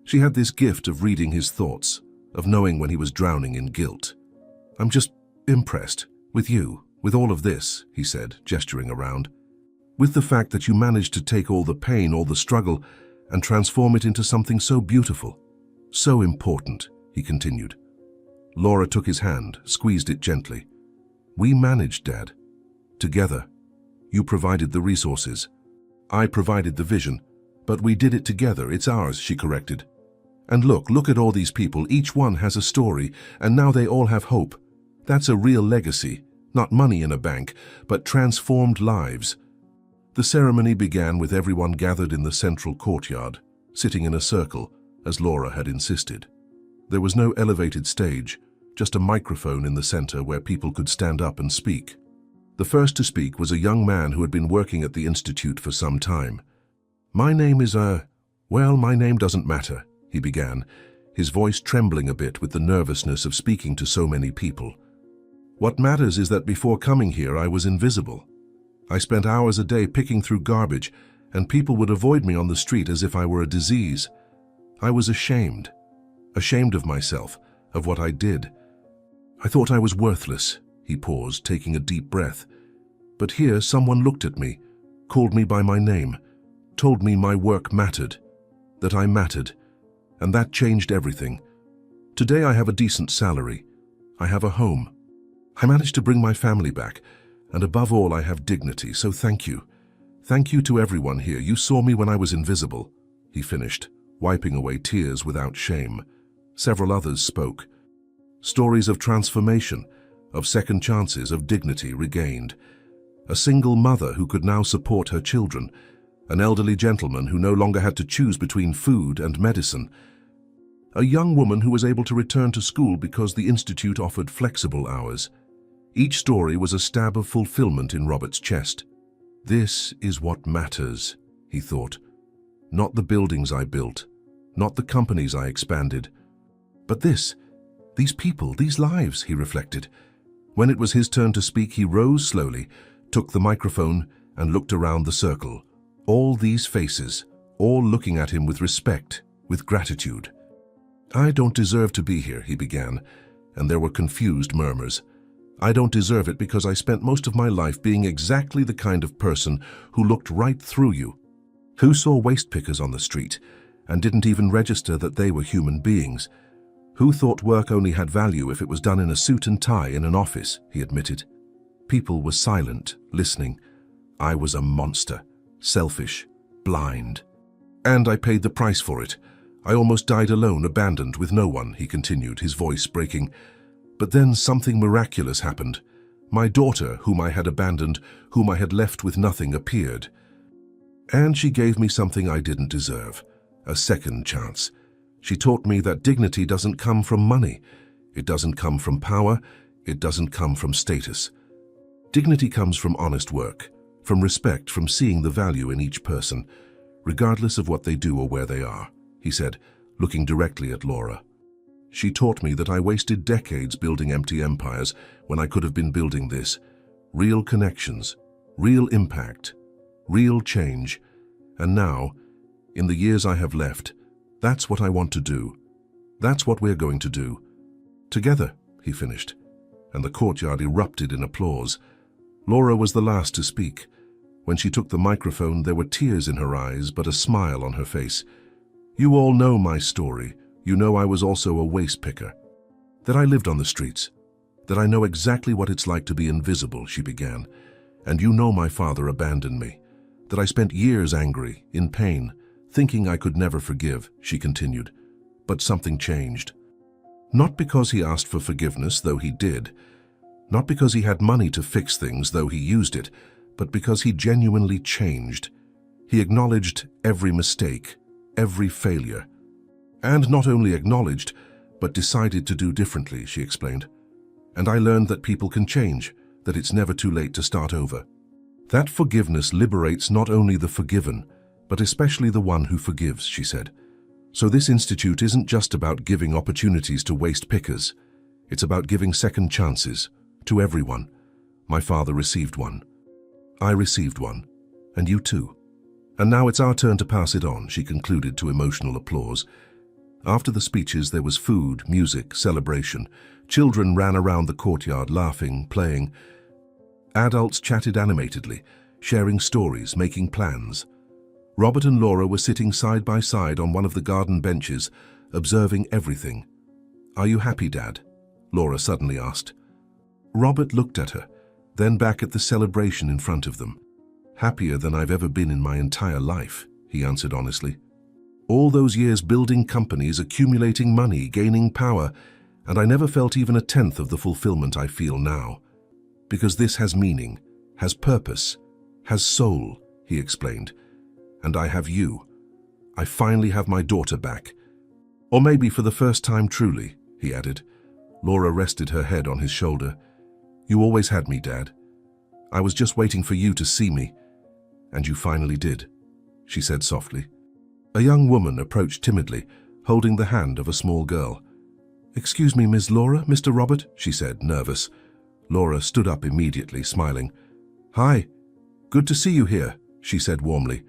She had this gift of reading his thoughts, of knowing when he was drowning in guilt. "I'm just impressed with you, with all of this," he said, gesturing around. "With the fact that you managed to take all the pain, all the struggle, and transform it into something so beautiful, so important," he continued. Laura took his hand, squeezed it gently. "We managed, Dad. Together. You provided the resources. I provided the vision. But we did it together. It's ours," she corrected. "And look at all these people. Each one has a story, and now they all have hope. That's a real legacy. Not money in a bank, but transformed lives." The ceremony began with everyone gathered in the central courtyard, sitting in a circle, as Laura had insisted. There was no elevated stage, just a microphone in the center where people could stand up and speak. The first to speak was a young man who had been working at the Institute for some time. "My name is, well, my name doesn't matter," he began, his voice trembling a bit with the nervousness of speaking to so many people. "What matters is that before coming here, I was invisible. I spent hours a day picking through garbage, and people would avoid me on the street as if I were a disease. I was ashamed of myself, of what I did. I thought I was worthless." He paused, taking a deep breath. "But here someone looked at me, called me by my name, told me my work mattered, that I mattered, and that changed everything. Today I have a decent salary. I have a home. I managed to bring my family back, and above all I have dignity, so thank you. Thank you to everyone here. You saw me when I was invisible," he finished, wiping away tears without shame. Several others spoke. Stories of transformation, of second chances, of dignity regained. A single mother who could now support her children. an elderly gentleman who no longer had to choose between food and medicine, a young woman who was able to return to school because the institute offered flexible hours. Each story was a stab of fulfillment in Robert's chest. This is what matters, he thought. Not the buildings I built, not the companies I expanded, but these people, these lives, he reflected. When it was his turn to speak, he rose slowly, took the microphone, and looked around the circle. All these faces, all looking at him with respect, with gratitude. "I don't deserve to be here," he began, and there were confused murmurs. "I don't deserve it because I spent most of my life being exactly the kind of person who looked right through you, who saw waste pickers on the street and didn't even register that they were human beings, who thought work only had value if it was done in a suit and tie in an office," he admitted. People were silent, listening. "I was a monster, selfish, blind. And I paid the price for it. I almost died alone, abandoned, with no one," he continued, his voice breaking. "But then something miraculous happened. My daughter, whom I had abandoned, whom I had left with nothing, appeared. And she gave me something I didn't deserve, a second chance. She taught me that dignity doesn't come from money. It doesn't come from power. It doesn't come from status. Dignity comes from honest work, from respect, from seeing the value in each person, regardless of what they do or where they are," he said, looking directly at Laura. "She taught me that I wasted decades building empty empires when I could have been building this. Real connections, real impact, real change. And now, in the years I have left, that's what I want to do. That's what we're going to do. Together," he finished, and the courtyard erupted in applause. Laura was the last to speak. When she took the microphone, there were tears in her eyes, but a smile on her face. "You all know my story. You know I was also a waste picker. That I lived on the streets. That I know exactly what it's like to be invisible," she began. "And you know my father abandoned me. That I spent years angry, in pain, thinking I could never forgive," she continued. "But something changed. Not because he asked for forgiveness, though he did. Not because he had money to fix things, though he used it, but because he genuinely changed. He acknowledged every mistake, every failure. And not only acknowledged, but decided to do differently," she explained. "And I learned that people can change, that it's never too late to start over. That forgiveness liberates not only the forgiven, but especially the one who forgives," she said. "So this institute isn't just about giving opportunities to waste pickers. It's about giving second chances to everyone. My father received one. I received one. And you too. And now it's our turn to pass it on," she concluded to emotional applause. After the speeches, there was food, music, celebration. Children ran around the courtyard, laughing, playing. Adults chatted animatedly, sharing stories, making plans. Robert and Laura were sitting side by side on one of the garden benches, observing everything. "Are you happy, Dad?" Laura suddenly asked. Robert looked at her, then back at the celebration in front of them. "Happier than I've ever been in my entire life," he answered honestly. "All those years building companies, accumulating money, gaining power, and I never felt even a tenth of the fulfillment I feel now. Because this has meaning, has purpose, has soul," he explained. "And I have you. I finally have my daughter back. Or maybe for the first time truly," he added. Laura rested her head on his shoulder. "You always had me, Dad. I was just waiting for you to see me. And you finally did," she said softly. A young woman approached timidly, holding the hand of a small girl. "Excuse me, Miss Laura, Mr. Robert," she said, nervous. Laura stood up immediately, smiling. "Hi, good to see you here," she said warmly.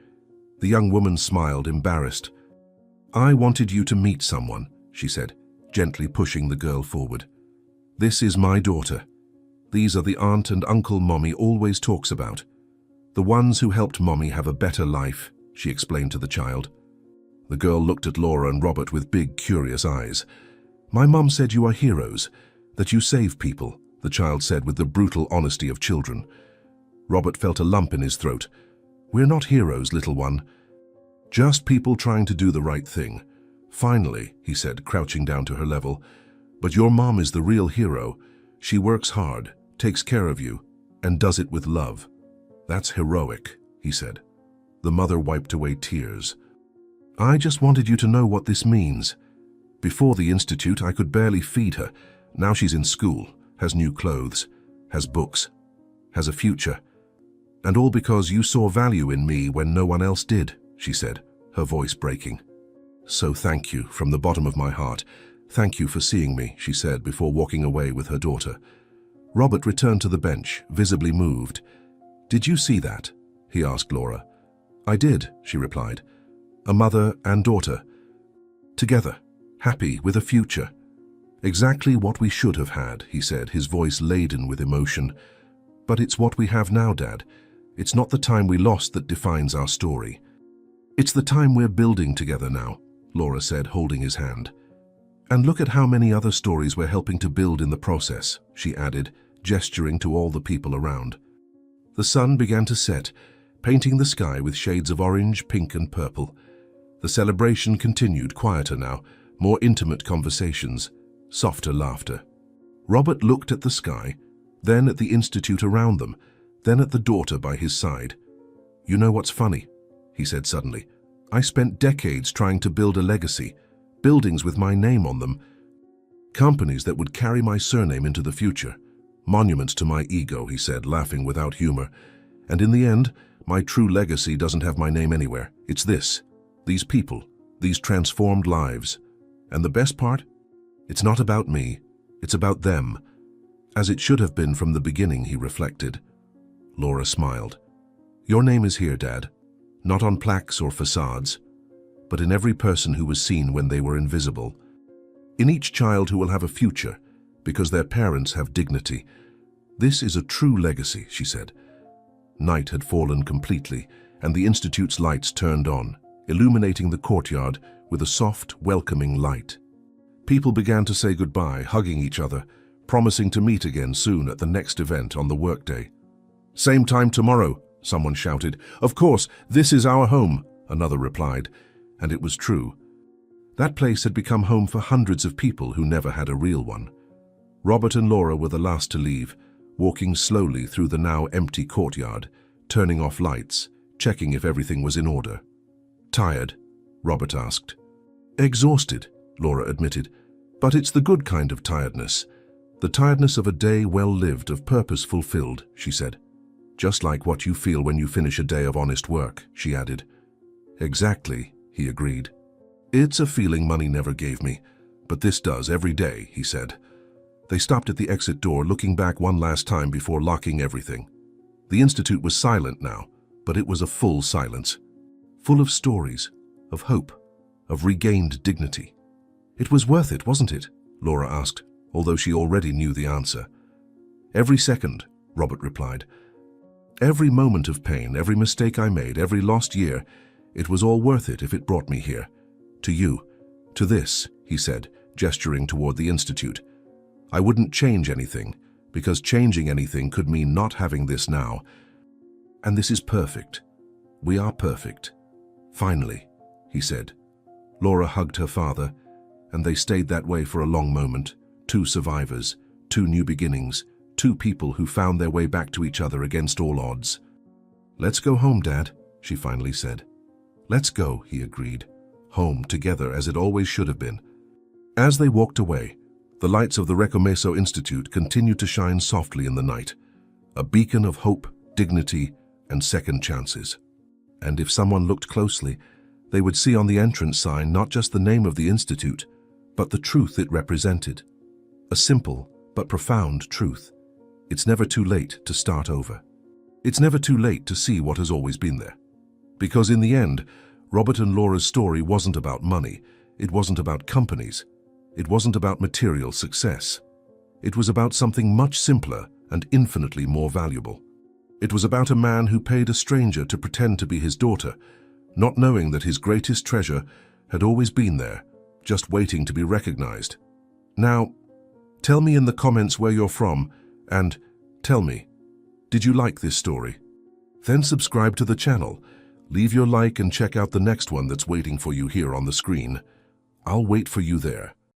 The young woman smiled, embarrassed. "I wanted you to meet someone," she said, gently pushing the girl forward. "This is my daughter. These are the aunt and uncle Mommy always talks about. The ones who helped Mommy have a better life," she explained to the child. The girl looked at Laura and Robert with big, curious eyes. "My mom said you are heroes, that you save people," the child said with the brutal honesty of children. Robert felt a lump in his throat. "We're not heroes, little one. Just people trying to do the right thing. Finally," he said, crouching down to her level. "But your mom is the real hero. She works hard, takes care of you, and does it with love. That's heroic," he said. The mother wiped away tears. "I just wanted you to know what this means. Before the institute, I could barely feed her. Now she's in school, has new clothes, has books, has a future. And all because you saw value in me when no one else did," she said, her voice breaking. "So thank you, from the bottom of my heart. Thank you for seeing me," she said before walking away with her daughter. Robert returned to the bench, visibly moved. "Did you see that?" he asked Laura. "I did," she replied. "A mother and daughter. Together, happy, with a future. Exactly what we should have had," he said, his voice laden with emotion. "But it's what we have now, Dad. It's not the time we lost that defines our story. It's the time we're building together now," Laura said, holding his hand. "And look at how many other stories we're helping to build in the process," she added, gesturing to all the people around. The sun began to set, painting the sky with shades of orange, pink, and purple. The celebration continued, quieter now, more intimate conversations, softer laughter. Robert looked at the sky, then at the institute around them, then at the daughter by his side. "You know what's funny?" he said suddenly. "I spent decades trying to build a legacy, buildings with my name on them, companies that would carry my surname into the future. Monuments to my ego," he said, laughing without humor. "And in the end, my true legacy doesn't have my name anywhere. It's this, these people, these transformed lives. And the best part? It's not about me, it's about them. As it should have been from the beginning," he reflected. Laura smiled. "Your name is here, Dad. Not on plaques or facades, but in every person who was seen when they were invisible. In each child who will have a future, because their parents have dignity. This is a true legacy," she said. Night had fallen completely, and the Institute's lights turned on, illuminating the courtyard with a soft, welcoming light. People began to say goodbye, hugging each other, promising to meet again soon at the next event on the workday. "Same time tomorrow," someone shouted. "Of course, this is our home," another replied, and it was true. That place had become home for hundreds of people who never had a real one. Robert and Laura were the last to leave, walking slowly through the now empty courtyard, turning off lights, checking if everything was in order. "Tired?" Robert asked. "Exhausted," Laura admitted, "but it's the good kind of tiredness. The tiredness of a day well lived, of purpose fulfilled," she said. "Just like what you feel when you finish a day of honest work," she added. "Exactly," he agreed. "It's a feeling money never gave me, but this does every day," he said. They stopped at the exit door, looking back one last time before locking everything. The Institute was silent now, but it was a full silence. Full of stories, of hope, of regained dignity. "It was worth it, wasn't it?" Laura asked, although she already knew the answer. "Every second," Robert replied. "Every moment of pain, every mistake I made, every lost year, it was all worth it if it brought me here. To you, to this," he said, gesturing toward the Institute. "I wouldn't change anything, because changing anything could mean not having this now. And this is perfect. We are perfect. Finally," he said. Laura hugged her father, and they stayed that way for a long moment. Two survivors, two new beginnings, two people who found their way back to each other against all odds. "Let's go home, Dad," she finally said. "Let's go," he agreed. Home together as it always should have been. As they walked away, the lights of the Recomeso Institute continued to shine softly in the night, a beacon of hope, dignity, and second chances. And if someone looked closely, they would see on the entrance sign not just the name of the Institute, but the truth it represented. A simple but profound truth. It's never too late to start over. It's never too late to see what has always been there. Because in the end, Robert and Laura's story wasn't about money, it wasn't about companies, it wasn't about material success. It was about something much simpler and infinitely more valuable. It was about a man who paid a stranger to pretend to be his daughter, not knowing that his greatest treasure had always been there, just waiting to be recognized. Now, tell me in the comments where you're from, and tell me, did you like this story? Then subscribe to the channel, leave your like and check out the next one that's waiting for you here on the screen. I'll wait for you there.